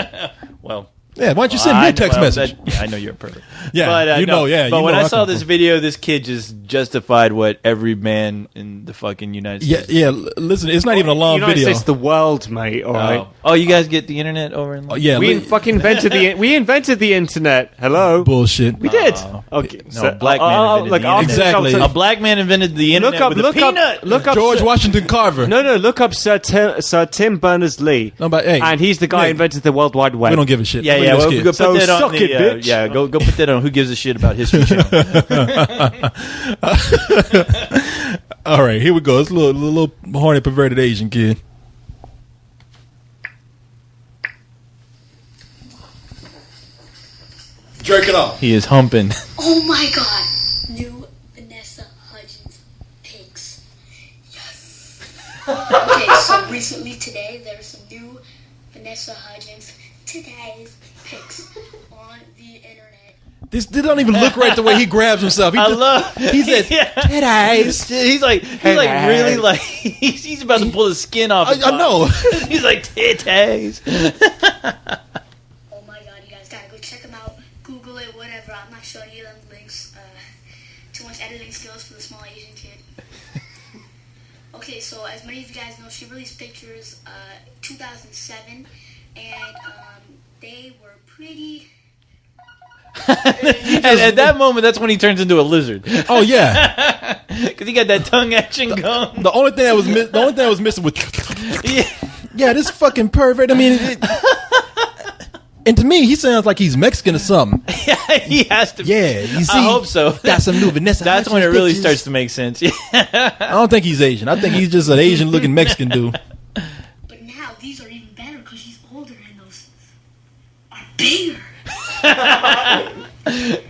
Well.
Yeah, why don't you send me a text message?
I know you're perfect.
Yeah, but
But when I saw this video, this kid just justified what every man in the fucking United States.
Yeah. Listen, it's not even a long
United
video.
States, the world, mate. All right.
Oh, you guys get the internet over in?
We fucking invented we invented the internet. Hello.
Bullshit.
We did.
Okay. No, black man invented the internet.
Exactly.
A black man invented the internet with a peanut.
Look up
George Washington Carver.
No. Look up Sir Tim Berners-Lee.
No, but hey,
and he's the guy who invented the World Wide Web.
We don't give a shit.
Yeah. Well, go put that on
the, bitch.
Yeah, go put that on Who Gives a Shit About History Channel.
All right, here we go. It's a little horny, perverted Asian kid. Jerk it off.
He is humping.
Oh my god. New Vanessa Hudgens pics. Yes. Okay, so recently today there's some new Vanessa Hudgens today's pics on the internet.
This don't even look right the way he grabs himself. He said, titties.
He's like really like he's about to pull the skin off.
I know.
He's like titties.
Oh my god, you guys gotta go check them out. Google it, whatever. I'm not showing you them links. Too much editing skills for the small Asian kid. Okay, so as many of you guys know, she released pictures 2007, and they were pretty.
And at that moment, that's when he turns into a lizard.
Oh yeah,
because he got that tongue action going.
The only thing that was missing was this fucking pervert. I mean, and to me, he sounds like he's Mexican or something.
Yeah, he has to.
Yeah, you see,
I hope so.
Got some new Vanessa.
That's when it really starts to make sense. Yeah.
I don't think he's Asian. I think he's just an Asian-looking Mexican dude.
But now these are even better because she's older and those are bigger.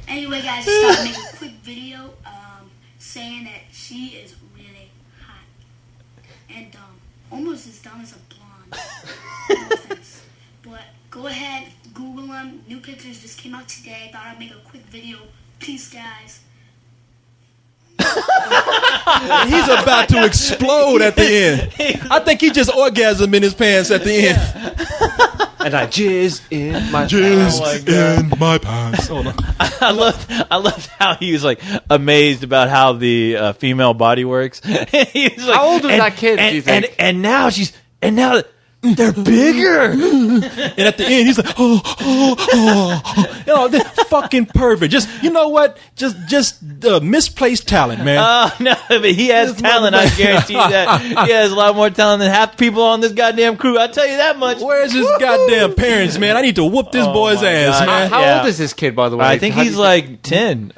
Anyway, guys, just thought I'd make a quick video saying that she is really hot and dumb. Almost as dumb as a blonde. No offense. But go ahead, Google them. New pictures just came out today. Thought I'd make a quick video. Peace, guys.
He's about to explode at the end. I think he just orgasmed in his pants at the end.
And I jizz in my
pants. Oh, no.
I loved how he was like amazed about how the female body works. He was like,
how old was that kid? Do you think?
And now they're bigger.
And at the end, he's like, oh. You know, this fucking pervert. Just, you know what? Just misplaced talent, man.
Oh, no, but he has talent. I guarantee you that. He has a lot more talent than half the people on this goddamn crew. I'll tell you that much.
Where's his goddamn parents, man? I need to whoop this boy's ass, man.
How old is this kid, by the way?
I think he's like 10.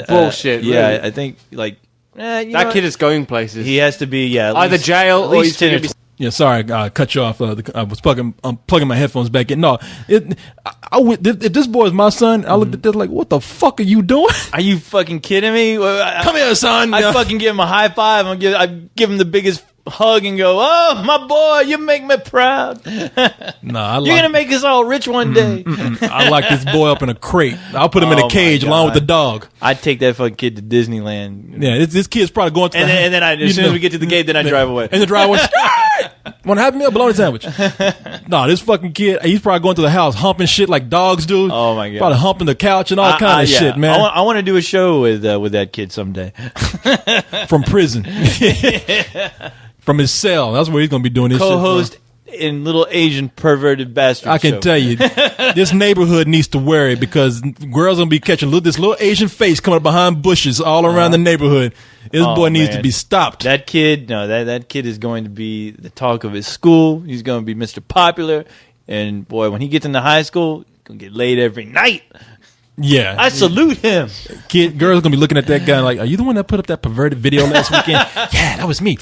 Bullshit.
Yeah,
really?
I think like...
that kid is going places.
He has to be,
either jail or he's 10
Yeah, sorry, cut you off. I'm plugging my headphones back in. No, if this boy is my son, I looked at this like, what the fuck are you doing?
Are you fucking kidding me?
Come here, son.
I fucking give him a high five. I give him the biggest hug and go, oh, my boy, you make me proud.
Nah,
you're gonna make us all rich one day.
I lock this boy up in a crate. I'll put him in a cage along with the dog.
I'd take that fucking kid to Disneyland.
Yeah, this kid's probably going to
and then as soon as we get to the gate, then I drive away.
And the driver went, want to have me a bologna sandwich? No, this fucking kid, he's probably going to the house humping shit like dogs do.
Oh my god,
probably humping the couch and all kind of shit, man.
I want to do a show with that kid someday
from prison. From his cell. That's where he's going to be doing this
co-host
shit.
in little Asian perverted bastard.
I can tell you, this neighborhood needs to worry because girls gonna be catching this little Asian face coming up behind bushes all around the neighborhood. This boy needs to be stopped.
That kid, that kid is going to be the talk of his school. He's going to be Mr. Popular, and boy, when he gets into high school, he's gonna get laid every night.
Yeah,
I salute him.
Girls gonna be looking at that guy like, "Are you the one that put up that perverted video last weekend?" Yeah, that was me.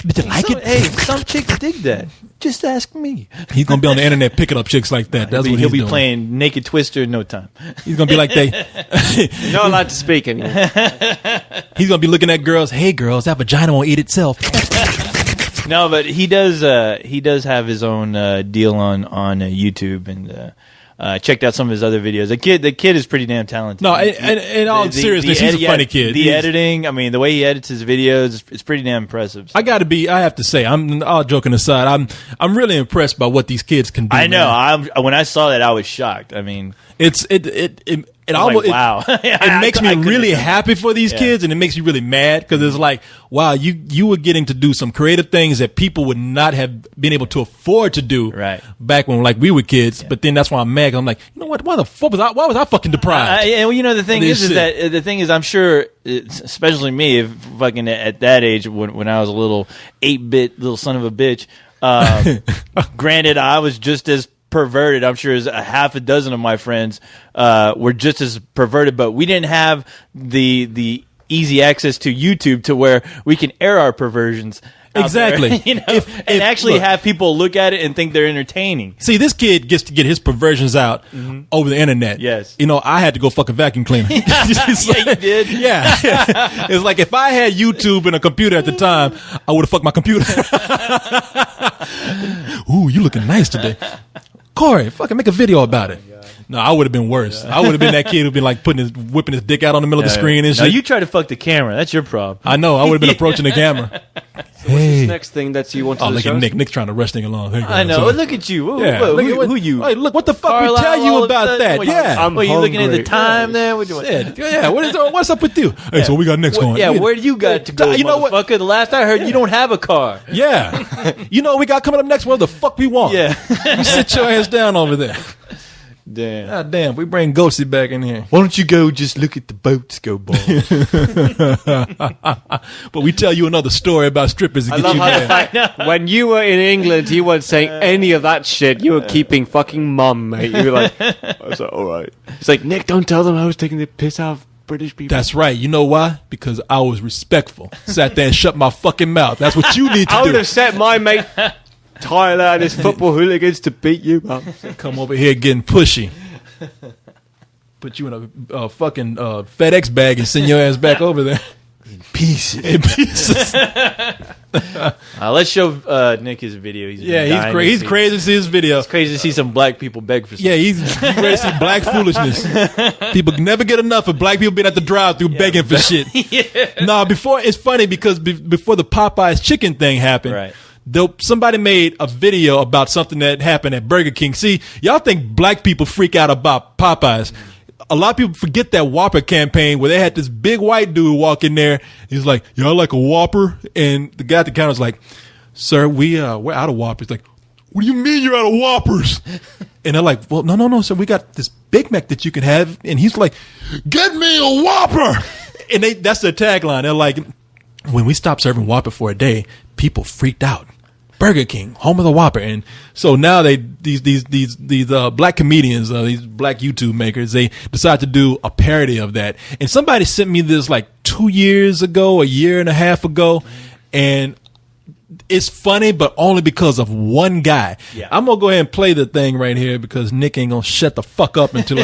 Did you like it?
Hey, some chicks dig that. Just ask me.
He's gonna be on the internet picking up chicks like that. That's what
he'll
he's
be
doing.
Playing Naked Twister in no time.
He's gonna be like they.
You're not allowed to speak anymore.
He's gonna be looking at girls. Hey, girls, that vagina won't eat itself.
No, but he does have his own deal on YouTube, and checked out some of his other videos. The kid is pretty damn talented.
No, in all seriousness, he's a funny kid.
The editing, I mean, the way he edits his videos, it's pretty damn impressive. So.
I have to say, all joking aside, I'm really impressed by what these kids can do.
I know. When I saw that, I was shocked. I mean,
it almost
like, wow.
It makes me really happy for these kids, and it makes me really mad because it's like, wow, you were getting to do some creative things that people would not have been able to afford to do back when we were kids. But then that's why I'm mad. I'm like, you know what? Why was I fucking deprived?
And the thing is, I'm sure, especially me, if fucking at that age when I was a little 8-bit little son of a bitch. Granted, I was just as perverted. I'm sure as a half a dozen of my friends were just as perverted, but we didn't have the easy access to YouTube to where we can air our perversions.
Exactly.
There, and actually have people look at it and think they're entertaining.
See, this kid gets to get his perversions out over the internet.
Yes.
I had to go fuck a vacuum cleaner.
You did?
Yeah. It's like if I had YouTube and a computer at the time, I would have fucked my computer. Ooh, you looking nice today. Corey, fucking make a video about it. No, I would have been worse. I would have been that kid who'd been like whipping his dick out on the middle of the screen and shit.
No, you try to fuck the camera. That's your problem.
I know. I would have been approaching the camera.
So what's this next thing that you want to
look at Nick. Nick's trying to rush things along.
I know. Look at you. Who you?
Hey, look, what the fuck we tell you about that? Yeah.
Are you looking at the time there? What you doing?
Yeah. What's up with you? Hey, so we got next one.
Yeah, where do you got to go, motherfucker? The last I heard, you don't have a car.
Yeah. We got coming up next one. The fuck we want?
Yeah.
You sit your ass down over there.
Damn.
God damn, we bring Ghosty back in here.
Why don't you go just look at the boats go by?
But we tell you another story about strippers to get you there.
When you were in England, you weren't saying any of that shit. You were keeping fucking mum, mate. You were like, I was like, all right. It's like, Nick, don't tell them I was taking the piss out of British people.
That's right. You know why? Because I was respectful. Sat there and shut my fucking mouth. That's what you need to do.
I would have set my mate Tyler and his football hooligans to beat you up.
Come over here getting pushy. Put you in a fucking FedEx bag and send your ass back over there.
In pieces. Let's show Nick his video. He's
crazy to see his video.
It's crazy to see some black people beg for something.
Yeah, he's ready to see black foolishness. People never get enough of black people being at the drive-thru begging for shit. It's funny because before the Popeyes chicken thing happened,
right.
Somebody made a video about something that happened at Burger King. See, y'all think black people freak out about Popeyes. A lot of people forget that Whopper campaign where they had this big white dude walk in there. He's like, y'all like a Whopper? And the guy at the counter was like, sir, we're out of Whoppers. Like, what do you mean you're out of Whoppers? And they're like, well, no, sir, we got this Big Mac that you can have. And he's like, get me a Whopper. And that's their tagline. They're like, when we stopped serving Whopper for a day, people freaked out. Burger King, home of the Whopper. And so now these black comedians, these black YouTube makers, they decide to do a parody of that. And somebody sent me this like 2 years ago, a year and a half ago, and it's funny, but only because of one guy. Yeah. I'm going to go ahead and play the thing right here because Nick ain't going to shut the fuck up until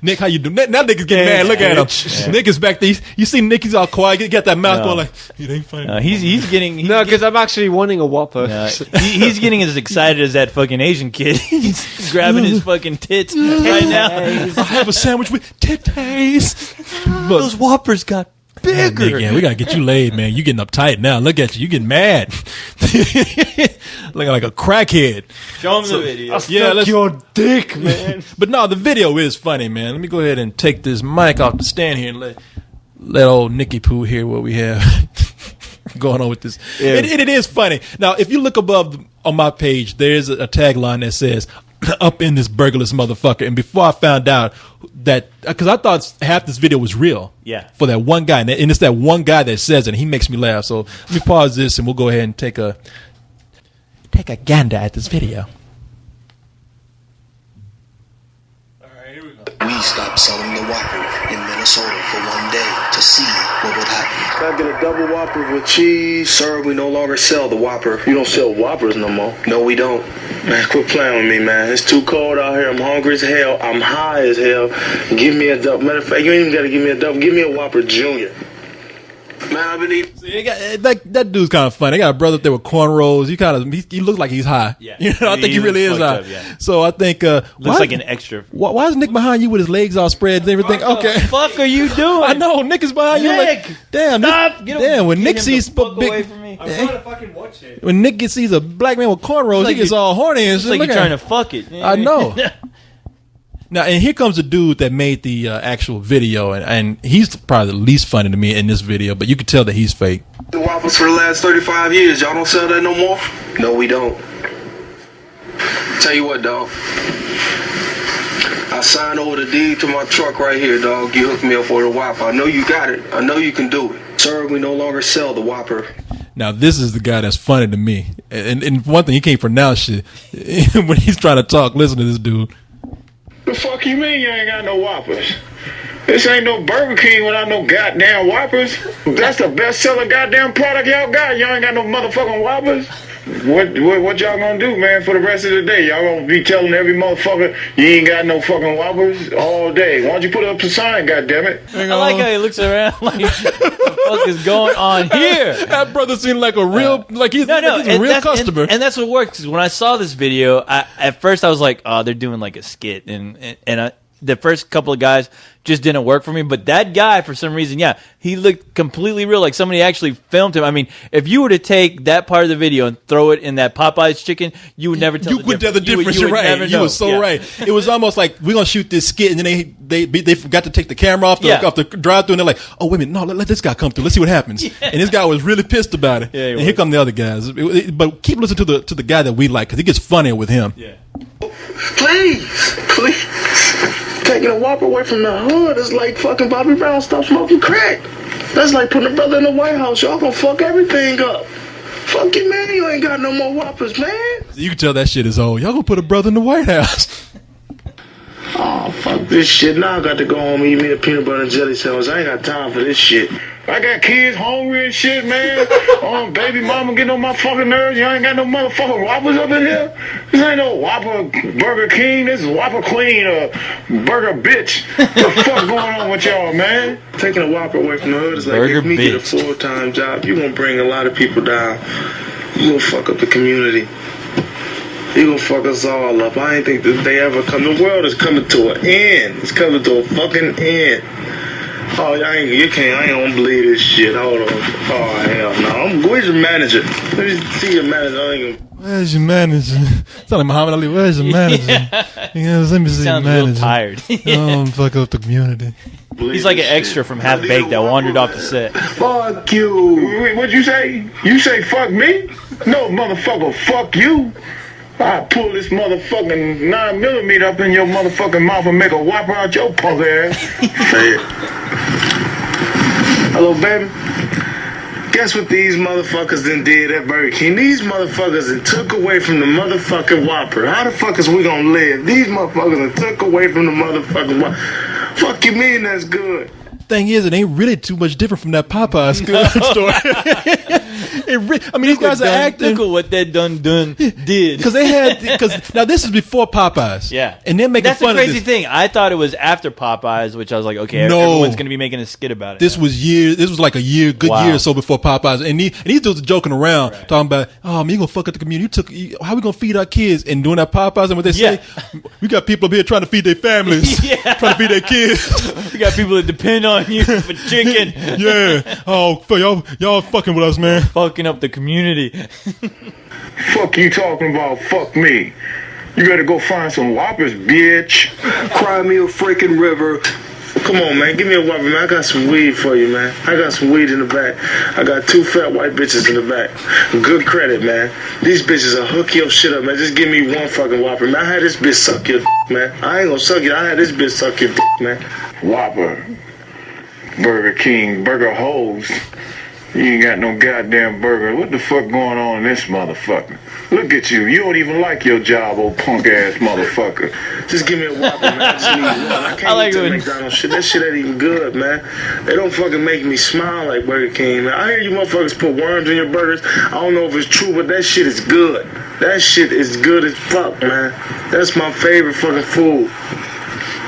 Nick, how you doing? Now Nick is getting mad. Look at him. Yeah. Nick is back there. You see Nick, he's all quiet. He got that mouth going like, it ain't funny.
He's getting...
because I'm actually wanting a Whopper.
He's getting as excited as that fucking Asian kid. He's grabbing his fucking tits right now.
I have a sandwich with titties.
Those Whoppers got bigger.
Nick, yeah, we gotta get you laid, man. You getting uptight now. Look at you. You getting mad. Looking like a crackhead.
Show him the video.
Suck your dick, man.
But no, the video is funny, man. Let me go ahead and take this mic off the stand here and let old Nicky Poo hear what we have. fuck going on with this. Yeah. It is funny. Now, if you look above on my page, there is a tagline that says, "Up in this burgerless motherfucker." And before I found out that, because I thought half this video was real, for that one guy, and it's that one guy that says it, and he makes me laugh. So let me pause this, and we'll go ahead and take a gander at this video.
We stopped selling the Whopper in Minnesota for one day to see what would happen.
Can I get a double Whopper with cheese?
Sir, we no longer sell the Whopper.
You don't sell Whoppers no more?
No, we don't.
Man, quit playing with me, man. It's too cold out here. I'm hungry as hell. I'm high as hell. Give me a double. Matter of fact, you ain't even got to give me a double. Give me a Whopper Junior. Man, I believe.
See, that dude's kind of funny. They got a brother up there with cornrows. He looks like he's high.
Yeah,
you know, I think he really is high.
Up, yeah.
So I think
looks like an extra.
Why is Nick behind you with his legs all spread and everything?
What the fuck are you doing?
I know Nick is behind you. Like, damn,
stop!
Damn, when Nick sees
away from me.
I'm trying to fucking watch it.
When Nick sees a black man with cornrows, he gets all horny and
shit. It's like you're trying to fuck it.
I know. Now, and here comes the dude that made the actual video, and he's probably the least funny to me in this video, but you can tell that he's fake.
The Whoppers for the last 35 years. Y'all don't sell that no more?
No, we don't.
Tell you what, dog. I signed over the deed to my truck right here, dog. You hooked me up for the Whopper. I know you got it. I know you can do it.
Sir, we no longer sell the Whopper.
Now, this is the guy that's funny to me. And one thing, he can't pronounce shit. When he's trying to talk, listen to this dude.
The fuck you mean you ain't got no Whoppers? This ain't no Burger King without no goddamn Whoppers. That's the best selling goddamn product y'all got. Y'all ain't got no motherfucking Whoppers. What y'all gonna do, man, for the rest of the day? Y'all gonna be telling every motherfucker you ain't got no fucking Whoppers all day. Why don't you put up a sign, goddammit?
I like how he looks around like, what the fuck is going on here?
That brother seemed like a real, like he's a real customer.
And that's what works. Because when I saw this video, at first I was like, oh, they're doing like a skit. And the first couple of guys just didn't work for me. But that guy, for some reason, he looked completely real. Like somebody actually filmed him. I mean, if you were to take that part of the video and throw it in that Popeyes chicken, you would never tell the difference. You would tell the difference.
You're right. You were so right. It was almost like, we're going to shoot this skit. And then they forgot to take the camera off the drive-thru. And they're like, oh, wait a minute. No, let this guy come through. Let's see what happens. Yeah. And this guy was really pissed about it. Yeah, and here come the other guys. But keep listening to the guy that we like, because it gets funnier with him.
Yeah.
Please. Taking a Whopper away from the hood is like fucking Bobby Brown stop smoking crack. That's like putting a brother in the White House. Y'all gonna fuck everything up. Fuck you, man. You ain't got no more Whoppers, man.
You can tell that shit is old. Y'all gonna put a brother in the White House.
Oh, fuck this shit. Now I got to go home and eat me a peanut butter and jelly sandwich. I ain't got time for this shit. I got kids hungry and shit, man. Baby mama getting on my fucking nerves. You ain't got no motherfucking Whoppers up in here. This ain't no Whopper Burger King. This is Whopper Queen or Burger Bitch. What the fuck going on with y'all, man? Taking a Whopper away from the hood is like,
Burger
if me
Bitch.
get a full-time job, you gonna bring a lot of people down. You gonna fuck up the community. You gonna fuck us all up. I ain't think that they ever come. The world is coming to an end. It's coming to a fucking end. Oh, I ain't gonna believe this shit. Hold on. Oh, hell no. Where's your manager? Let me see your manager.
Where's your manager? It's like Muhammad Ali. Where's your manager? Let me see your manager.
Real tired.
Don't fuck up the community.
He's like an extra from Half Baked that wandered off the set.
Fuck you. What'd you say? You say fuck me? No, motherfucker, fuck you. I pull this motherfucking 9mm up in your motherfucking mouth and make a Whopper out your punk ass. Say it. Hello, baby. Guess what these motherfuckers done did at Burger King? These motherfuckers done took away from the motherfucking Whopper. How the fuck is we gonna live? These motherfuckers done took away from the motherfucking Whopper. Fuck you mean that's good?
Thing is, it ain't really too much different from that Popeye story. These guys are acting.
Look at what that done did.
Because now this is before Popeyes.
Yeah,
and they're making fun of this.
That's the crazy thing. I thought it was after Popeyes, which I was like, okay, everyone's going to be making a skit about it.
This was like a year or so before Popeyes, and these dudes are joking around, talking about, oh man, you gonna fuck up the community. How we gonna feed our kids? And doing that Popeyes, and what they say, we got people up here trying to feed their families, trying to feed their kids.
We got people that depend on you for chicken.
Yeah. Oh, y'all fucking with us, man.
Fucking up the community.
Fuck you talking about? Fuck me. You better go find some Whoppers, bitch.
Cry me a freaking river.
come on, man. Give me a Whopper, man. I got some weed for you, man. I got some weed in the back. I got 2 fat white bitches in the back. Good credit, man. These bitches will hook your shit up, man. Just give me one fucking Whopper, man. I had this bitch suck your man. I ain't gonna suck it. I had this bitch suck your man.
Whopper, Burger King, burger holes. You ain't got no goddamn burger. What the fuck going on in this motherfucker? Look at you. You don't even like your job, old punk ass motherfucker.
Just give me a Whopper, man. I just need one. I can't eat that McDonald's shit. That shit ain't even good, man. They don't fucking make me smile like Burger King, man. I hear you motherfuckers put worms in your burgers. I don't know if it's true, but that shit is good. That shit is good as fuck, man. That's my favorite fucking food.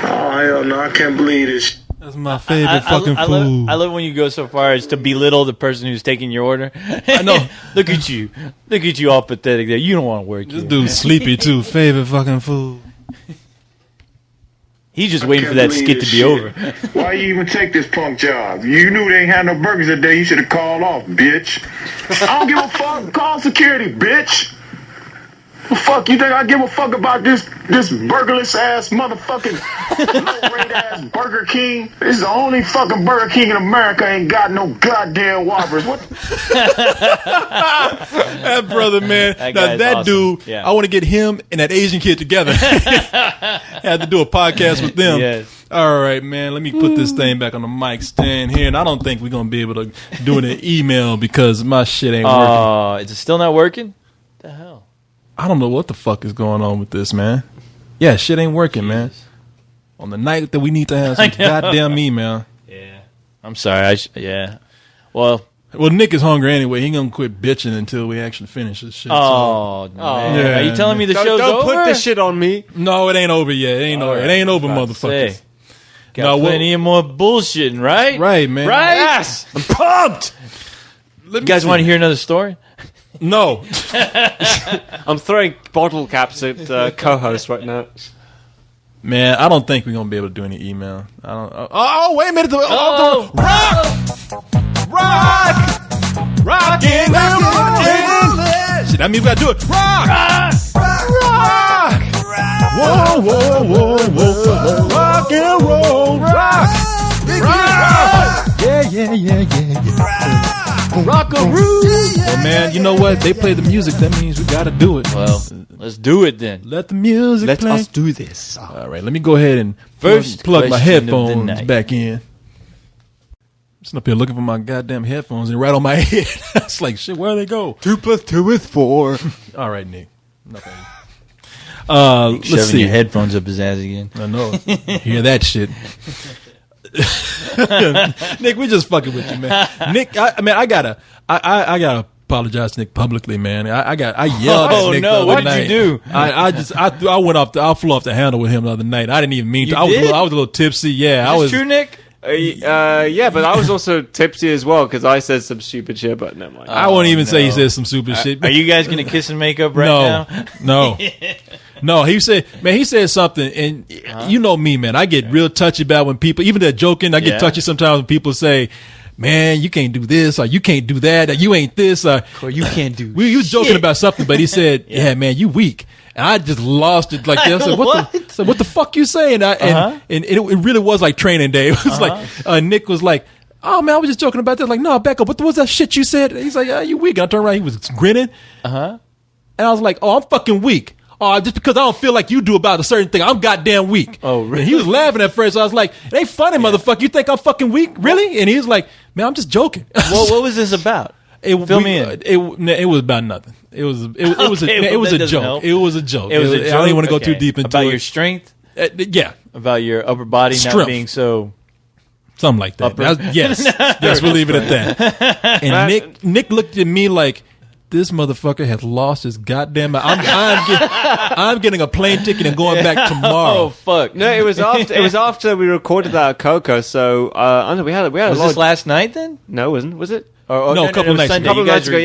Oh, hell no. I can't believe this.
That's my favorite fucking food.
I love when you go so far as to belittle the person who's taking your order.
I know.
Look at you. Look at you all pathetic there. You don't want to work
This
here.
dude's sleepy, too. Favorite fucking food.
He's just waiting for that skit to be over.
Why you even take this punk job? You knew they ain't had no burgers that day. You should have called off, bitch. I don't give a fuck. Call security, bitch. The fuck you think I give a fuck about this burgerless ass motherfucking low rate ass Burger King? This is the only fucking Burger King in America ain't got no goddamn Whoppers. What?
That brother, man. That awesome. Dude, yeah. I want to get him and that Asian kid together. Had to do a podcast with them.
Yes.
All right, man. Let me put this thing back on the mic stand here, and I don't think we're gonna be able to do an email because my shit ain't working.
Is it still not working? What the hell?
I don't know what the fuck is going on with this, man. Yeah, shit ain't working, man. On the night that we need to have some goddamn email.
Yeah. I'm sorry. Yeah. Well,
Nick is hungry anyway. He gonna quit bitching until we actually finish this shit.
Oh, man. Yeah. Are you telling me the show's
don't
over?
Don't put this shit on me.
No, it ain't over yet. It ain't over. It ain't over, motherfuckers.
Got plenty of more bullshitting, right?
Right, man.
Right? Yes. I'm pumped. You guys want to hear another story?
No.
I'm throwing bottle caps at co-host right now.
Man, I don't think we're gonna be able to do any email. I don't. Wait a minute! Rock and roll. Shit, that means we gotta do it. Rock. Whoa, whoa, whoa, whoa! Rock and roll. Rock. Yeah. Rockaroo! Well, man, you know what? They play the music. That means we gotta do it.
Well, let's do it then.
Let the music play.
Let us do this.
All right, let me go ahead and plug my headphones back in. I'm just up here looking for my goddamn headphones and right on my head. It's like, shit, where they go?
2 + 2 is 4.
All right, Nick. Nothing.
Let's see. Shoving your headphones up his ass again.
I know. Hear that shit. Nick, we just fucking with you, man. Nick, I gotta apologize to Nick publicly, man. I yelled at Nick the other night.
What did you do?
I flew off the handle with him the other night. I didn't even mean to. I was a little tipsy. Yeah,
Is this true, Nick?
Yeah, but I was also tipsy as well because I said some stupid shit. But never mind.
I won't even say he said some stupid shit.
Are you guys gonna kiss and make up right now?
No. No, he said something, and you know me, man. I get real touchy about when people, even that joking, I get touchy sometimes when people say, man, you can't do this, or you can't do that, or you ain't this, or
you can't do
you joking about something, but he said, yeah, man, you weak. And I just lost it like that. I said, what the fuck you saying? And it really was like training day. It was like, Nick was like, oh, man, I was just joking about that. Like, no, back up. What was that shit you said? He's like, you weak. And I turned around, he was grinning. And I was like, oh, I'm fucking weak. Oh, just because I don't feel like you do about a certain thing, I'm goddamn weak.
Oh, really?
And he was laughing at first. So I was like, it ain't funny, motherfucker. You think I'm fucking weak? Really? And he was like, man, I'm just joking.
Well, what was this about? Fill me in.
It was about nothing. It was a joke. It was a joke.
It was a joke.
I don't even want to go too deep into it.
About your strength?
Yeah.
About your upper body not being so...
Something like that. Yes. We'll leave it at that. And Nick looked at me like, this motherfucker has lost his goddamn mind. I'm getting a plane ticket and going back tomorrow.
Oh fuck!
No, it was after we recorded that at Coco. So we had.
Was this last night then?
No, it wasn't. Was it?
No,
a couple nights
Sunday.
ago.
couple of nights ago,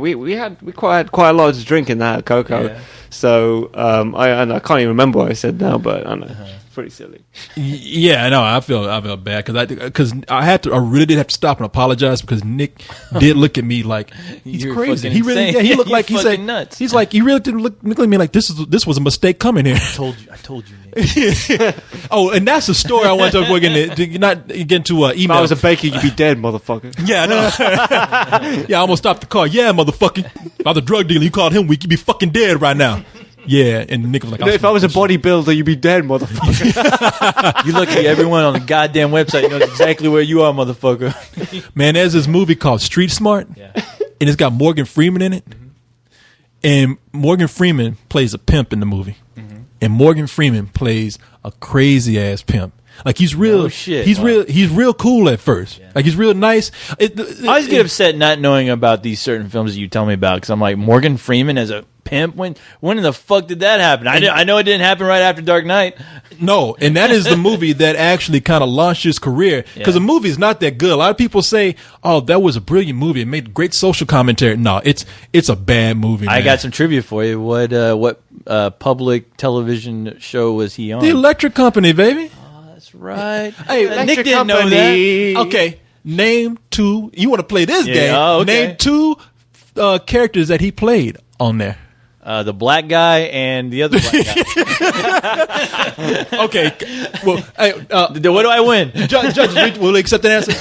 we had quite a lot to drink in that Coco.
Yeah.
So I can't even remember what I said now, but I don't know. Pretty silly.
Yeah, no, I feel bad because I really did have to stop and apologize because Nick did look at me like he's
You're
crazy.
fucking
He really,
insane.
he looked like
You're
he said
fucking nuts.
He's like he really didn't look at me like this was a mistake coming here.
I told you, Nick.
Oh, and that's the story I want to not get into
If
email.
I was a baker, you'd be dead, motherfucker.
Yeah, I know. Yeah, I almost stopped the car. Yeah, motherfucker. If I was a drug dealer, you called him weak, you'd be fucking dead right now. Yeah, and Nick was like,
If I was a bodybuilder, you'd be dead, motherfucker.
You lucky everyone on the goddamn website knows exactly where you are, motherfucker.
Man, there's this movie called Street Smart, and it's got Morgan Freeman in it. And Morgan Freeman plays a pimp in the movie. And Morgan Freeman plays a crazy ass pimp. Like he's real,
Oh, shit.
he's
Wow.
he's real cool at first. Like he's real nice.
I always get upset not knowing about these certain films that you tell me about because I'm like, Morgan Freeman as a pimp? When in the fuck did that happen? I know it didn't happen right after Dark Knight.
No, and that is the movie that actually kind of launched his career because the movie is not that good. A lot of people say, "Oh, that was a brilliant movie. It made great social commentary." No, it's a bad movie. Man.
I got some trivia for you. What public television show was he on?
The Electric Company, baby.
That's right.
Hey,
Nick didn't know that.
Okay, name two. You want to play this game?
Oh, okay.
Name two characters that he played on there.
The black guy and the other black guy.
Okay. Well, hey,
What do I win?
Judge, will you accept that answer?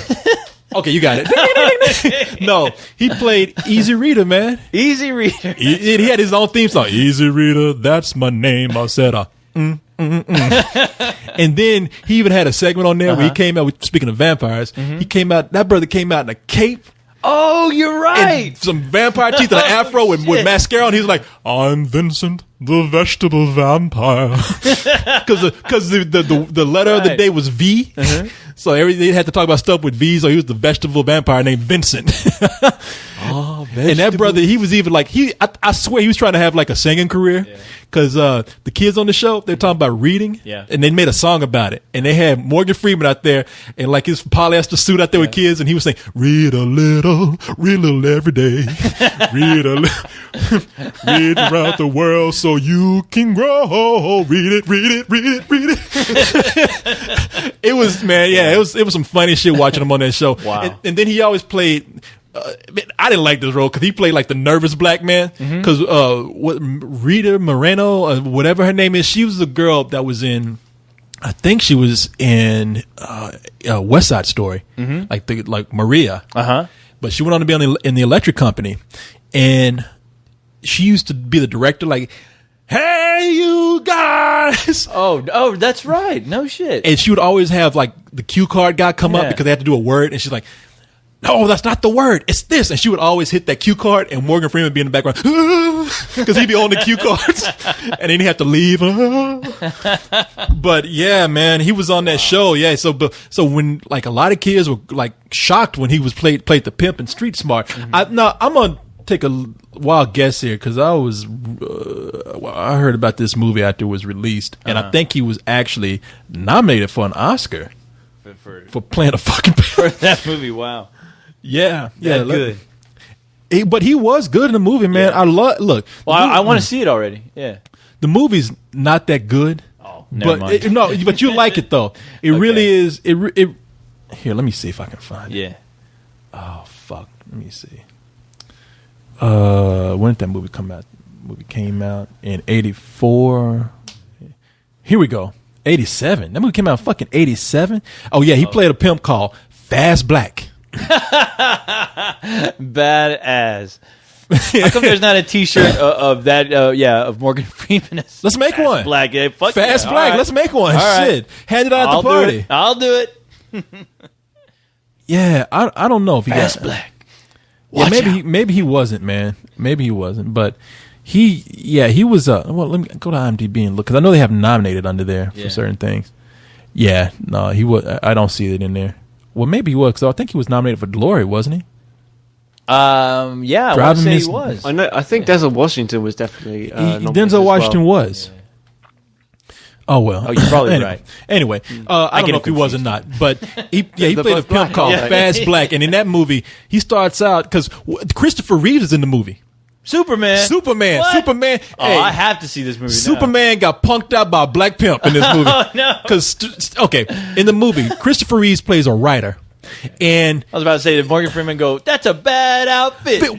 Okay, you got it. No, he played Easy Reader, man.
Easy Reader.
He had his own theme song. Easy Reader, that's my name. I said, And then he even had a segment on there where he came out with, speaking of vampires, that brother came out in a cape.
Oh, you're right.
And some vampire teeth and an afro with mascara on. He's like, I'm Vincent, the vegetable vampire. Because the letter of the day was V. So they had to talk about stuff with V. So he was the vegetable vampire named Vincent. And that brother, he was even like, I swear he was trying to have like a singing career. Because the kids on the show, they're talking about reading. And they made a song about it. And they had Morgan Freeman out there and like his polyester suit out there with kids. And he was saying, read a little every day. Read a little. Read around the world so you can grow. Read it. It was, man, it was some funny shit watching him on that show.
Wow.
And then he always played. I didn't like this role because he played like the nervous black man. Because Rita Moreno, whatever her name is, she was the girl that was in. I think she was in West Side Story, like Maria. But she went on to be in the Electric Company, and she used to be the director. Like, hey, you guys!
Oh, that's right. No shit.
And she would always have like the cue card guy come up because they had to do a word, and she's like, no, that's not the word. It's this. And she would always hit that cue card, and Morgan Freeman would be in the background because he'd be on the cue cards, and then he'd have to leave. But yeah, man, he was on that show. Yeah, so when like a lot of kids were like shocked when he was played the pimp in Street Smart. I'm gonna take a wild guess here because I heard about this movie after it was released, and I think he was actually nominated for an Oscar for playing a fucking pimp.
For that movie. Wow.
Yeah,
Good.
But he was good in the movie, man. I look.
Well, I want to see it already. Yeah.
The movie's not that good.
Oh, never mind.
But you like it though. It really is. It. Here, let me see if I can find it.
Yeah.
Oh fuck. Let me see. When did that movie come out? The movie came out in '84. Here we go. '87. That movie came out in fucking '87. Oh yeah, he played a pimp called Fast Black.
Badass. How come there's not a T-shirt of that? Of Morgan Freeman.
Let's make one.
Black. Yeah, fuck
Fast
yeah.
Black.
Right.
Let's make one.
All right.
Shit. Hand it out at the party.
I'll do it.
Yeah, I don't know if he
Fast
got
Black.
Yeah, maybe he wasn't, man. Maybe he wasn't, but he was. Well, let me go to IMDb and look because I know they have nominated under there for certain things. Yeah, no, he was. I don't see it in there. Well, maybe he was because I think he was nominated for Glory, wasn't he?
Yeah, I want to say he was.
I think Denzel Washington was definitely nominated
Denzel Washington was. Oh well.
Oh, you're probably
anyway,
right.
Anyway, I don't know if he was or not, but he played a pimp called Fast Black, and in that movie, he starts out because Christopher Reeves is in the movie.
Superman.
Superman.
Oh,
hey,
I have to see this movie.
Superman got punked out by a black pimp in this movie.
Oh no!
Because in the movie, Christopher Reeves plays a writer, and
I was about to say, did Morgan Freeman go, "That's a bad outfit"?
Woo!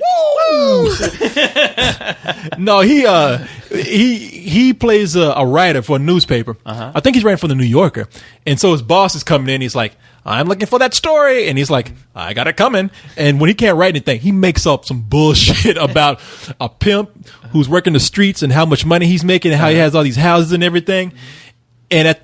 No, he plays a writer for a newspaper. I think he's writing for the New Yorker, and so his boss is coming in. He's like, I'm looking for that story. And he's like, I got it coming. And when he can't write anything, he makes up some bullshit about a pimp who's working the streets and how much money he's making and how he has all these houses and everything. And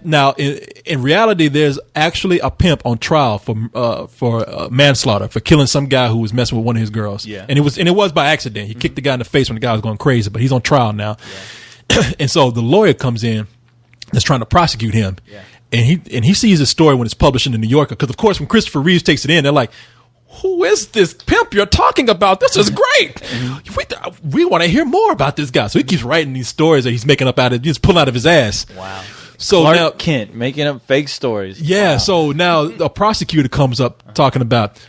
in reality, there's actually a pimp on trial for manslaughter, for killing some guy who was messing with one of his girls.
Yeah.
And it was by accident. He kicked the guy in the face when the guy was going crazy, but he's on trial now. Yeah. And so the lawyer comes in that's trying to prosecute him. Yeah. And he sees his story when it's published in the New Yorker. Because, of course, when Christopher Reeves takes it in, they're like, who is this pimp you're talking about? This is great. We want to hear more about this guy. So he keeps writing these stories that he's making up he's pulling out of his ass.
Wow.
So
Clark
now,
Kent making up fake stories.
Yeah.
Wow.
So now a prosecutor comes up talking about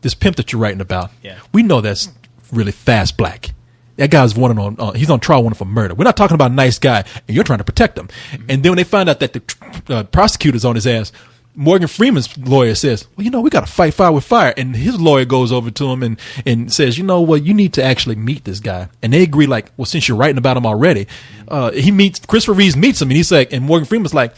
this pimp that you're writing about.
Yeah.
We know that's really Fast Black. That guy's he's on trial wanted for murder. We're not talking about a nice guy, and you're trying to protect him. And then when they find out that the prosecutor's on his ass, Morgan Freeman's lawyer says, well, we got to fight fire with fire. And his lawyer goes over to him and says, you need to actually meet this guy. And they agree, like, well, since you're writing about him already, Christopher Reeves meets him, and he's like, and Morgan Freeman's like,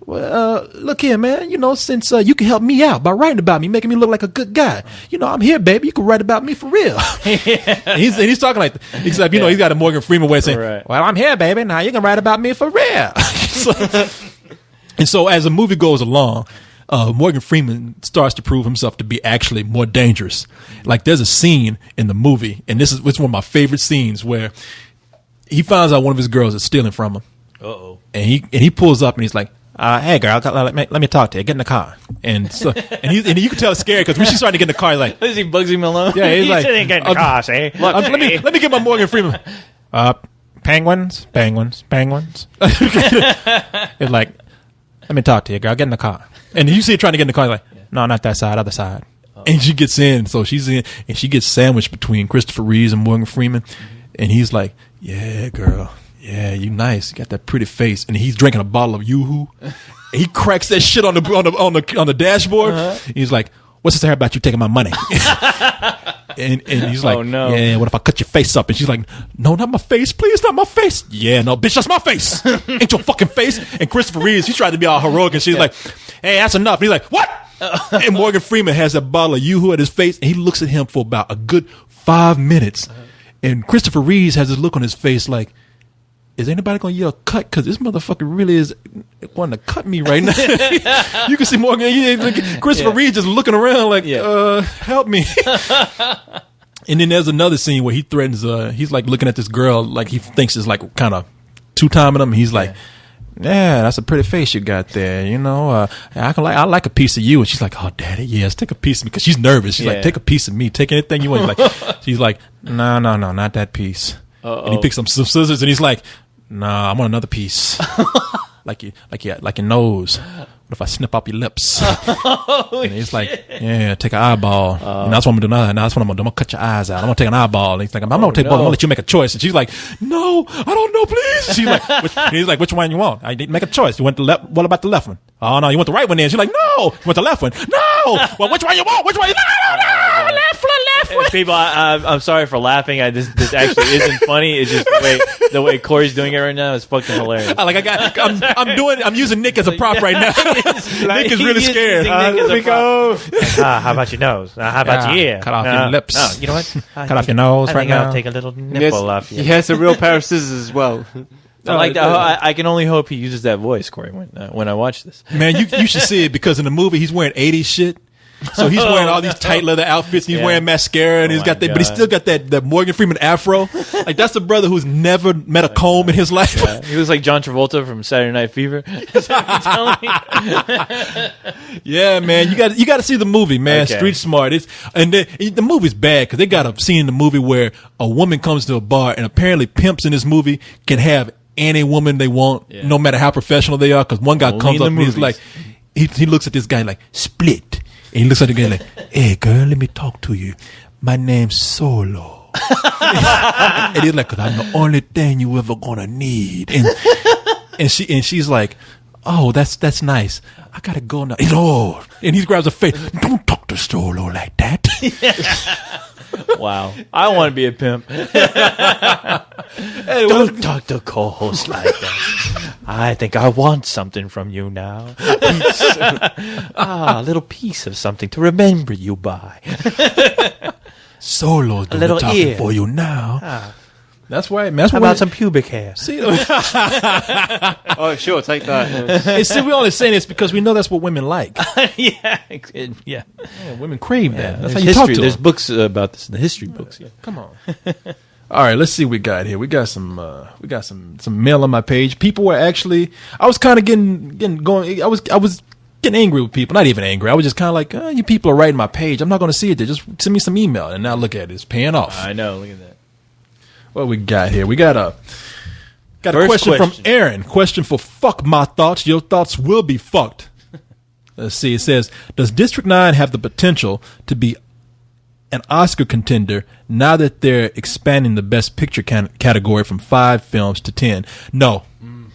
well, look here, man, since you can help me out by writing about me, making me look like a good guy, I'm here, baby. You can write about me for real. And he's talking like, except, he's got a Morgan Freeman way of saying, right. Well, I'm here, baby. Now you can write about me for real. And so as the movie goes along, Morgan Freeman starts to prove himself to be actually more dangerous. Like there's a scene in the movie, and it's one of my favorite scenes, where he finds out one of his girls is stealing from him. Uh-oh. And he pulls up and he's like, hey girl, let me talk to you. Get in the car. And so and you can tell it's scary because when she's starting to get in the car, he's like,
is he Bugsy Malone?
Yeah, he's like,
get in the car, see?
Let me get my Morgan Freeman. Penguins. It's like, let me talk to you, girl. Get in the car. And you see her trying to get in the car. Like, no, not that side, other side. Oh. And she gets in. So she's in, and she gets sandwiched between Christopher Reeves and Morgan Freeman. And he's like, yeah, girl. Yeah, you nice. You got that pretty face. And he's drinking a bottle of Yoo-Hoo. He cracks that shit on the dashboard. Uh-huh. He's like, what's this about you taking my money? And he's like, oh, no. Yeah, what if I cut your face up? And she's like, no, not my face. Please, not my face. Yeah, no, bitch, that's my face. Ain't your fucking face. And Christopher Reeves, he tried to be all heroic, and she's like, hey, that's enough. And he's like, what? And Morgan Freeman has that bottle of Yoo-Hoo at his face, and he looks at him for about a good 5 minutes. And Christopher Reeves has this look on his face like, is anybody going to yell cut? Because this motherfucker really is wanting to cut me right now. You can see Christopher Reeves just looking around like, help me. And then there's another scene where he threatens, he's like looking at this girl like he thinks is like kind of two-timing him. He's like, yeah, that's a pretty face you got there. I like a piece of you. And she's like, oh, daddy, yes, take a piece of me. Because she's nervous. She's like, take a piece of me. Take anything you want. She's like, no, not that piece. Uh-oh. And he picks up some scissors and he's like, nah, I want another piece. like your nose. What if I snip up your lips? And he's like, yeah, take an eyeball. And that's what I'm gonna do now. That's what I'm gonna do. I'm gonna cut your eyes out. I'm gonna take an eyeball. And he's like, I'm gonna take both. I'm gonna let you make a choice. And she's like, no, I don't know, please. She's like, he's like, which one you want? I didn't make a choice. You went the left. What about the left one? Oh no, you want the right one then. She's like, no, you want the left one. No. Well, which one you want? Which one? No, left one.
People, I'm sorry for laughing. This actually isn't funny. It's just the way Corey's doing it right now is fucking hilarious.
I'm using Nick as a prop right now. Nick is really scared.
Let me go. How about your nose? How about your ear?
Cut off your lips.
No, you know what?
Cut off your nose right now.
I'll take a little nipple off you.
He has a real pair of scissors as well.
I like that. I can only hope he uses that voice, Corey, when I watch this.
Man, you should see it because in the movie he's wearing 80s shit. So he's wearing all these tight leather outfits, and he's wearing mascara, and he's got that, but he's still got that Morgan Freeman afro. Like that's the brother who's never met a comb in his life.
Yeah. He looks like John Travolta from Saturday Night Fever. Is that what you're telling me?
Yeah, man, you got to see the movie, man. Okay. Street Smart. The movie's bad because they got a scene in the movie where a woman comes to a bar, and apparently pimps in this movie can have any woman they want, no matter how professional they are. Because one guy comes up and he's like, he looks at this guy like, split. And he looks at the guy like, hey, girl, let me talk to you. My name's Solo. And he's like, 'cause I'm the only thing you ever gonna need. And she's like, oh, that's nice. I gotta go now. And he grabs her face. Don't talk to Solo like that.
Wow. I want to be a pimp.
Hey,
don't talk to co-host like that. I think I want something from you now. A little piece of something to remember you by.
Solo's doing the talking for you now. That's right, man.
How about some pubic hair?
See,
oh, sure, take that.
See, we're only saying this because we know that's what women like.
Yeah,
women crave that. That's how you
history.
talk to them.
There's books about this in the history books. Yeah.
Come on. All right, let's see what we got here. We got some mail on my page. People were actually. I was kind of getting going. I was getting angry with people. Not even angry. I was just kind of like, you people are writing my page. I'm not going to see it there. Just send me some email. And now look at it. It's paying off.
I know. Look at that.
What we got here? We got a question from Aaron. Question for fuck my thoughts. Your thoughts will be fucked. Let's see. It says, does District 9 have the potential to be an Oscar contender now that they're expanding the Best Picture category from 5 films to 10? No.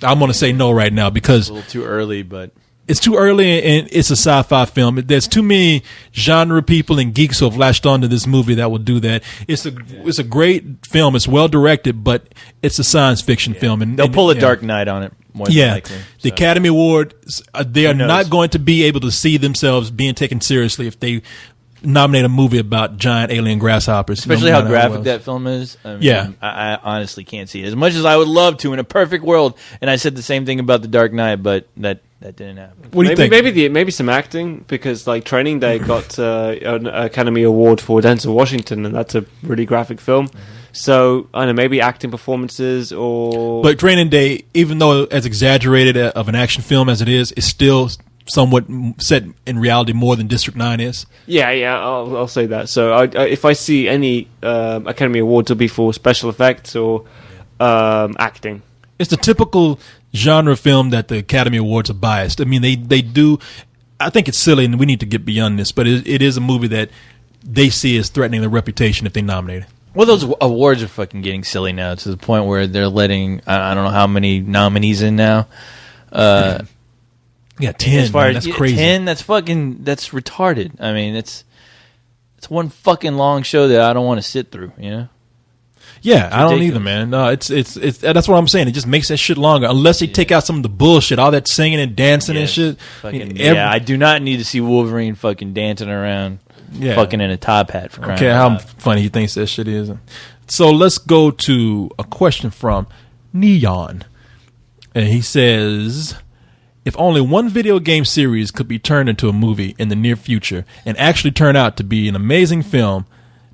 I'm going to say no right now because...
It's a little too early, but...
It's too early and it's a sci-fi film. There's too many genre people and geeks who have latched onto this movie that will do that. It's a great film. It's well directed, but it's a science fiction film. And
they'll pull a Dark Knight on it more than likely.
The Academy Awards, they are not going to be able to see themselves being taken seriously if they nominate a movie about giant alien grasshoppers.
Especially how graphic that film is. I mean, I honestly can't see it. As much as I would love to in a perfect world, and I said the same thing about The Dark Knight, but that didn't happen.
What do you think?
Maybe some acting, because like Training Day got an Academy Award for Denzel Washington, and that's a really graphic film. Mm-hmm. So I don't know, maybe acting performances or.
But Training Day, even though as exaggerated of an action film as it is still somewhat set in reality more than District 9 is.
Yeah, I'll say that. So if I see any Academy Awards, it'll be for special effects or acting.
It's the typical genre film that the Academy Awards are biased. I mean, they do. I think it's silly, and we need to get beyond this. But it is a movie that they see as threatening their reputation if they nominate it.
Well, those awards are fucking getting silly now to the point where they're letting I don't know how many nominees in now.
Yeah, 10.
As far
man,
as
that's crazy.
10, that's retarded. I mean, it's one fucking long show that I don't want to sit through. You know.
Yeah, I don't either, man. No, it's that's what I'm saying. It just makes that shit longer. Unless they take out some of the bullshit, all that singing and dancing and shit.
I do not need to see Wolverine fucking dancing around, fucking in a top hat. For
okay, how funny he thinks that shit is. So let's go to a question from Neon, and he says, if only one video game series could be turned into a movie in the near future and actually turn out to be an amazing film,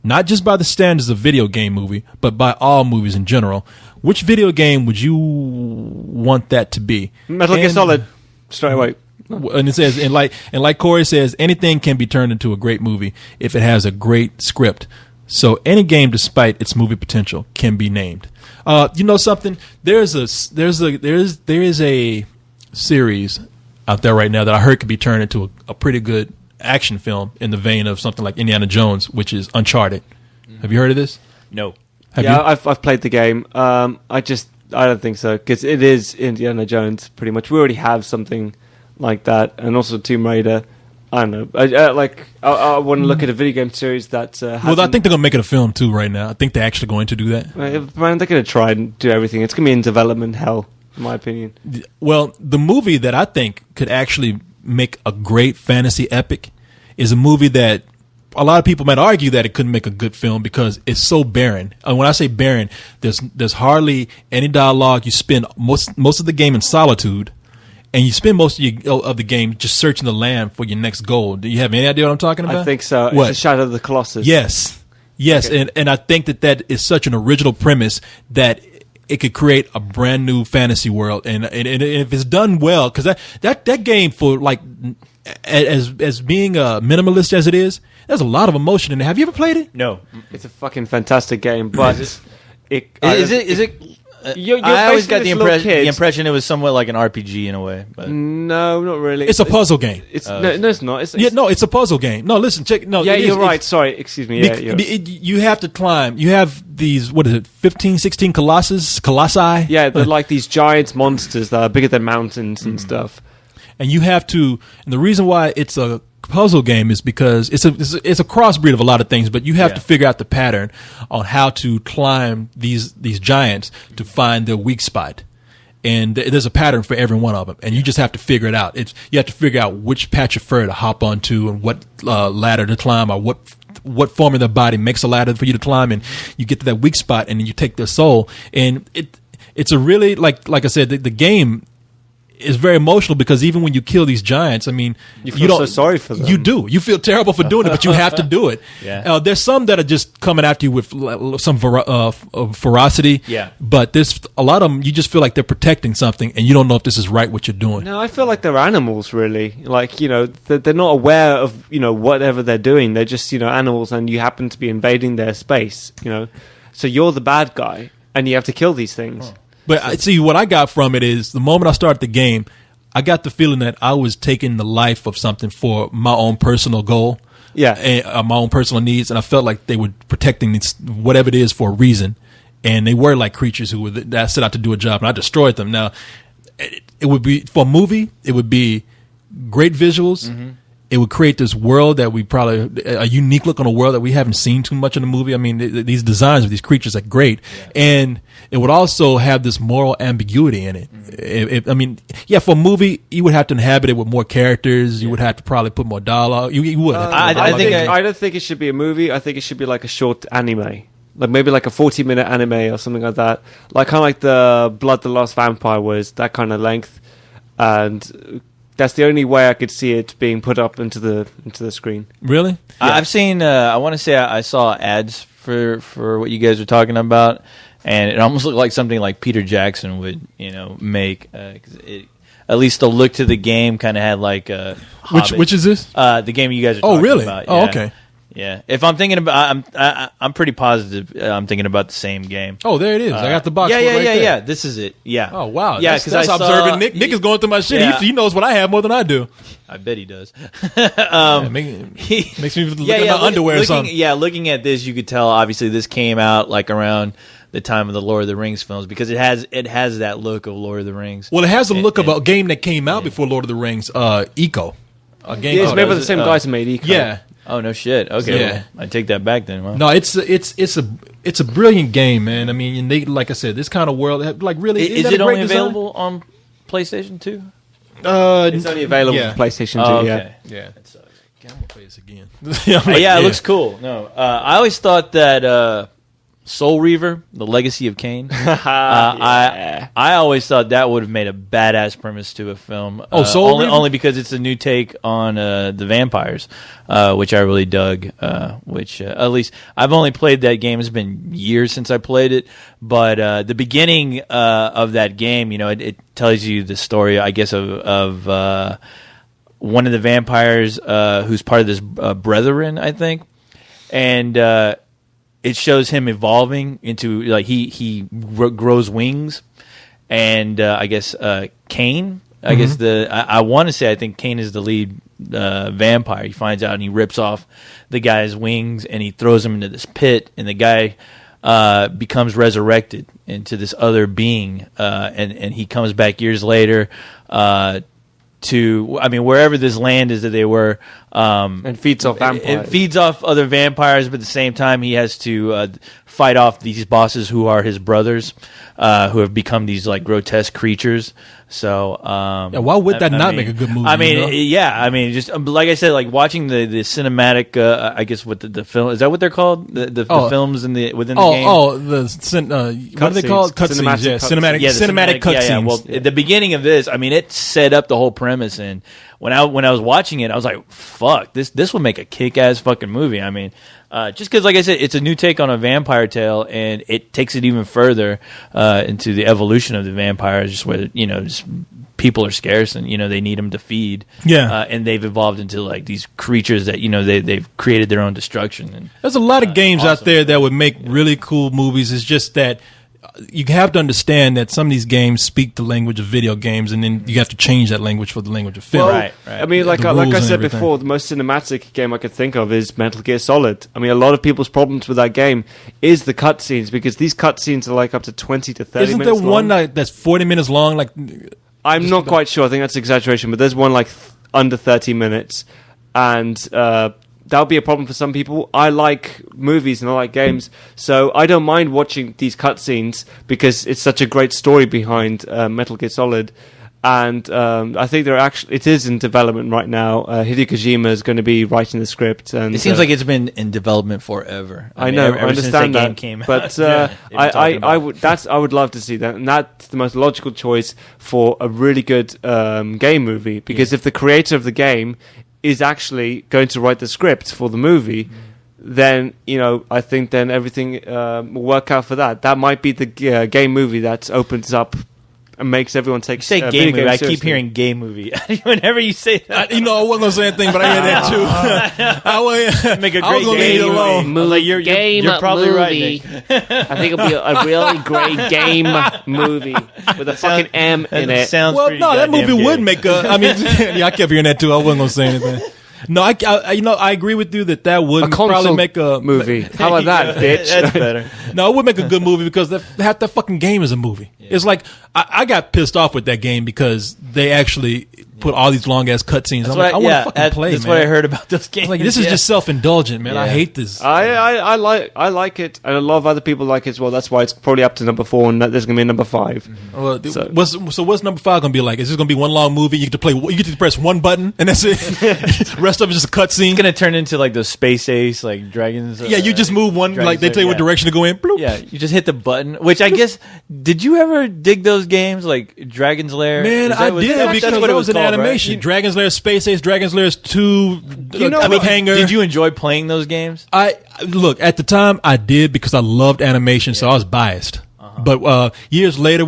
not just by the standards of video game movie, but by all movies in general, which video game would you want that to be?
Metal Gear Solid, straight away.
And it says, and like Corey says, anything can be turned into a great movie if it has a great script. So any game, despite its movie potential, can be named. You know something? There is a series out there right now that I heard could be turned into a pretty good action film in the vein of something like Indiana Jones, which is Uncharted. Have you heard of this?
No.
I've played the game. I don't think so, because it is Indiana Jones pretty much. We already have something like that, and also Tomb Raider. I don't know. I want to look at a video game series that.
Well, I think they're gonna make it a film too right now. I think they're actually going to do that.
Man, they're gonna try and do everything. It's gonna be in development hell, in my opinion.
Well, the movie that I think could actually make a great fantasy epic is a movie that a lot of people might argue that it couldn't make a good film because it's so barren. And when I say barren, there's hardly any dialogue. You spend most of the game in solitude, and you spend most of the game just searching the land for your next goal. Do you have any idea what I'm talking about?
I think so.
What?
It's the Shadow of the Colossus.
Yes. Okay. And I think that is such an original premise that it could create a brand new fantasy world, and if it's done well, because that game, for like as being minimalist as it is, there's a lot of emotion in it. Have you ever played it?
No.
It's a fucking fantastic game, but
is it I always got the impression it was somewhat like an RPG in a way. But.
No, not really.
It's a puzzle game.
No, it's not.
It's a puzzle game. No, listen, check. No,
you're right. Sorry, excuse me.
You have to climb. You have these, 15, 16 colossi?
Yeah, they're like these giant monsters that are bigger than mountains and stuff.
And you have to, and the reason why it's a puzzle game is because it's a crossbreed of a lot of things, but you have to figure out the pattern on how to climb these giants to find their weak spot. And there's a pattern for every one of them, and you just have to figure it out. You have to figure out which patch of fur to hop onto and what ladder to climb, or what form of their body makes a ladder for you to climb, and you get to that weak spot, and then you take their soul. And it's a really, like I said, the game is very emotional, because even when you kill these giants, I mean,
you feel so sorry for them.
You do. You feel terrible for doing it, but you have to do it. There's some that are just coming after you with some ferocity.
Yeah.
But there's a lot of them, you just feel like they're protecting something, and you don't know if this is right what you're doing.
No, I feel like they're animals, really. Like, they're not aware of, whatever they're doing. They're just, animals, and you happen to be invading their space, So you're the bad guy, and you have to kill these things.
Oh. But see, what I got from it is the moment I started the game, I got the feeling that I was taking the life of something for my own personal goal, and my own personal needs, and I felt like they were protecting whatever it is for a reason, and they were like creatures that set out to do a job, and I destroyed them. Now, it would be for a movie, it would be great visuals. Mm-hmm. It would create this world that we probably a unique look on a world that we haven't seen too much in the movie. I mean, these designs of these creatures are great, and it would also have this moral ambiguity in it. Mm-hmm. For a movie, you would have to inhabit it with more characters. You would have to probably put more dialogue. You would.
I don't think it should be a movie. I think it should be like a short anime. Like maybe like a 40-minute anime or something like that. Like kind of like the Blood the Last Vampire was, that kind of length, and that's the only way I could see it being put up into the screen.
Really?
Yeah. I've seen. I want to say I saw ads for what you guys were talking about, and it almost looked like something like Peter Jackson would make. 'Cause at least the look to the game kind of had like a
which is this?
The game you guys are talking about.
Oh, okay.
Yeah, if I'm thinking about, I'm pretty positive. I'm thinking about the same game.
Oh, there it is. I got the box.
Yeah. This is it. Yeah.
Oh wow.
Yeah,
because that's observing. Nick is going through my shit.
Yeah.
He knows what I have more than I do.
I bet he does.
Makes me look at my underwear or something.
Yeah, looking at this, you could tell. Obviously, this came out like around the time of the Lord of the Rings films, because it has that look of Lord of the Rings.
Well, it has the look of a game that came out before Lord of the Rings. Eco.
A game. Yeah, it's made by the same guys who made Eco.
Yeah.
Oh no shit! Okay, well, I take that back then. Wow.
No, it's a brilliant game, man. I mean, they, like I said, this kind of world, like really,
is it only available on PlayStation 2?
It's only available for PlayStation 2.
Okay.
Yeah. I'm gonna play this again.
It looks cool. No, I always thought that Soul Reaver, The Legacy of Kain. I always thought that would have made a badass premise to a film.
Soul Reaver?
Only because it's a new take on the vampires, which I really dug. Which at least I've only played that game. It's been years since I played it, but the beginning of that game, it tells you the story, I guess, of one of the vampires who's part of this Brethren, I think, and. It shows him evolving into, like, he grows wings, and I guess Kain. I guess I want to say, I think Kain is the lead vampire. He finds out and he rips off the guy's wings and he throws him into this pit, and the guy becomes resurrected into this other being, and he comes back years later to, wherever this land is that they were,
and feeds off vampires.
It feeds off other vampires, but at the same time, he has to fight off these bosses who are his brothers, who have become these like grotesque creatures. So,
why would that not make a good movie?
Just like I said, like watching the cinematic. I guess what the film is that what they're called? The films within the game.
What are they called? Cutscenes. Yeah, cinematic cutscenes.
Yeah. Well, at the beginning of this, it set up the whole premise, and when I was watching it, I was like, "Fuck, this will make a kick-ass fucking movie." Just because, like I said, it's a new take on a vampire tale, and it takes it even further into the evolution of the vampires, just where just people are scarce and they need them to feed.
Yeah,
and they've evolved into like these creatures that they've created their own destruction. And
there's a lot of games out there that would make really cool movies. It's just that you have to understand that some of these games speak the language of video games, and then you have to change that language for the language of film.
Well, right. I mean, like I said before, the most cinematic game I could think of is Metal Gear Solid. I mean, a lot of people's problems with that game is the cutscenes, because these cutscenes are like up to 20 to 30 minutes long.
Isn't there one that's 40 minutes long? Like,
I'm not quite sure. I think that's exaggeration, but there's one like under 30 minutes, and that'll be a problem for some people. I like movies and I like games, so I don't mind watching these cutscenes because it's such a great story behind Metal Gear Solid. And I think it is in development right now. Hideo Kojima is going to be writing the script, and
it seems like it's been in development forever.
I know, I understand that,
game came
but
out.
I would love to see that, and that's the most logical choice for a really good game movie. Because if the creator of the game is actually going to write the script for the movie, then I think then everything will work out for that. That might be the game movie that opens up and makes everyone take.
You say game movie. I keep hearing gay movie whenever you say that.
I wasn't gonna say anything, but I hear that too. I
make a great game movie.
You're probably right, Nick. I think it'll be a really great game movie with a fucking M in it.
That movie would make a. I mean, I kept hearing that too. I wasn't gonna say anything. No, I agree with you that would probably make a
movie. How about that, bitch?
That's better.
No, it would make a good movie because half that fucking game is a movie. Yeah. It's like I got pissed off with that game because they actually put all these long ass cutscenes. I'm like, I want to fucking play.
That's
man.
what I heard about those games.
Like, this is just self-indulgent, man. I hate this.
I like it, and a lot of other people like it as well. That's why it's probably up to number 4, and there's going to be a number 5.
Mm-hmm. Well, what's number 5 going to be like? Is this going to be one long movie? You get to press one button, and that's it. Rest of it is just a cutscene.
It's going to turn into like those Space Ace, like dragons.
Yeah, you just move one, like they tell you what direction to go in. Bloop.
Yeah, you just hit the button. Which I guess, did you ever dig those games like Dragon's Lair?
Man, I did because it was an animation. Right? Dragon's Lair, Space Ace, Dragon's Lair 2, Cliffhanger.
Did you enjoy playing those games?
Look, at the time I did because I loved animation, so I was biased. But years later,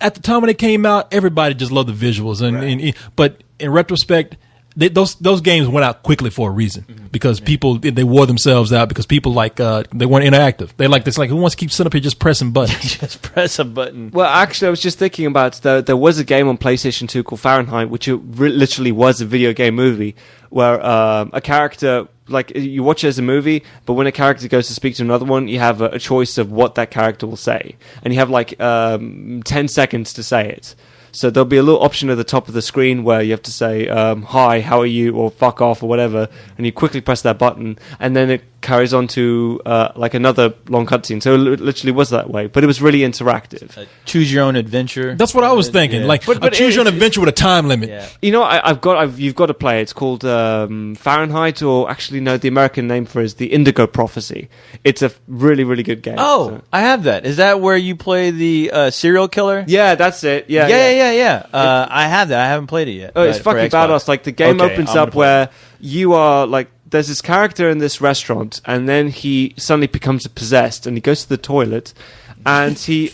at the time when they came out, everybody just loved the visuals, but in retrospect, those games went out quickly for a reason because people they wore themselves out because people they weren't interactive. They like this, like, who wants to keep sitting up here just pressing buttons?
Just press a button.
Well, actually, I was just thinking about there was a game on PlayStation 2 called Fahrenheit, which literally was a video game movie where a character, like, you watch it as a movie, but when a character goes to speak to another one, you have a choice of what that character will say, and you have like 10 seconds to say it. So there'll be a little option at the top of the screen where you have to say, hi, how are you, or fuck off, or whatever, and you quickly press that button, and then it carries on to like another long cutscene. So it literally was that way, but it was really interactive.
Choose your own adventure.
That's what I was thinking. Yeah. Like, but choose your own adventure with a time limit.
Yeah. You've got to play it. It's called Fahrenheit, or actually no, the American name for it is the Indigo Prophecy. It's a really, really good game.
Oh, so. I have that. Is that where you play the serial killer?
Yeah, that's it. Yeah.
I have that. I haven't played it yet.
Oh, it's fucking badass. Like, the game opens up where you are like, there's this character in this restaurant, and then he suddenly becomes possessed, and he goes to the toilet, and he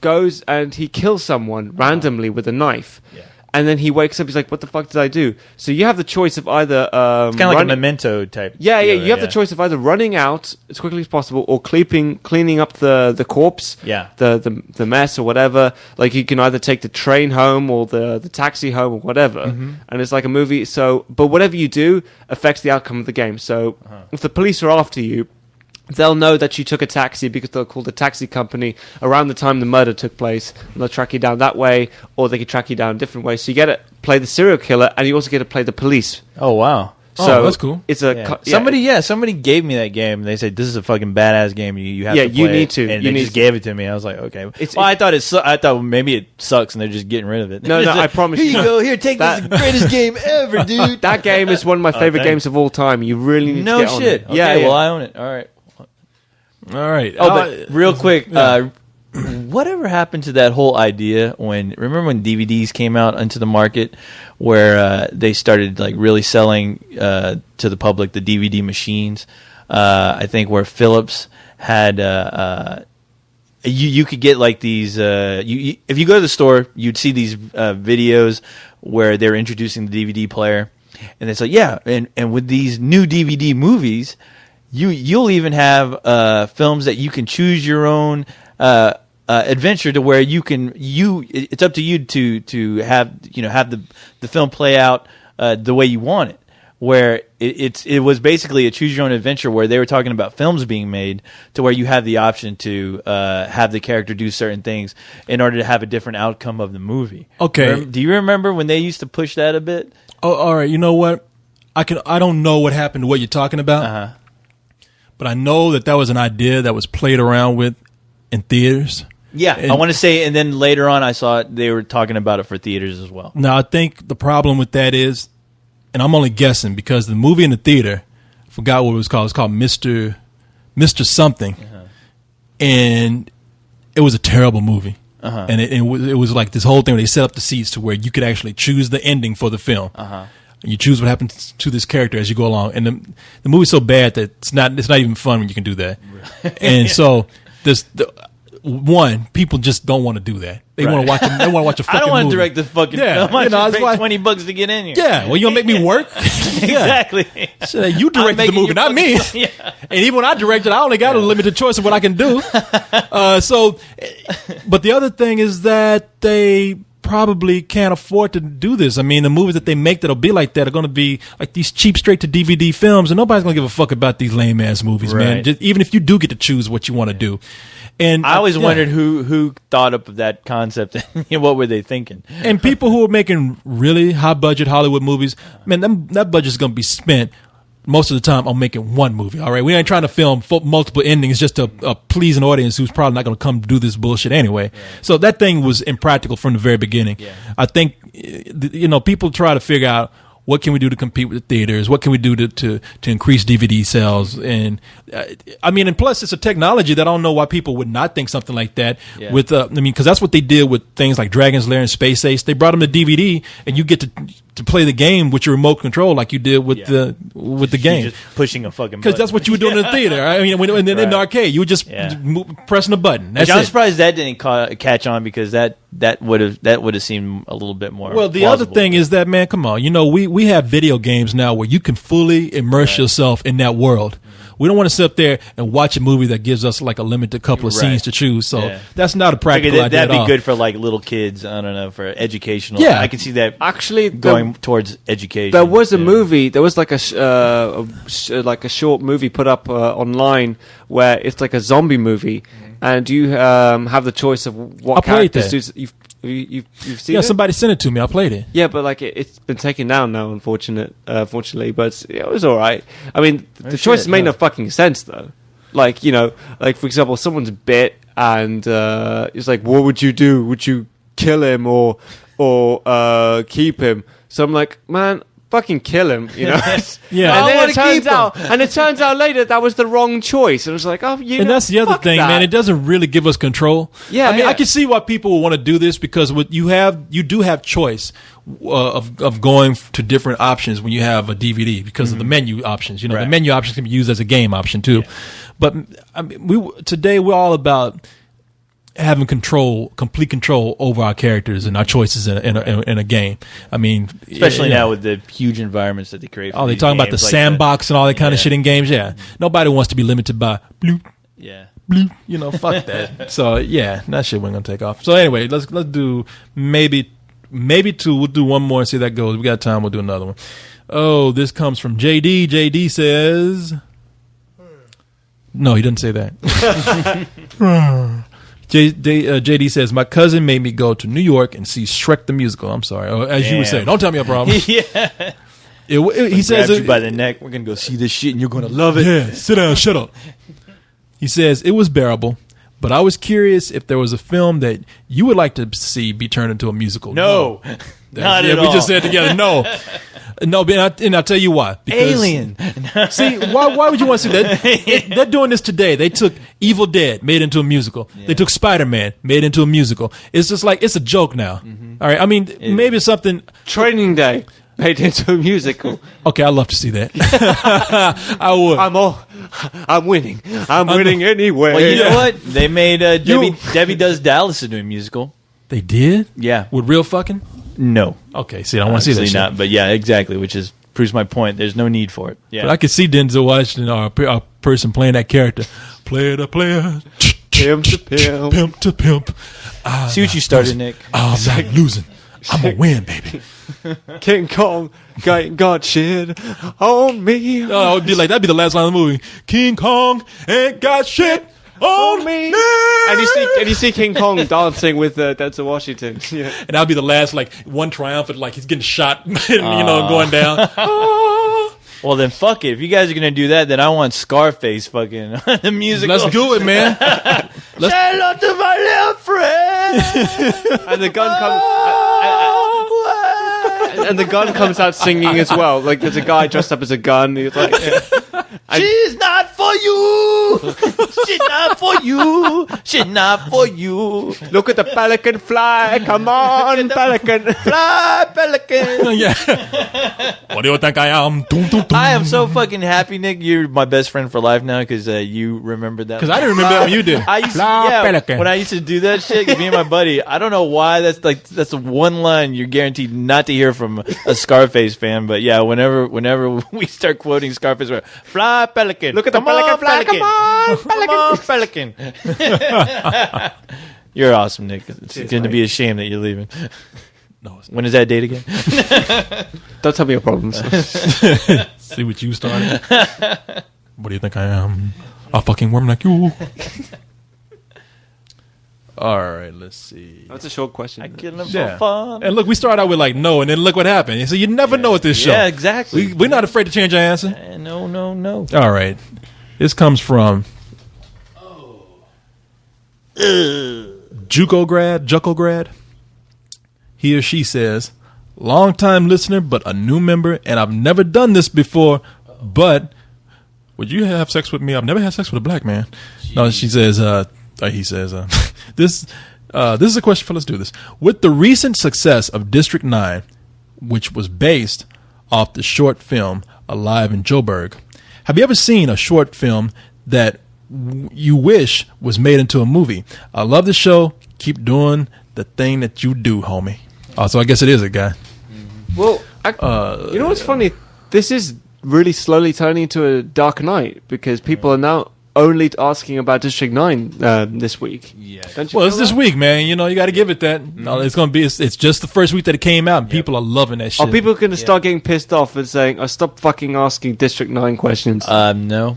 goes and he kills someone randomly with a knife. Yeah. And then he wakes up, he's like, what the fuck did I do? So you have the choice of either...
it's kind of like a Memento type.
Yeah, you have the choice of either running out as quickly as possible or cleaning up the corpse, the mess or whatever. Like, you can either take the train home or the taxi home or whatever. Mm-hmm. And it's like a movie. So, but whatever you do affects the outcome of the game. So if the police are after you, they'll know that you took a taxi because they'll call the taxi company around the time the murder took place, and they'll track you down that way, or they can track you down a different way. So you get to play the serial killer, and you also get to play the police.
Oh, wow.
So
that's cool.
It's
somebody gave me that game. They said, this is a fucking badass game. You have to play
you need to.
And they just gave it to me. I was like, okay. I thought maybe it sucks and they're just getting rid of it.
No, I promise you.
Here you go. Here, take this greatest game ever, dude.
That game is one of my favorite games of all time. You really need to get on it.
Okay, well, I own it. All right. But real quick, whatever happened to that whole idea remember when DVDs came out into the market, where they started like really selling to the public the DVD machines? I think where Philips had you could get like these. If you go to the store, you'd see these videos where they're introducing the DVD player, and it's like, and with these new DVD movies, You'll even have films that you can choose your own adventure to where it's up to you to have the film play out the way you want it. Where it was basically a choose your own adventure where they were talking about films being made to where you have the option to have the character do certain things in order to have a different outcome of the movie.
Okay.
Do you remember when they used to push that a bit?
Oh, all right. You know what? I don't know what happened to what you're talking about, but I know that was an idea that was played around with in theaters.
Yeah, I want to say, and then later on I saw it, they were talking about it for theaters as well.
Now, I think the problem with that is, and I'm only guessing because the movie in the theater, I forgot what it was called. It's called Mr. Something, and it was a terrible movie. And it was like this whole thing where they set up the seats to where you could actually choose the ending for the film. You choose what happens to this character as you go along, and the movie's so bad that it's not even fun when you can do that. And so people just don't want to do that. They want to watch. They want to watch a fucking movie.
I don't want to direct the fucking film. I want to pay $20 to get in here.
Yeah, well, you gonna make me work?
Exactly.
So you directed the movie, not me.
Yeah.
And even when I directed, I only got a limited choice of what I can do. But the other thing is that they probably can't afford to do this. I mean, the movies that they make that'll be like that are going to be like these cheap straight to DVD films, and nobody's going to give a fuck about these lame ass movies, man. Even if you do get to choose what you want to do. And
I always wondered who thought up of that concept and what were they thinking.
And people who are making really high budget Hollywood movies, man, that budget's going to be spent most of the time on making one movie. All right, we ain't trying to film multiple endings just to please an audience who's probably not going to come do this bullshit anyway. Right. So that thing was impractical from the very beginning. Yeah. I think people try to figure out what can we do to compete with the theaters? What can we do to increase DVD sales? And and plus it's a technology that I don't know why people would not think something like that. Yeah. Because that's what they did with things like Dragon's Lair and Space Ace. They brought them to DVD, and you get to play the game with your remote control like you did with the game.
You're just pushing a fucking button.
Because that's what you were doing in the theater. I mean, in the arcade, you were just pressing a button. That's
I'm surprised that didn't catch on, because that would have seemed a little bit more.
Well, the
plausible.
other thing is that, man, come on, we have video games now where you can fully immerse yourself in that world. We don't want to sit up there and watch a movie that gives us like a limited couple of scenes to choose. So that's not a practical idea
that'd
at all.
Be good for like little kids. I don't know, for educational.
Yeah,
I can see that
actually
going towards education.
There was a movie. There was like a short movie put up online where it's like a zombie movie, and you have the choice of what characters. You've seen it?
Somebody sent it to me. I played it.
Yeah, but like it's been taken down now, unfortunately. But it was all right. I mean, the choices made no fucking sense though. Like for example, someone's bit, and it's like, what would you do? Would you kill him or keep him? So I'm like, man, fucking kill him,
Yeah.
And then it turns out later that was the wrong choice. And it was like,
and that's the other thing, man. It doesn't really give us control.
Yeah,
I can see why people would want to do this, because you do have choice of going to different options when you have a DVD because of the menu options. The menu options can be used as a game option too. Yeah. But today we're all about having complete control over our characters and our choices in a game. I mean,
especially now with the huge environments that they create.
They're talking about the sandbox and all that kind of shit in games. Yeah, nobody wants to be limited by bloop.
Yeah,
bloop. Fuck that. So yeah, that shit we're gonna take off. So anyway, let's do maybe two. We'll do one more and see how that goes. We got time. We'll do another one. Oh, this comes from JD. JD says, no, he doesn't say that. JD says, my cousin made me go to New York and see Shrek the Musical. I'm sorry. As you would say, don't tell me a problem.
Yeah.
He says,
you by the neck. We're going to go see this shit and you're going to love it.
Yeah, sit down, shut up. He says, it was bearable, but I was curious if there was a film that you would like to see be turned into a musical.
No. Not at all.
We just said it together, no. No, and I'll tell you why. Because,
Alien.
See, why would you want to see that? They're doing this today. They took Evil Dead, made it into a musical. Yeah. They took Spider-Man, made it into a musical. It's just like, it's a joke now. Mm-hmm. All right, I mean, maybe it's something.
Training Day, made it into a musical.
Okay, I'd love to see that. I would.
I'm winning. I'm winning anyway.
Well, you know what? They made Debbie Does Dallas into a musical.
They did?
Yeah.
With real fucking?
No.
Okay, see, I don't want to see that shit.
Not, but yeah, exactly, which proves my point. There's no need for it. Yeah.
But I could see Denzel Washington, our person playing that character. Player to player.
Pimp to pimp.
Pimp to pimp.
See what you started, Nick.
I'm not losing. I'm going to win, baby.
King Kong ain't got shit on me.
Oh, it'd be like, that'd be the last line of the movie. King Kong ain't got shit on me.
And you see King Kong dancing with Denzel Washington. Yeah.
And that'd be the last, like, one triumphant, like he's getting shot, going down.
Well, then fuck it. If you guys are going to do that, then I want Scarface fucking the music.
Let's do it, man.
Say hello to my little friend.
And the gun comes... and the gun comes out singing as well. Like, there's a guy dressed up as a gun. He's like...
She's not for you. She's not for you. She's not for you.
Look at the pelican fly. Come on, pelican.
Fly, pelican.
Yeah. What do you think I am? Dum, dum, dum.
I am so fucking happy, Nick. You're my best friend for life now because you remembered that.
Because I didn't remember that when you did.
I used to, when I used to do that shit, me and my buddy, I don't know why that's the one line you're guaranteed not to hear from a Scarface fan. But yeah, whenever we start quoting Scarface, we're fly pelican.
Look at the pelican fly. Come on,
pelican. You're awesome, Nick. It's going to be a shame that you're leaving.
No, it's not.
When is that date again?
Don't tell me your problems.
See what you started. What do you think I am? A fucking worm like you. All right, let's see.
That's a short question.
I kill him for fun.
And look, we started out with like no, and then look what happened. So you never know with this show.
Yeah, exactly.
We're not afraid to change our answer.
No.
All right. This comes from Jucograd. He or she says, long time listener, but a new member, and I've never done this before, but would you have sex with me? I've never had sex with a black man. Jeez. No, she says, he says, this is a question for let's do this. With the recent success of District 9, which was based off the short film Alive in Joburg, have you ever seen a short film that you wish was made into a movie? I love the show. Keep doing the thing that you do, homie. So I guess it is a guy.
Well, you know what's funny? This is really slowly turning into a Dark Knight because people are now only asking about District 9 this week. Yeah.
Well, it's this week, man. You got to give it that. Mm-hmm. No, it's going to be. It's just the first week that it came out, and people are loving that shit.
Are people going to start getting pissed off and saying, stop fucking asking District 9 questions?
No,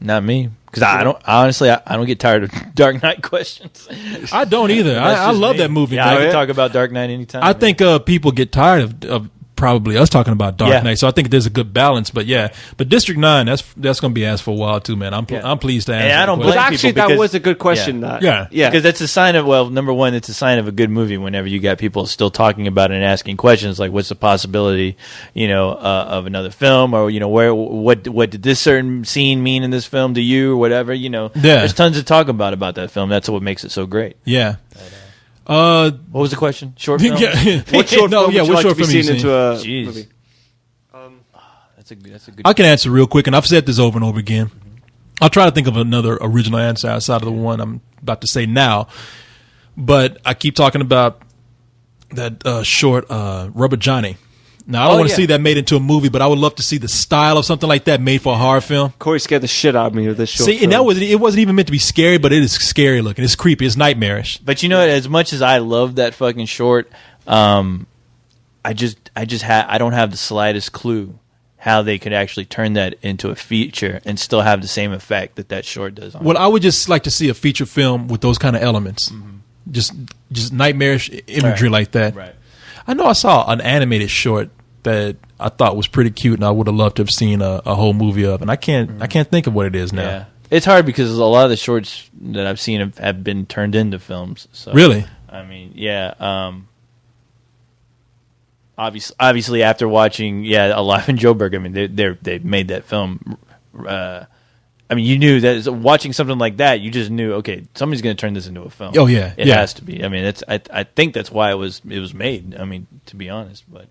not me. Because I don't get tired of Dark Knight questions.
I don't either. I love that movie.
Yeah, I can talk about Dark Knight anytime.
I think people get tired of probably us talking about Dark Knight, so I think there's a good balance. But but District 9, that's going to be asked for a while too, man. I'm pleased to answer.
And I don't blame
actually
people
that was a good question.
Yeah,
because that's a sign of number one, it's a sign of a good movie. Whenever you got people still talking about it and asking questions like, what's the possibility, of another film, or what did this certain scene mean in this film to you, or whatever. There's tons to talk about that film. That's what makes it so great.
Yeah.
What was the question? Short film?
What short film would you like to be seen into a
Jeez.
movie?
That's a good
I can answer real quick, and I've said this over and over again. I'll try to think of another original answer outside of the one I'm about to say now. But I keep talking about that short Rubber Johnny. Now, I don't want to see that made into a movie, but I would love to see the style of something like that made for a horror film.
Corey scared the shit out of me with this short film.
And it wasn't even meant to be scary, but it is scary looking. It's creepy. It's nightmarish.
But as much as I love that fucking short, I don't have the slightest clue how they could actually turn that into a feature and still have the same effect that short does.
Well, I would just like to see a feature film with those kind of elements. Mm-hmm. Just nightmarish imagery like that.
Right.
I know I saw an animated short that I thought was pretty cute, and I would have loved to have seen a whole movie of. And I can't think of what it is now. Yeah.
It's hard because a lot of the shorts that I've seen have been turned into films. So,
really?
I mean, yeah. Obviously, after watching Alive in Joburg, I mean, they made that film. I mean, you knew that watching something like that, you just knew, okay, somebody's going to turn this into a film.
Oh yeah,
it has to be. I mean, I think that's why it was made. I mean, to be honest, but.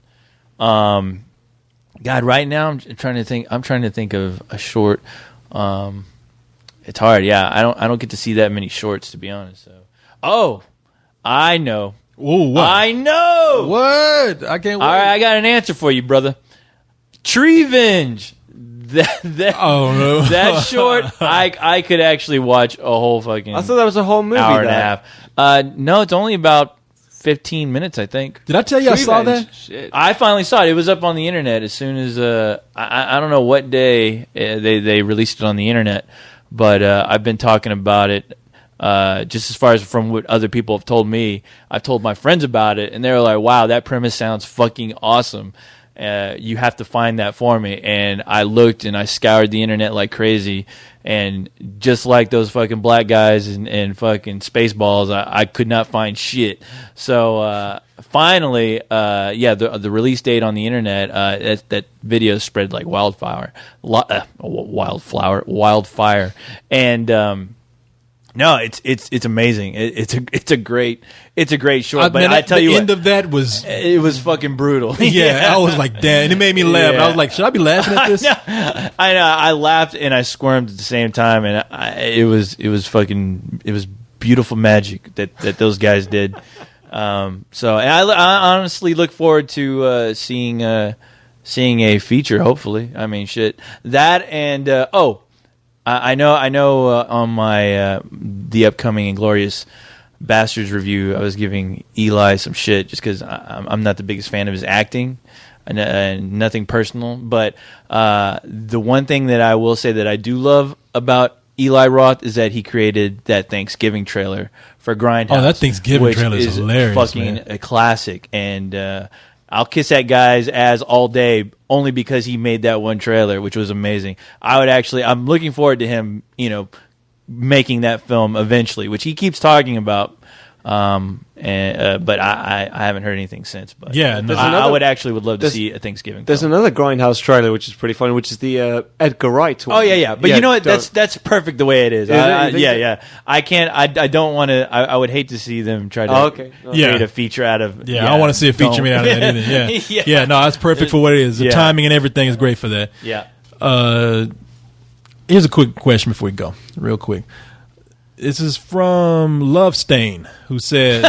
God, right now I'm trying to think of a short. It's hard. Yeah, I don't get to see that many shorts, to be honest. So, I know.
Ooh, what?
I know.
What? I can't wait.
All right, I got an answer for you, brother. Treevenge. that short, I could actually watch a whole fucking.
I thought that was a whole movie.
Hour and a half. No, it's only about 15 minutes, I think.
Did I tell you I saw that?
Shit.
I finally saw it. It was up on the internet as soon as I don't know what day they released it on the internet, but I've been talking about it. Just as far as from what other people have told me, I've told my friends about it, and they're like, "Wow, that premise sounds fucking awesome. You have to find that for me." And I looked and I scoured the internet like crazy, and just like those fucking black guys and fucking Spaceballs, I could not find shit. So finally, the release date on the internet, that video spread like wildfire, and. No, it's amazing. It's a great short. But I tell you,
the end of that was
fucking brutal.
Yeah, I was like, damn, and it made me laugh. Yeah. I was like, should I be laughing at this?
I know. I laughed and I squirmed at the same time, and it was beautiful magic that those guys did. So and I honestly look forward to seeing a feature. Hopefully, I mean, shit that and I know. On my the upcoming Inglourious Bastards review, I was giving Eli some shit just because I'm not the biggest fan of his acting, and nothing personal. But the one thing that I will say that I do love about Eli Roth is that he created that Thanksgiving trailer for Grindhouse.
Oh, that Thanksgiving trailer is hilarious,
fucking
man.
A classic, and I'll kiss that guy's ass all day only because he made that one trailer, which was amazing. I'm looking forward to him, making that film eventually, which he keeps talking about. But I haven't heard anything since. But
yeah, no.
I would love to see a Thanksgiving.
There's
film.
another Grindhouse trailer which is pretty funny, which is the Edgar Wright one.
Oh yeah. But you know what? That's perfect the way it is. Yeah. I can't. I don't want to. I would hate to see them try to create a feeture out of.
Yeah, I don't want to see a feature made out of that either. Yeah. No, that's perfect for what it is. The timing and everything is great for that.
Yeah.
Here's a quick question before we go, real quick. This is from Love Stain, who says,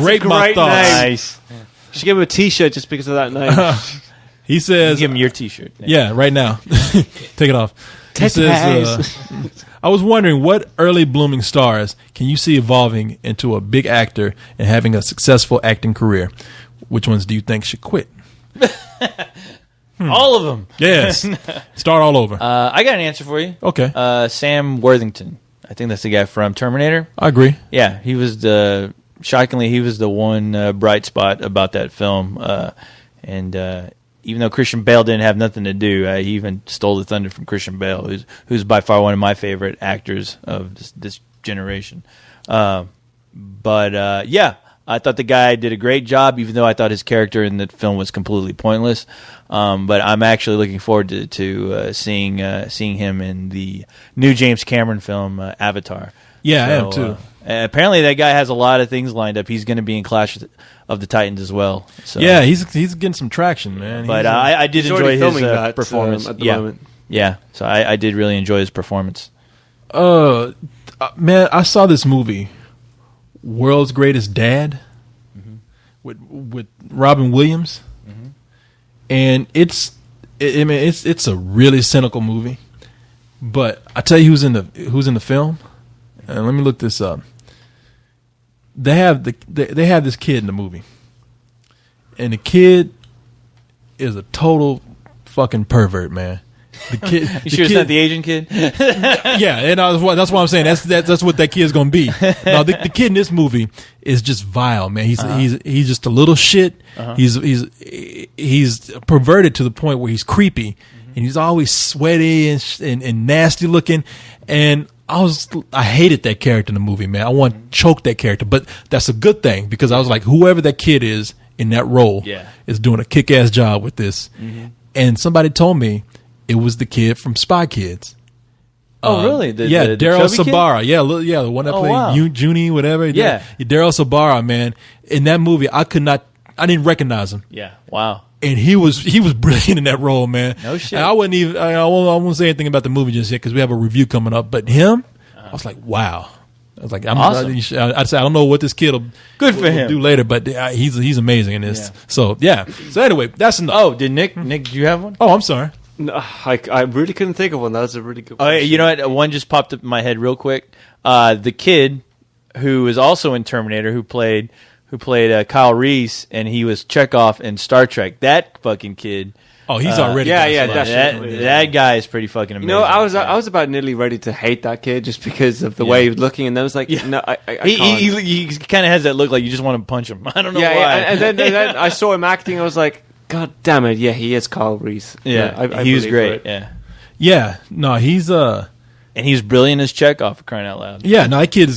"Rate my thoughts."
Nice.
You should give him a T-shirt just because of that name.
He says,
"Give him your T-shirt."
Yeah, right now. Take it off. He says, "I was wondering what early blooming stars can you see evolving into a big actor and having a successful acting career? Which ones do you think should quit?"
All of them.
Yes. Start all over.
I got an answer for you.
Okay.
Sam Worthington. I think that's the guy from Terminator.
I agree.
Yeah, he was shockingly, he was the one bright spot about that film. And even though Christian Bale didn't have nothing to do, he even stole the thunder from Christian Bale, who's by far one of my favorite actors of this generation. But I thought the guy did a great job, even though I thought his character in the film was completely pointless. But I'm actually looking forward to seeing him in the new James Cameron film Avatar.
Yeah, I am too.
Apparently, that guy has a lot of things lined up. He's going to be in Clash of the Titans as well. So.
Yeah, he's getting some traction, man.
But I did enjoy his performance
at the moment.
Yeah, so I did really enjoy his performance.
Man, I saw this movie, World's Greatest Dad, with Robin Williams, and it's a really cynical movie. But I tell you who's in the film, and let me look this up. They have this kid in the movie, and the kid is a total fucking pervert, man. The kid,
you sure it's not the Asian kid?
Yeah, and that's what I'm saying. That's what that kid's gonna be. No, the kid in this movie is just vile, man. He's just a little shit. He's perverted to the point where he's creepy, and he's always sweaty and nasty looking. And I hated that character in the movie, man. I want to choke that character, but that's a good thing because I was like, whoever that kid is in that role is doing a kick-ass job with this. And somebody told me it was the kid from Spy Kids.
Oh, really?
Daryl Sabara. Yeah, the one that played Junie, whatever.
Yeah.
Daryl Sabara, man. In that movie, I didn't recognize him.
Yeah, wow.
And he was brilliant in that role, man.
No shit.
And I won't say anything about the movie just yet because we have a review coming up. But him, I was like, wow. I was like,
awesome.
I don't know what this kid will do later, but he's amazing in this. Yeah. So anyway, that's enough.
Oh, did Nick? Do you have one?
Oh, I'm sorry.
No, I really couldn't think of one. That was a really good one.
Oh, you know what? One just popped up in my head real quick. The kid who is also in Terminator, who played Kyle Reese, and he was Chekhov in Star Trek. That fucking kid.
Oh, he's already.
Definitely. That guy is pretty fucking amazing.
You know, I was about nearly ready to hate that kid just because of the way he was looking, and then I was like, no, I can't.
He kind of has that look like you just want to punch him. I don't know why.
And then I saw him acting. I was like, God damn it! Yeah, he is Kyle Reese.
Yeah, he was great.
Yeah. No, he's
and he's brilliant as Chekhov, for crying out loud.
Yeah, no, that kid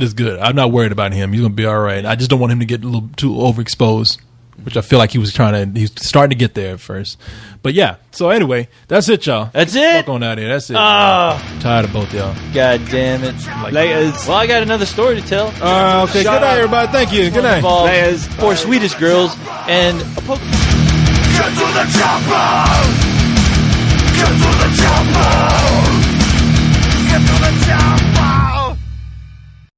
is good. I'm not worried about him. He's gonna be all right. I just don't want him to get a little too overexposed, which I feel like he's starting to get there at first. But yeah. So anyway, that's it, y'all.
That's it.
Fuck on out here. That's it. Tired of both y'all.
God damn it. Laters. Well, I got another story to tell.
Okay. Good night, everybody. Thank you. Good night.
Laters. 4 Swedish girls and a
Get to the chopper! Get to the chopper!